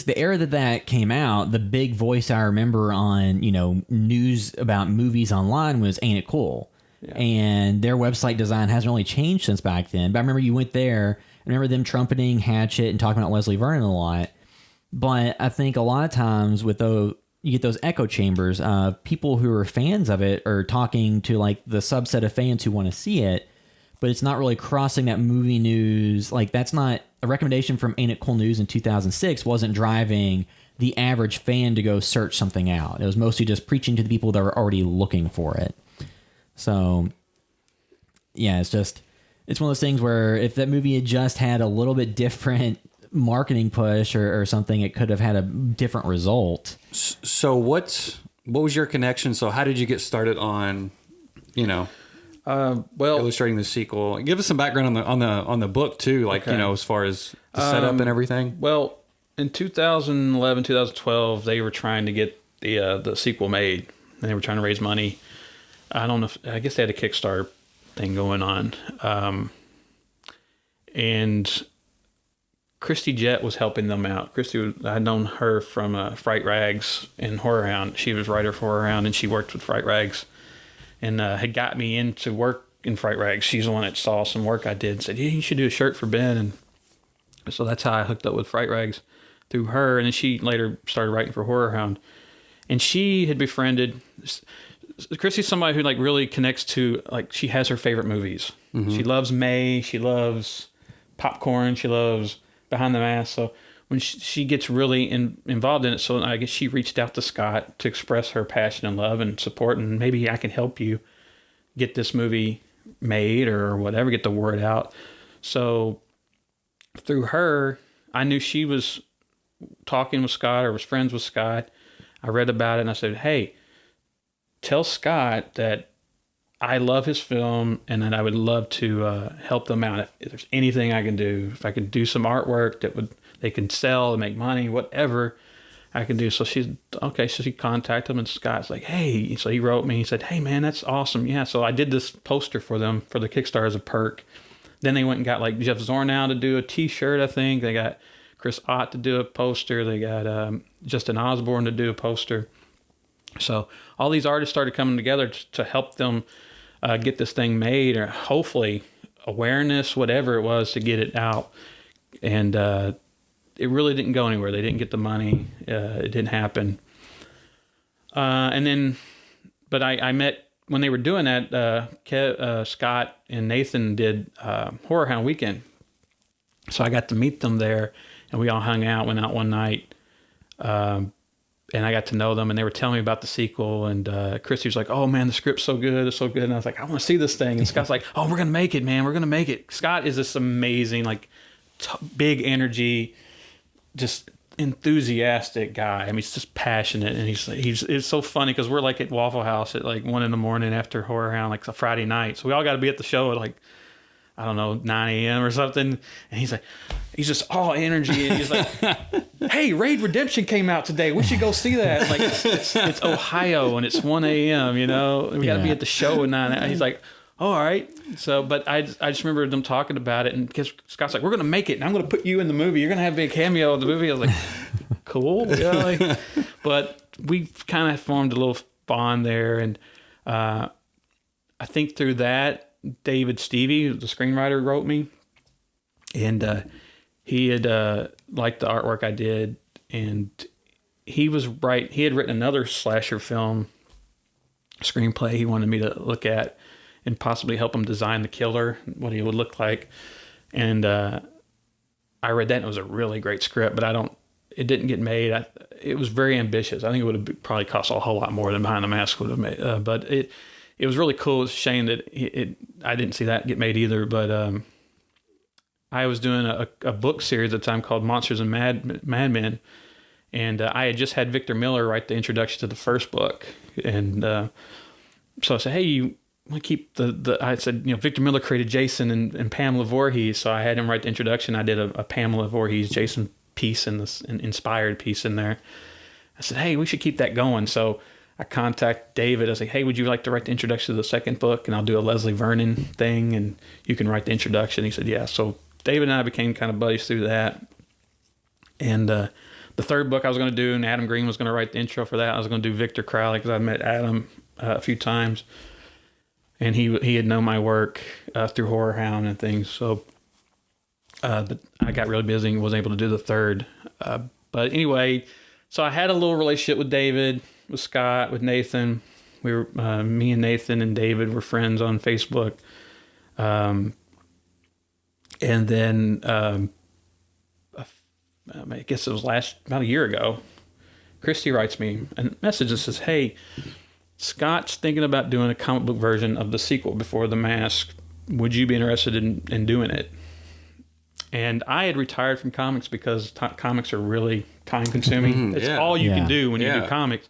the era that came out, the big voice I remember on news about movies online was Ain't It Cool, and their website design hasn't really changed since back then. But I remember you went there. I remember them trumpeting Hatchet and talking about Leslie Vernon a lot. But I think a lot of times with those, you get those echo chambers of people who are fans of it are talking to like the subset of fans who want to see it, but it's not really crossing that movie news. Like that's not a recommendation from Ain't It Cool News in 2006 wasn't driving the average fan to go search something out. It was mostly just preaching to the people that were already looking for it. So yeah, it's one of those things where if that movie had just had a little bit different marketing push or something, it could have had a different result. So what was your connection? So how did you get started on, illustrating the sequel? Give us some background on the book too, like as far as the setup and everything. Well, in 2011, 2012, they were trying to get the sequel made, and they were trying to raise money. I don't know. I guess they had a Kickstarter thing going on, and Christy Jett was helping them out. Christy, I'd known her from Fright Rags and Horror Hound. She was writer for Horror Hound, and she worked with Fright Rags, and had got me into work in Fright Rags. She's the one that saw some work I did and said, "Yeah, you should do a shirt for Ben." And so that's how I hooked up with Fright Rags through her. And then she later started writing for Horror Hound, and she had befriended. Christy's somebody who like really connects to, like, she has her favorite movies. Mm-hmm. She loves May. She loves popcorn. She loves Behind the Mask. So when she gets really involved in it, so I guess she reached out to Scott to express her passion and love and support, and maybe I can help you get this movie made or whatever, get the word out. So through her, I knew she was talking with Scott or was friends with Scott. I read about it and I said, "Hey, tell Scott that I love his film and that I would love to help them out. If there's anything I can do, if I could do some artwork that they can sell and make money, whatever I can do." So she's okay. So she contacted him, and Scott's like, "Hey," so he wrote me. He said, "Hey man, that's awesome. Yeah." So I did this poster for them for the Kickstarter as a perk. Then they went and got like Jeff Zornow to do a T-shirt. I think they got Chris Ott to do a poster. They got Justin Osborne to do a poster. So all these artists started coming together to help them get this thing made, or hopefully awareness, whatever it was, to get it out. And it really didn't go anywhere. They didn't get the money. It didn't happen. And then, but I met, when they were doing that, Scott and Nathan did Horror Hound Weekend. So I got to meet them there, and we all hung out, went out one night. And I got to know them, and they were telling me about the sequel. And Christy was like, "Oh man, the script's so good, it's so good." And I was like, "I want to see this thing." And Scott's like, "Oh, we're gonna make it, man. We're gonna make it." Scott is this amazing, like, big energy, just enthusiastic guy. I mean, he's just passionate, and it's so funny because we're like at Waffle House at like 1 a.m. after Horror Hound, like a Friday night. So we all got to be at the show at like, I don't know, 9 a.m. or something. And he's just all energy. And he's like, hey, Raid Redemption came out today. We should go see that. Like, it's Ohio and it's 1 a.m., we got to be at the show at 9 a.m. He's like, oh, all right. So, but I just remember them talking about it. And because Scott's like, we're going to make it. And I'm going to put you in the movie. You're going to have a big cameo in the movie. I was like, cool. But we kind of formed a little bond there. And I think through that, David Stevie, the screenwriter, wrote me, and he had liked the artwork I did, and he was right. He had written another slasher film screenplay he wanted me to look at and possibly help him design the killer, what he would look like. And I read that, and it was a really great script, but it didn't get made. It was very ambitious. I think it would have probably cost a whole lot more than Behind the Mask would have made, but it was really cool. It's a shame that I didn't see that get made either. But I was doing a book series at the time called Monsters and Madmen. And I had just had Victor Miller write the introduction to the first book. And so I said, hey, you want to keep I said, Victor Miller created Jason and Pamela Voorhees. So I had him write the introduction. I did a Pamela Voorhees Jason piece and this an inspired piece in there. I said, hey, we should keep that going. So I contacted David. I was like, hey, would you like to write the introduction to the second book? And I'll do a Leslie Vernon thing, and you can write the introduction. He said, yeah. So David and I became kind of buddies through that. And the third book I was going to do, and Adam Green was going to write the intro for that. I was going to do Victor Crowley because I met Adam a few times. And he had known my work through Horror Hound and things. So but I got really busy and wasn't able to do the third. But anyway, so I had a little relationship with David, with Scott, with Nathan. We were me and Nathan and David were friends on Facebook. And then I guess it was about a year ago, Christy writes me a message that says, hey, Scott's thinking about doing a comic book version of the sequel Before the Mask. Would you be interested in doing it? And I had retired from comics because comics are really time consuming. It's all you can do when you do comics.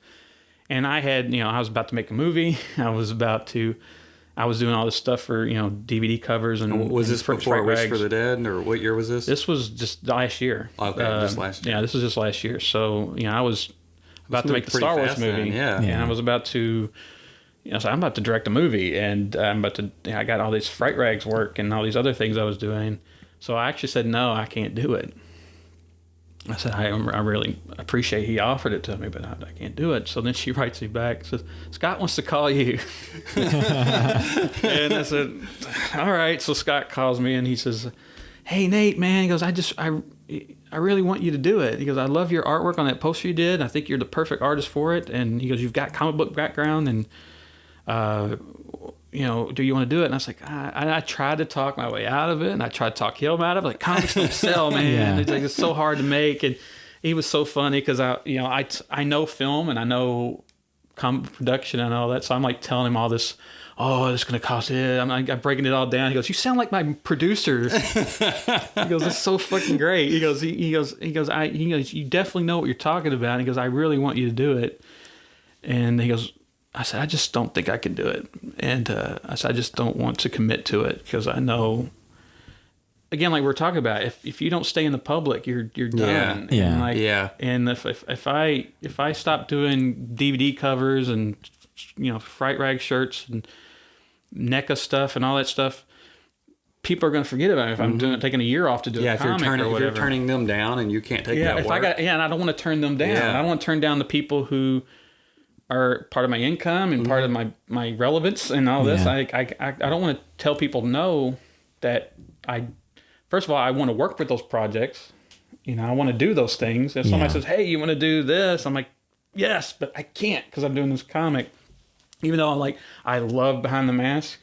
And I had, I was about to make a movie. I was doing all this stuff for, DVD covers and was this before Wish for the Dead, or what year was this? This was just last year. Okay, just last year. Yeah, this was just last year. So, I was about to make the Star Wars movie. And I was about to, so I'm about to direct a movie, and I got all these Fright Rags work and all these other things I was doing. So I actually said, no, I can't do it. I said, I really appreciate he offered it to me, but I can't do it. So then she writes me back, says, Scott wants to call you. And I said, all right. So Scott calls me and he says, hey, Nate, man. He goes, I really want you to do it. He goes, I love your artwork on that poster you did. I think you're the perfect artist for it. And he goes, you've got comic book background, and do you want to do it? And I was like, I tried to talk my way out of it, and I tried to talk him out of it. Like, comics don't sell, man. It's like, it's so hard to make. And he was so funny because I know film and I know comic production and all that. So I'm like telling him all this. Oh, it's going to cost it. I'm breaking it all down. He goes, you sound like my producers. He goes, it's so fucking great. He goes, you definitely know what you're talking about. He goes, I really want you to do it. And he goes, I said, I just don't think I can do it. And I said, I just don't want to commit to it because I know, again, like we're talking about, if you don't stay in the public, you're done. And if I stop doing DVD covers and Fright Rag shirts and NECA stuff and all that stuff, people are going to forget about it if I'm taking a year off to do a comic or whatever. If you're turning them down and you can't take that work. And I don't want to turn them down. I don't want to turn down the people who are part of my income and part of my relevance and all this. I don't want to tell people no that first of all, I want to work with those projects. I want to do those things. If somebody says, hey, you want to do this? I'm like, yes, but I can't because I'm doing this comic. Even though I love Behind the Mask,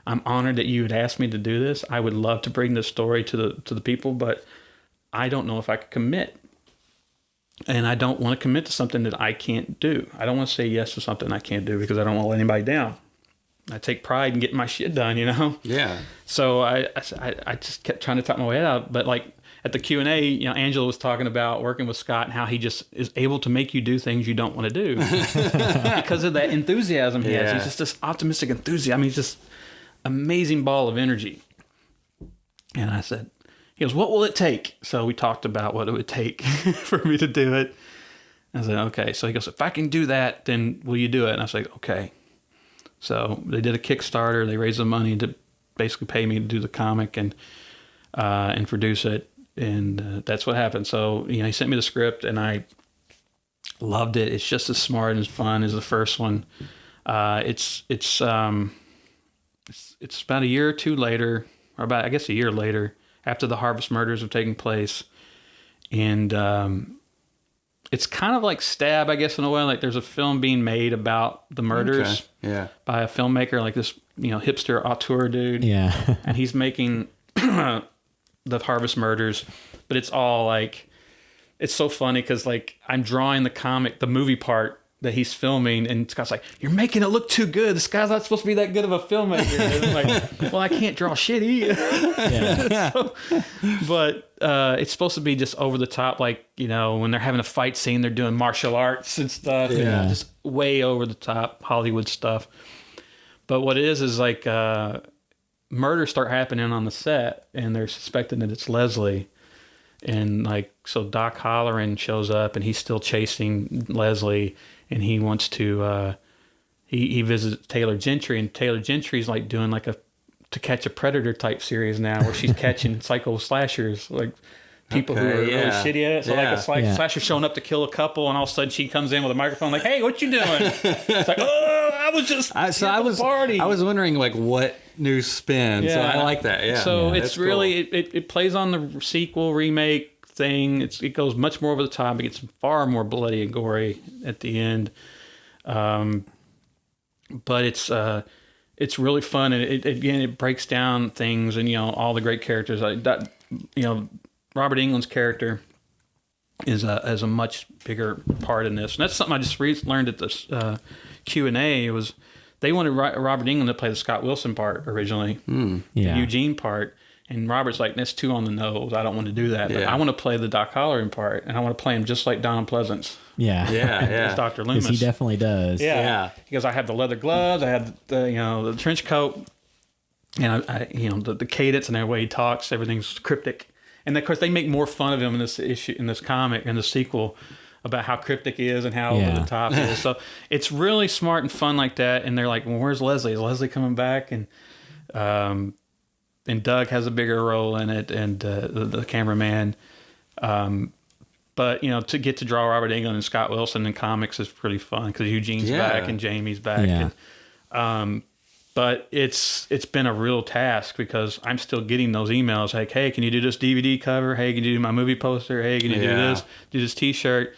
I'm honored that you would ask me to do this. I would love to bring this story to the people, but I don't know if I could commit. And I don't want to commit to something that I can't do. I don't want to say yes to something I can't do because I don't want to let anybody down. I take pride in getting my shit done, Yeah. So I just kept trying to talk my way out. But at the Q&A, Angela was talking about working with Scott and how he just is able to make you do things you don't want to do because of that enthusiasm he has. He's just this optimistic enthusiasm. He's just amazing ball of energy. And I said, he goes, what will it take? So we talked about what it would take for me to do it. I said, okay. So he goes, if I can do that, then will you do it? And I was like, okay. So they did a Kickstarter. They raised the money to basically pay me to do the comic and produce it. And that's what happened. So, he sent me the script and I loved it. It's just as smart and as fun as the first one. It's about a year or two later, or about, I guess, a year later, after the Harvest murders have taken place. And it's kind of like Stab, I guess, in a way. Like there's a film being made about the murders by a filmmaker, like this, hipster auteur dude. Yeah. And he's making the Harvest murders, but it's all like, it's so funny because like I'm drawing the movie part that he's filming, and Scott's like, "You're making it look too good. This guy's not supposed to be that good of a filmmaker." And I'm like, "Well, I can't draw shit either." Yeah. But it's supposed to be just over the top, like when they're having a fight scene, they're doing martial arts and stuff. Yeah. Just way over the top Hollywood stuff. But what it is like murders start happening on the set, and they're suspecting that it's Leslie. And so Doc Halloran shows up, and he's still chasing Leslie, and he wants to, he visits Taylor Gentry, and Taylor Gentry's like doing like a To Catch a Predator type series now, where she's catching psycho slashers, like people who are really shitty at it. So like a slasher showing up to kill a couple, and all of a sudden she comes in with a microphone, like, "Hey, what you doing?" It's like, "Oh, I was just I was party." I was wondering like what new spin. So I like that. Yeah. So yeah, it's really cool. it plays on the sequel remake thing. It goes much more over the top. It gets far more bloody and gory at the end. But it's really fun, and it breaks down things, and all the great characters. Robert Englund's character is a much bigger part in this, and that's something I just learned at this Q&A. Was they wanted Robert Englund to play the Scott Wilson part originally, the Eugene part, and Robert's like, "That's too on the nose. I don't want to do that. But I want to play the Doc Halloran part, and I want to play him just like Donald Pleasance." Yeah, as Dr. Loomis. He definitely does. Yeah. He goes, "I have the leather gloves, I have the trench coat, and I the cadence and the way he talks, everything's cryptic." And of course, they make more fun of him in this issue, in this comic, in the sequel, about how cryptic he is and how over the top he is. So it's really smart and fun like that. And they're like, "Well, where's Leslie? Is Leslie coming back?" And Doug has a bigger role in it, and the cameraman. But to get to draw Robert Englund and Scott Wilson in comics is pretty fun because Eugene's back and Jamie's back. Yeah. And, but it's been a real task because I'm still getting those emails like, "Hey, can you do this DVD cover? Hey, can you do my movie poster? Hey, can you do this T-shirt?"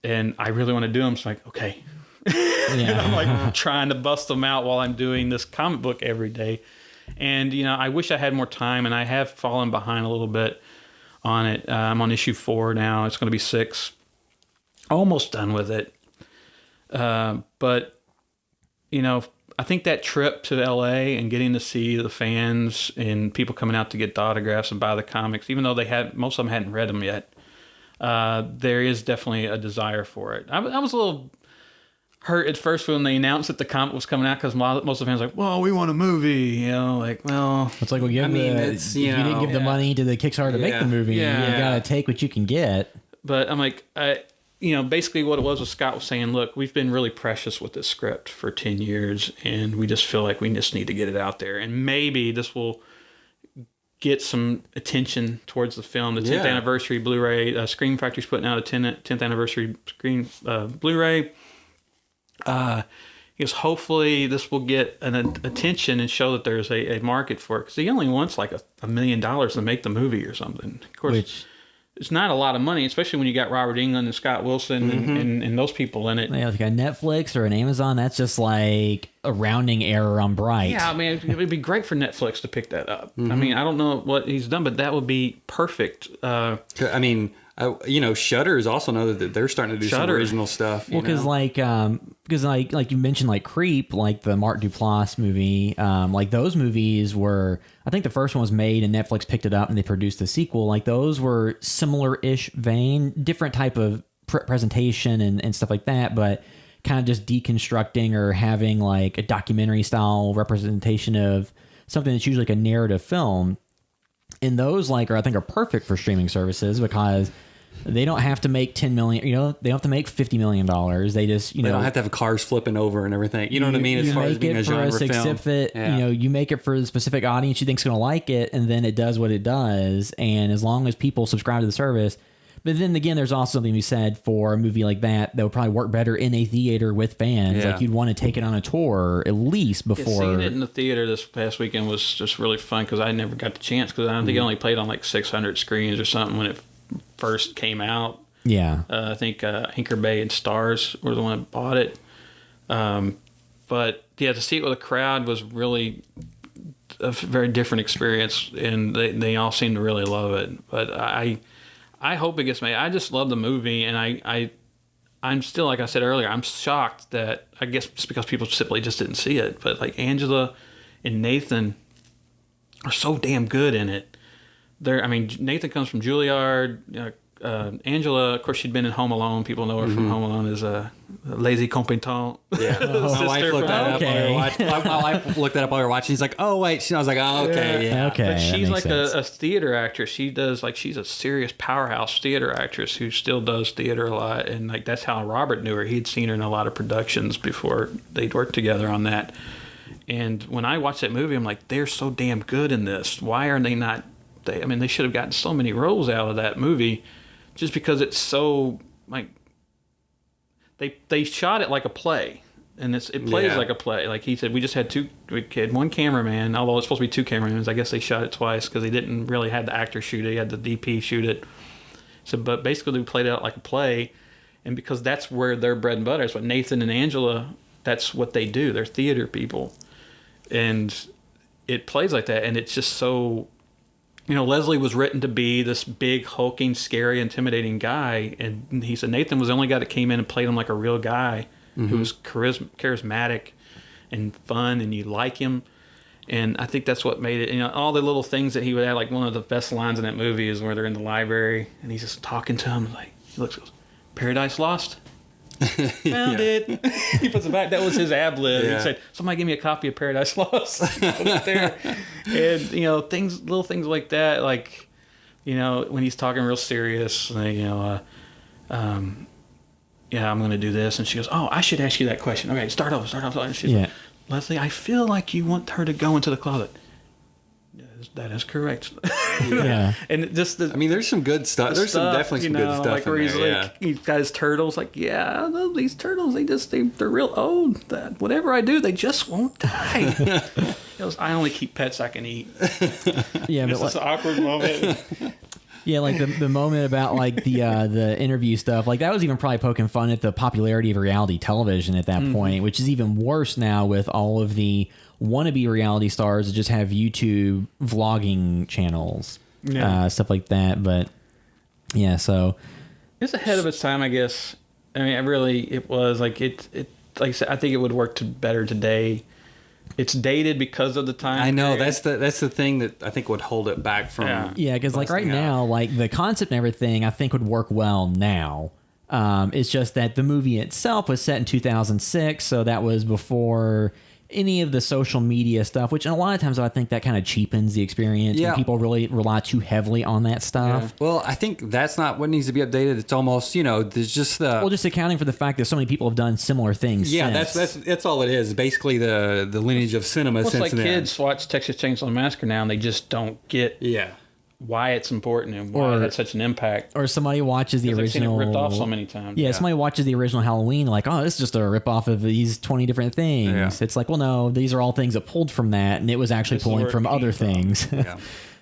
And I really want to do them. So I'm like, okay. I'm like trying to bust them out while I'm doing this comic book every day. And, I wish I had more time, and I have fallen behind a little bit on it. I'm on issue 4 now. It's going to be 6. Almost done with it. But, I think that trip to LA and getting to see the fans and people coming out to get the autographs and buy the comics, even though most of them hadn't read them yet, there is definitely a desire for it. I was a little hurt at first when they announced that the comic was coming out because most of the fans were like, "Well, we want a movie," well, it's like, if you didn't give the money to the Kickstarter to make the movie, you gotta take what you can get. But I'm like, basically what it was Scott was saying, "Look, we've been really precious with this script for 10 years, and we just feel like we just need to get it out there, and maybe this will get some attention towards the film." The 10th anniversary Blu-ray, Screen Factory's putting out a 10th anniversary screen Blu-ray. Because hopefully this will get an attention and show that there's a market for it. Because he only wants like $1 million to make the movie or something. Of course, it's not a lot of money, especially when you got Robert Englund and Scott Wilson and those people in it. Yeah, like a Netflix or an Amazon, that's just like a rounding error on Bright. Yeah, I mean, it would be great for Netflix to pick that up. I mean, I don't know what he's done, but that would be perfect. I mean, Shudder is also know that they're starting to do some original stuff. Well, because like you mentioned, like Creep, like the Mark Duplass movie, like those movies were, I think the first one was made and Netflix picked it up and they produced the sequel. Like those were similar-ish vein, different type of presentation and stuff like that, but kind of just deconstructing or having like a documentary style representation of something that's usually like a narrative film. And those I think are perfect for streaming services because they don't have to make 10 million, they don't have to make $50 million. They just, they don't have to have cars flipping over and everything. You know what I mean? As you far as make being it a for genre a film. specific, Yeah. you make it for the specific audience you think's going to like it, and then it does what it does. And as long as people subscribe to the service, but then again, there's also something to be said for a movie like that would probably work better in a theater with fans. Yeah. Like you'd want to take it on a tour at least before. Seeing it in the theater this past weekend was just really fun because I never got the chance because I think it only played on like 600 screens or something when it first came out. Yeah. I think Anchor Bay and Stars were the one that bought it. But yeah, to see it with a crowd was really a very different experience, and they all seem to really love it. But I hope it gets made. I just love the movie, and I'm still, like I said earlier, I'm shocked that, I guess just because people simply just didn't see it, but like Angela and Nathan are so damn good in it. Nathan comes from Juilliard. Angela, of course, she'd been in Home Alone. People know her from Home Alone as a lazy compétent. Yeah. My wife looked that up while we were watching. My wife looked that up while we were watching. She's like, "Oh wait," I was like, "Oh okay, yeah." Okay. But she's that like makes sense. a theater actress. She's a serious powerhouse theater actress who still does theater a lot, and like that's how Robert knew her. He'd seen her in a lot of productions before they'd worked together on that. And when I watched that movie, I'm like, they're so damn good in this. Why are they not? They should have gotten so many roles out of that movie. Just because it's so like they shot it like a play, and it plays like a play. Like he said, we had one cameraman, although it's supposed to be two cameramans. I guess they shot it twice because they didn't really have the actor shoot it. He had the DP shoot it. So, but basically, we played it out like a play, and because that's where their bread and butter is. What Nathan and Angela, that's what they do. They're theater people, and it plays like that, and it's just so. Leslie was written to be this big, hulking, scary, intimidating guy. And he said Nathan was the only guy that came in and played him like a real guy who was charismatic and fun, and you like him. And I think that's what made it, all the little things that he would add. Like one of the best lines in that movie is where they're in the library and he's just talking to him. Like he goes, "Paradise Lost? Found it." He puts it back. That was his ad lib. Yeah. He said, "Somebody give me a copy of Paradise Lost." Put it there. And little things like that, like when he's talking real serious, like, I'm going to do this, and she goes, "Oh, I should ask you that question. Okay, start off. And she's like, "Leslie, I feel like you want her to go into the closet." That is correct. Yeah. And just there's some good stuff. There's definitely some good stuff like where in he's there. like, he's got his turtles. Like, yeah, these turtles, they're real old. That whatever I do, they just won't die. He goes, "I only keep pets I can eat." Yeah, It's but this awkward moment. yeah, like the moment about like the interview stuff, like that was even probably poking fun at the popularity of reality television at that point, which is even worse now with all of the wannabe reality stars that just have YouTube vlogging channels, stuff like that. But yeah, so It's ahead of its time, I guess. It was like it. Like I said, I think it would work better today. It's dated because of the time. I know period. that's the thing that I think would hold it back from. yeah, because like right busting out. now, like the concept and everything, I think would work well now. It's just that the movie itself was set in 2006, so that was before any of the social media stuff, which a lot of times I think that kind of cheapens the experience when people really rely too heavily on that stuff. Well, I think that's not what needs to be updated. It's almost, there's just the... Well, just accounting for the fact that so many people have done similar things since. that's all it is. Basically the lineage of cinema Well, it's since like then. kids watch Texas Chainsaw Massacre now, and they just don't get why it's important and why it had such an impact. Or somebody watches the They've seen it original... ripped off so many times. Yeah, somebody watches the original Halloween, like, oh, this is just a ripoff of these 20 different things. Yeah. It's like, well, no, these are all things that pulled from that, and it was actually This is pulling where it from came other from. things.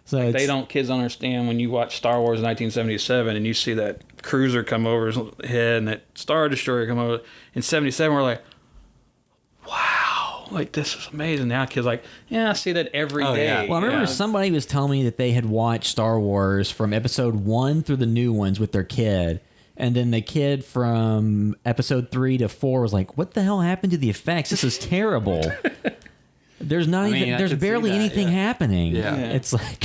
So Kids don't understand when you watch Star Wars in 1977 and you see that cruiser come over his head and that Star Destroyer come over in 77, we're like, wow, like this is amazing. Now kids are like, yeah, I see that every day. yeah. Well, I remember somebody was telling me that they had watched Star Wars from episode 1 through the new ones with their kid. And then the kid from episode 3 to 4 was like, what the hell happened to the effects? This is terrible. There's not I even, mean, I there's could see barely that, anything yeah. happening. Yeah. It's like,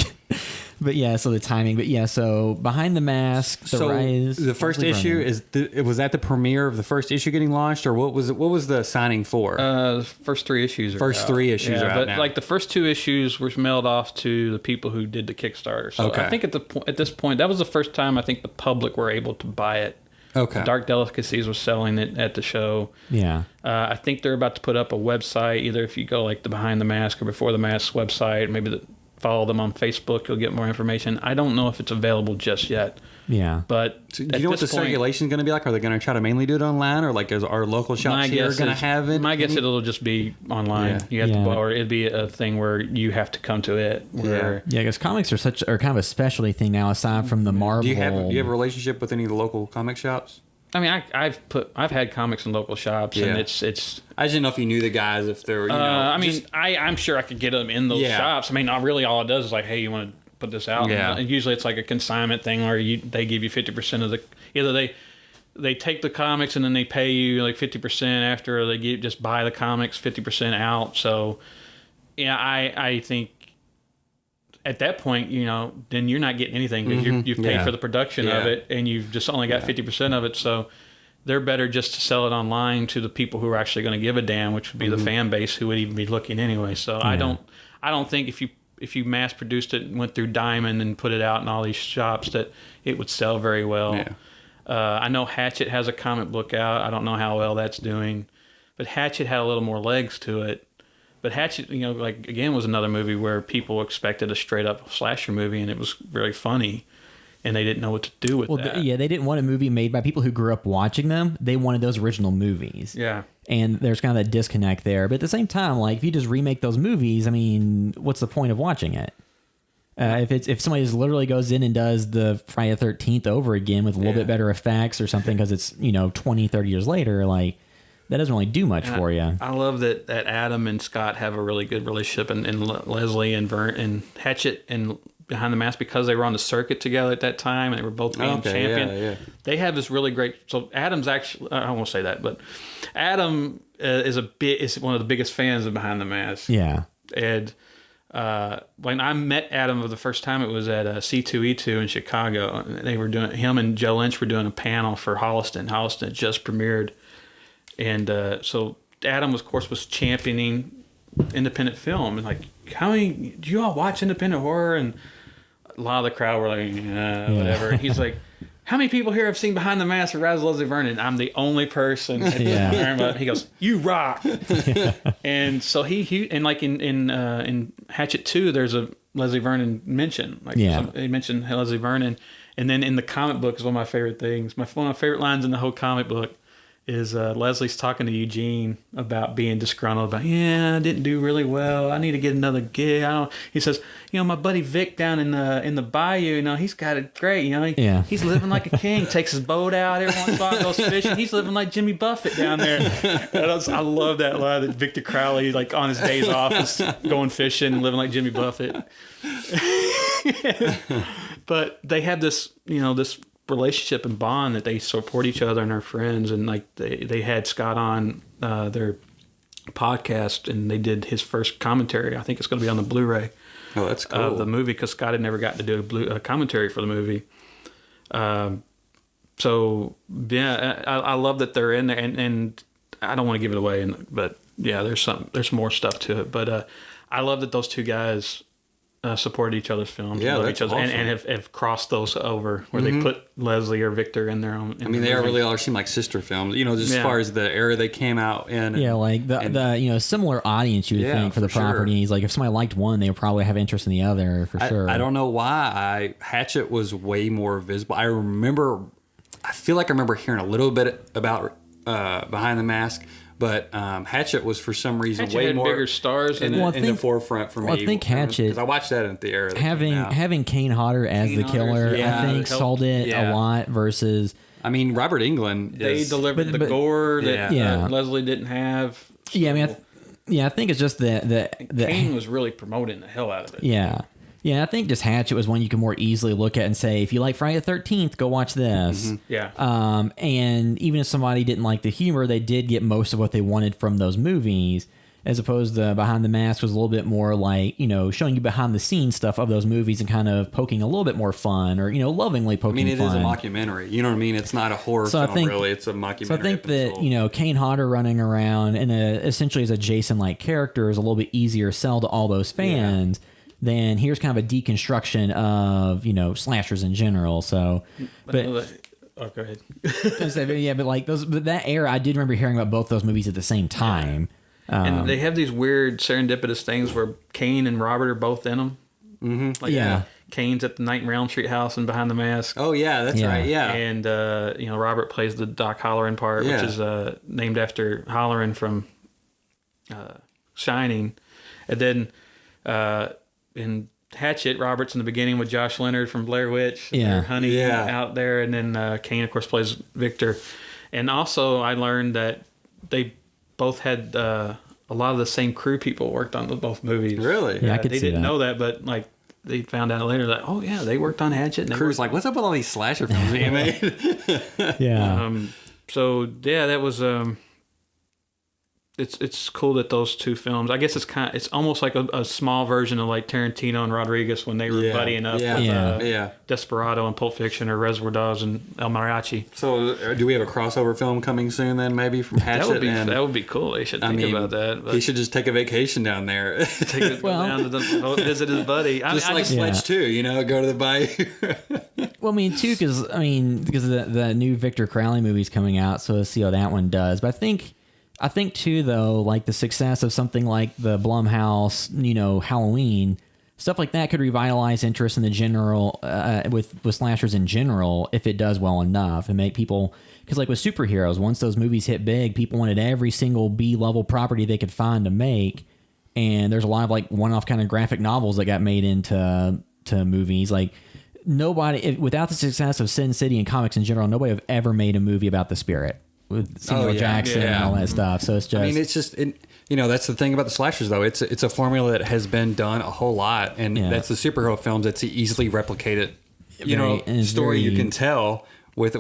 But yeah, so the timing. But yeah, so Behind the Mask, Rise. The first Leslie issue Vernon. was that the premiere of the first issue getting launched, or what was it? What was the signing for? The first 3 issues. First 3 issues are out but now. like the first 2 issues were mailed off to the people who did the Kickstarter. So Okay. I think at this point, that was the first time I think the public were able to buy it. Okay. Dark Delicacies was selling it at the show. Yeah. I think they're about to put up a website. Either if you go like the Behind the Mask or Before the Mask website, maybe follow them on Facebook, you'll get more information. I don't know if it's available just yet. Yeah. But Do you know what the circulation is going to be like? Are they going to try to mainly do it online, or like is our local shops here going to have it? My guess it'll just be online. Yeah. You have Yeah. to, or it'd be a thing where you have to come to it. Where Yeah, because comics are kind of a specialty thing now, aside from the Marvel. Do you have a relationship with any of the local comic shops? I mean, I've had comics in local shops, and Yeah. it's. I just didn't know if you knew the guys, if they're. I mean, I'm sure I could get them in those Yeah. shops. I mean, not really. All it does is like, hey, you want to put this out? Yeah. And usually it's like a consignment thing where they give you 50% of the. Either they take the comics and then they pay you like 50% after, or they just buy the comics 50% out. So, yeah, I think. At that point, then you're not getting anything because you've paid for the production of it, and you've just only got 50% of it. So they're better just to sell it online to the people who are actually going to give a damn, which would be the fan base who would even be looking anyway. So I don't think if you mass produced it and went through Diamond and put it out in all these shops that it would sell very well. Yeah. I know Hatchet has a comic book out. I don't know how well that's doing, but Hatchet had a little more legs to it. But Hatchet, again, was another movie where people expected a straight-up slasher movie, and it was very funny, and they didn't know what to do with that. They didn't want a movie made by people who grew up watching them. They wanted those original movies. Yeah. And there's kind of that disconnect there. But at the same time, like, if you just remake those movies, I mean, what's the point of watching it? If somebody just literally goes in and does the Friday the 13th over again with a little bit better effects or something because it's, 20, 30 years later, like, that doesn't really do much for you. I love that Adam and Scott have a really good relationship, and Leslie and and Hatchet and Behind the Mask, because they were on the circuit together at that time and they were both being champion. Yeah. They have this really great. So Adam's actually, I won't say that, but Adam is one of the biggest fans of Behind the Mask. Yeah. And when I met Adam for the first time, it was at C2E2 in Chicago. They were him and Joe Lynch were doing a panel for Holliston. Holliston had just premiered. And so Adam, of course, was championing independent film. And like, how many, do you all watch independent horror? And a lot of the crowd were like, whatever. And he's like, how many people here have seen Behind the Mask or Rise of Leslie Vernon? I'm the only person. He goes, you rock. And so he and like in Hatchet 2, there's a Leslie Vernon mention. He mentioned Leslie Vernon. And then in the comic book is one of my favorite things. One of my favorite lines in the whole comic book is Leslie's talking to Eugene about being disgruntled about, I didn't do really well. I need to get another gig. He says, my buddy Vic down in the bayou, he's got it great. He's living like a king. Takes his boat out every once in a while, goes fishing. He's living like Jimmy Buffett down there. I love that line that Victor Crowley, like on his days off, is going fishing and living like Jimmy Buffett. But they have this, this relationship and bond that they support each other and are friends. And like they had Scott on their podcast, and they did his first commentary. I think it's going to be on the Blu-ray. Oh, that's cool. Of the movie, because Scott had never gotten to do a commentary for the movie. So yeah, I love that they're in there, and I don't want to give it away, but yeah, there's more stuff to it. But I love that those two guys supported each other's films, love each other, awesome. and have crossed those over where they put Leslie or Victor in their own. They really all seem like sister films, just as far as the era they came out in. Like the similar audience you would think for the properties. Like if somebody liked one, they would probably have interest in the other for sure. I don't know why Hatchet was way more visible. I feel like I remember hearing a little bit about Behind the Mask. But Hatchet was for some reason Hatchet way had more bigger stars in the forefront for me. I think Hatchet, because I watched that at the era. Having Kane Hodder as the killer, I think sold it a lot versus. I mean, Robert Englund. They delivered the gore that Leslie didn't have. So. I think it's just the Kane was really promoting the hell out of it. Yeah, I think just Hatchet was one you can more easily look at and say, if you like Friday the 13th, go watch this. Mm-hmm. Yeah. And even if somebody didn't like the humor, they did get most of what they wanted from those movies. as opposed to Behind the Mask was a little bit more like, showing you behind the scenes stuff of those movies and kind of poking a little bit more fun or, lovingly poking fun. It is a mockumentary. You know what I mean? It's not a horror film, really. It's a mockumentary. So I think that, Kane Hodder running around and essentially as a Jason-like character is a little bit easier sell to all those fans than here's kind of a deconstruction of, slashers in general. So, but oh, go ahead. but that era, I did remember hearing about both those movies at the same time. And they have these weird serendipitous things where Kane and Robert are both in them. Mm-hmm. Kane's at the Nightmare on Elm Street house and Behind the Mask. Oh yeah, that's right. Yeah, and Robert plays the Doc Halloran part, which is named after Halloran from Shining. And then in Hatchet, Robert's in the beginning with Josh Leonard from Blair Witch. They're hunting out there, and then Kane, of course, plays Victor. And also, I learned that they both had a lot of the same crew people worked on both movies. Really? Yeah, I could they see didn't that. know that, but they found out later that they worked on Hatchet. And Crew's like, what's up with all these slasher films being made? Yeah. So that was it's cool that those two films. I guess it's almost like a small version of like Tarantino and Rodriguez when they were buddying up with Desperado and Pulp Fiction or Reservoir Dogs and El Mariachi. So do we have a crossover film coming soon then? Maybe from Hatchet. That would be cool. They should think about that. He should just take a vacation down there. Down to visit his buddy. Just Sledge 2, go to the bayou. Well, too, because the new Victor Crowley movie's coming out, so let's see how that one does. But I think too, though, like the success of something like the Blumhouse, Halloween, stuff like that could revitalize interest in the general, with slashers in general, if it does well enough and make people, because like with superheroes, once those movies hit big, people wanted every single B-level property they could find to make, and there's a lot of like one-off kind of graphic novels that got made into movies. Like nobody, without the success of Sin City and comics in general, nobody have ever made a movie about the Spirit. With Samuel Jackson and all that stuff. So it's just... it's just... that's the thing about the slashers, though. It's a formula that has been done a whole lot, and that's the superhero films that's easily replicated. Story you can tell with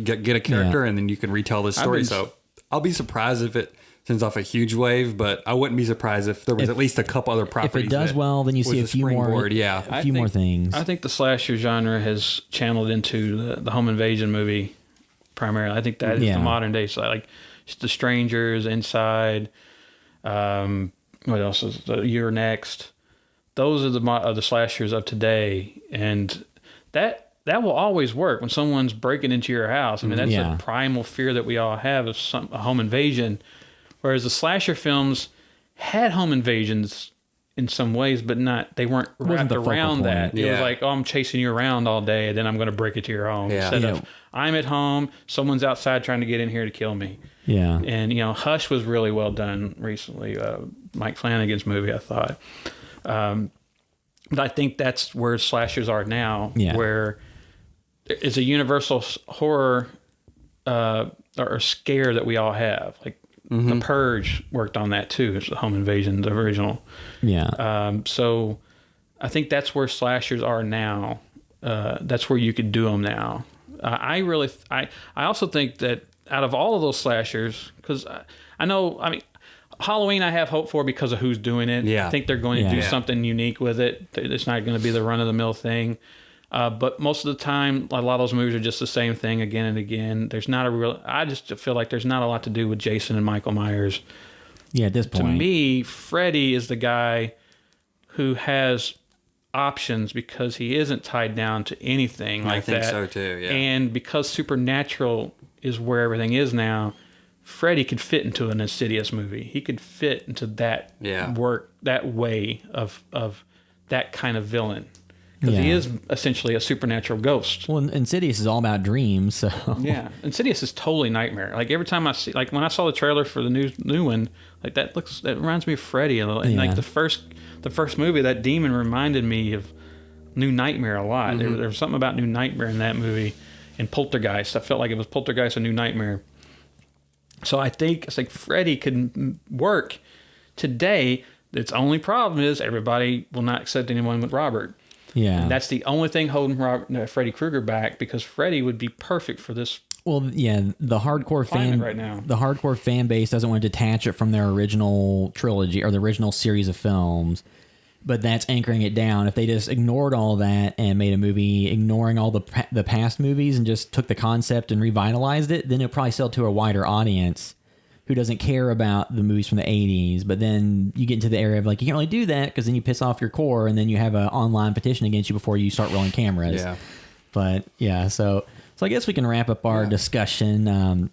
get a character, and then you can retell the story. So I'll be surprised if it sends off a huge wave, but I wouldn't be surprised if there was at least a couple other properties. If it does well, then you see a few more things. I think the slasher genre has channeled into the home invasion movie primarily. I think that is the modern day side, like The Strangers, Inside. What else is You're Next? Those are the slashers of today, and that will always work when someone's breaking into your house. That's a primal fear that we all have of a home invasion. Whereas the slasher films had home invasions in some ways, but they weren't wrapped around that. It was like, I'm chasing you around all day, and then I'm going to break into your home. Instead of, I'm at home, someone's outside trying to get in here to kill me. Yeah. And, Hush was really well done recently. Mike Flanagan's movie, I thought. But I think that's where slashers are now, where it's a universal horror or scare that we all have. Like, The Purge worked on that too. It's the home invasion, the original. Yeah. So I think that's where slashers are now. That's where you could do them now. I also think that out of all of those slashers, because Halloween I have hope for because of who's doing it. I think they're going to do something unique with it. It's not going to be the run-of-the-mill thing. But most of the time, a lot of those movies are just the same thing again and again. I just feel like there's not a lot to do with Jason and Michael Myers. Yeah, at this point. To me, Freddy is the guy who has options because he isn't tied down to anything like that. I think so too, yeah. And because Supernatural is where everything is now, Freddy could fit into an Insidious movie. He could fit into that that way of that kind of villain. Because he is essentially a supernatural ghost. Well, Insidious is all about dreams, so... Yeah. Insidious is totally Nightmare. Like, every time I see... Like, when I saw the trailer for the new one, like, that reminds me of Freddy a little. And, like, the first movie, that demon reminded me of New Nightmare a lot. There was something about New Nightmare in that movie. And Poltergeist. I felt like it was Poltergeist and New Nightmare. So I think it's like Freddy could work today. Its only problem is everybody will not accept anyone with Robert. Yeah. And that's the only thing holding Freddy Krueger back, because Freddy would be perfect for this Well, yeah, the hardcore fan right now. The hardcore fan base doesn't want to detach it from their original trilogy or the original series of films, but that's anchoring it down. If they just ignored all that and made a movie ignoring all the past movies and just took the concept and revitalized it, then it'll probably sell to a wider audience who doesn't care about the movies from the 80s. But then you get into the area of like, you can't really do that because then you piss off your core and then you have an online petition against you before you start rolling cameras. Yeah. But yeah, so I guess we can wrap up our discussion on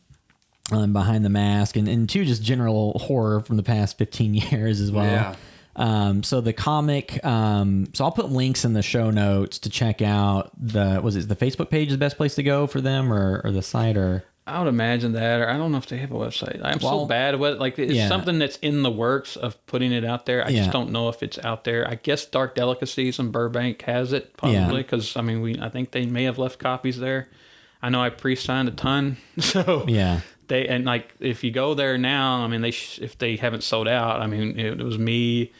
Behind the Mask and to just general horror from the past 15 years as well. Yeah. So the comic, so I'll put links in the show notes to check out the Facebook page is the best place to go for them or the site or... I would imagine that, or I don't know if they have a website. I'm so bad at it. Like, it's something that's in the works of putting it out there. I just don't know if it's out there. I guess Dark Delicacies in Burbank has it, probably, because, I mean, I think they may have left copies there. I know I pre-signed a ton, so and like if you go there now, I mean, if they haven't sold out, I mean, it was me,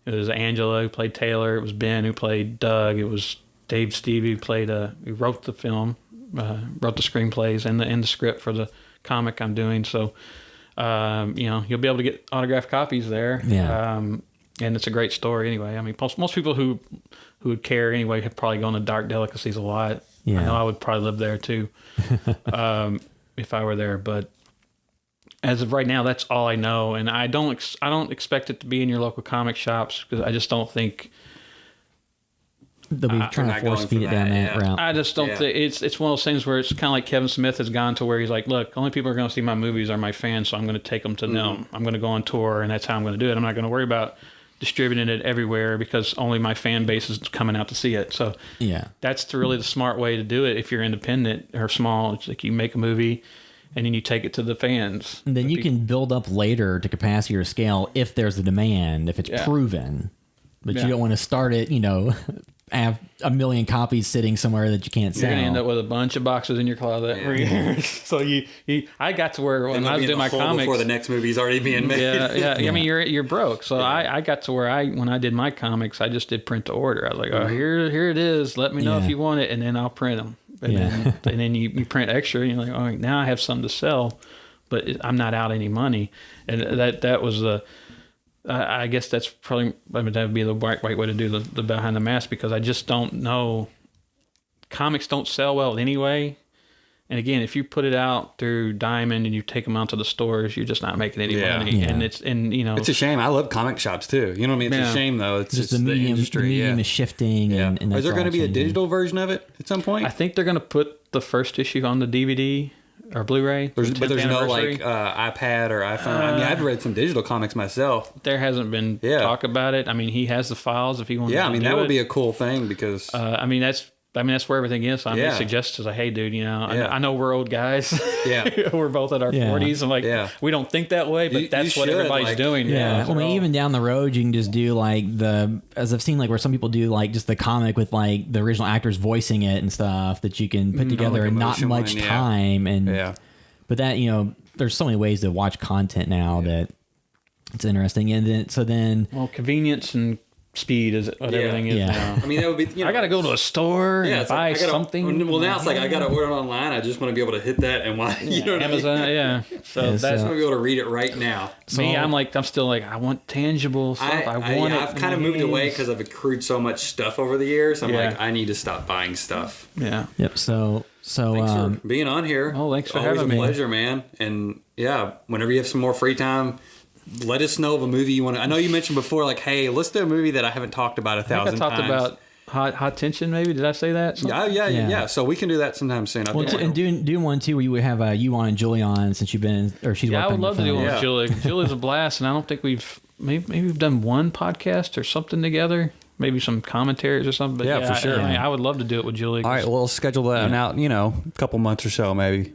it was Angela who played Taylor, it was Ben who played Doug, it was Dave Stevie who wrote the film, wrote the screenplays and the script for the comic I'm doing. So, you'll be able to get autographed copies there. Yeah. And it's a great story anyway. I mean, most people who would care anyway have probably gone to Dark Delicacies a lot. Yeah. I know I would probably live there too, if I were there. But as of right now, that's all I know, and I don't expect it to be in your local comic shops because I just don't think they'll be trying to force feed it down that route. I just don't think it's one of those things where it's kind of like Kevin Smith has gone to where he's like, look, only people who are going to see my movies are my fans, so I'm going to take them to them. I'm going to go on tour, and that's how I'm going to do it. I'm not going to worry about distributing it everywhere because only my fan base is coming out to see it. So that's really the smart way to do it if you're independent or small. It's like you make a movie and then you take it to the fans. And then you can build up later to capacity or scale if there's a demand, if it's proven. But you don't want to start it, have a million copies sitting somewhere that you can't sell. You're gonna end up with a bunch of boxes in your closet for years. So I got to where when I was doing my comics before the next movie's already being made. I mean, you're broke. So I got to where when I did my comics, I just did print to order. I was like, oh, here it is. Let me know if you want it, and then I'll print them. And then you print extra. And you're like, oh, now I have something to sell, but I'm not out any money. And that was the. I guess that's probably, that would be the right way to do the Behind the Mask, because I just don't know. Comics don't sell well anyway. And again, if you put it out through Diamond and you take them out to the stores, you're just not making any money. Yeah. And it's a shame. I love comic shops too. You know what I mean? It's a shame though. It's just the medium, industry. The medium is shifting. Yeah. And Is there going to be a changing. digital version of it at some point? I think they're going to put the first issue on the DVD or Blu-ray. But there's no anniversary. iPad or iPhone. I mean, I've read some digital comics myself. There hasn't been talk about it. I mean, he has the files if he wants. Yeah, I mean that would be a cool thing because I mean that's where everything is. So I may suggest to say, hey, dude, I know we're old guys. Yeah, we're both at our 40s. I'm like, we don't think that way, but that's what everybody's doing. Yeah. Well, I mean, even down the road, you can just do like as I've seen, like where some people do like just the comic with like the original actors voicing it and stuff that you can put together in not much time. And but that there's so many ways to watch content now that it's interesting. And then convenience and speed is what everything is now. I mean, that would be. I got to go to a store and buy something. Well, now it's like I got to order it online. I just want to be able to hit that and watch. Amazon, So that's going to be able to read it right now. Me, I'm still like, I want tangible stuff. I've kind of moved away because I've accrued so much stuff over the years. I'm like, I need to stop buying stuff. Yeah. Yep. So thanks for being on here. Oh, thanks for having me. Always a pleasure, man. And whenever you have some more free time, let us know of a movie you want to. I know you mentioned before, like, hey, let's do a movie that I haven't talked about 1,000 times. I talked about Hot Tension, maybe. Did I say that? Yeah. So we can do that sometime soon. And do one too where you would have you on and Julie on since you've been or she's worked on. I would love to do one with Julie. Julie's a blast, and I don't think we've done one podcast or something together. Maybe some commentaries or something. But for sure. I would love to do it with Julie. All right, we'll schedule that out. A couple months or so, maybe.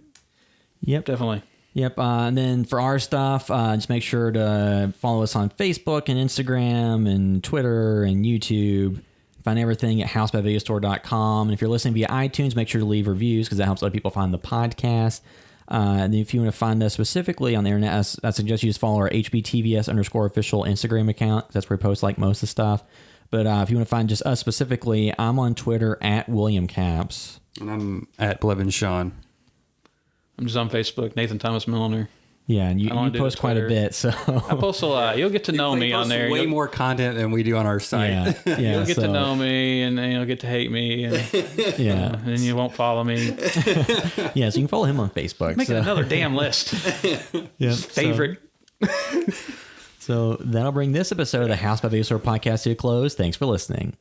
Yep, definitely. Yep. And then for our stuff, just make sure to follow us on Facebook and Instagram and Twitter and YouTube. Find everything at housebyvideostore.com. And if you're listening via iTunes, make sure to leave reviews because that helps other people find the podcast. And if you want to find us specifically on the internet, I suggest you just follow our HBTVS_official Instagram account. That's where we post like most of the stuff. But if you want to find just us specifically, I'm on Twitter at William Caps. And I'm at Blevin Sean. I'm just on Facebook, Nathan Thomas Milliner. Yeah, and you I do post the quite a Twitter. bit, so I post a lot. You'll get to know me on there. Way You'll, more content than we do on our site. yeah, you'll get to know me, and then you'll get to hate me, and, yeah, and you won't follow me. yeah. So you can follow him on Facebook. Making another damn list. Yeah, Favorite. So that'll bring this episode of the House by Video Store podcast to a close. Thanks for listening.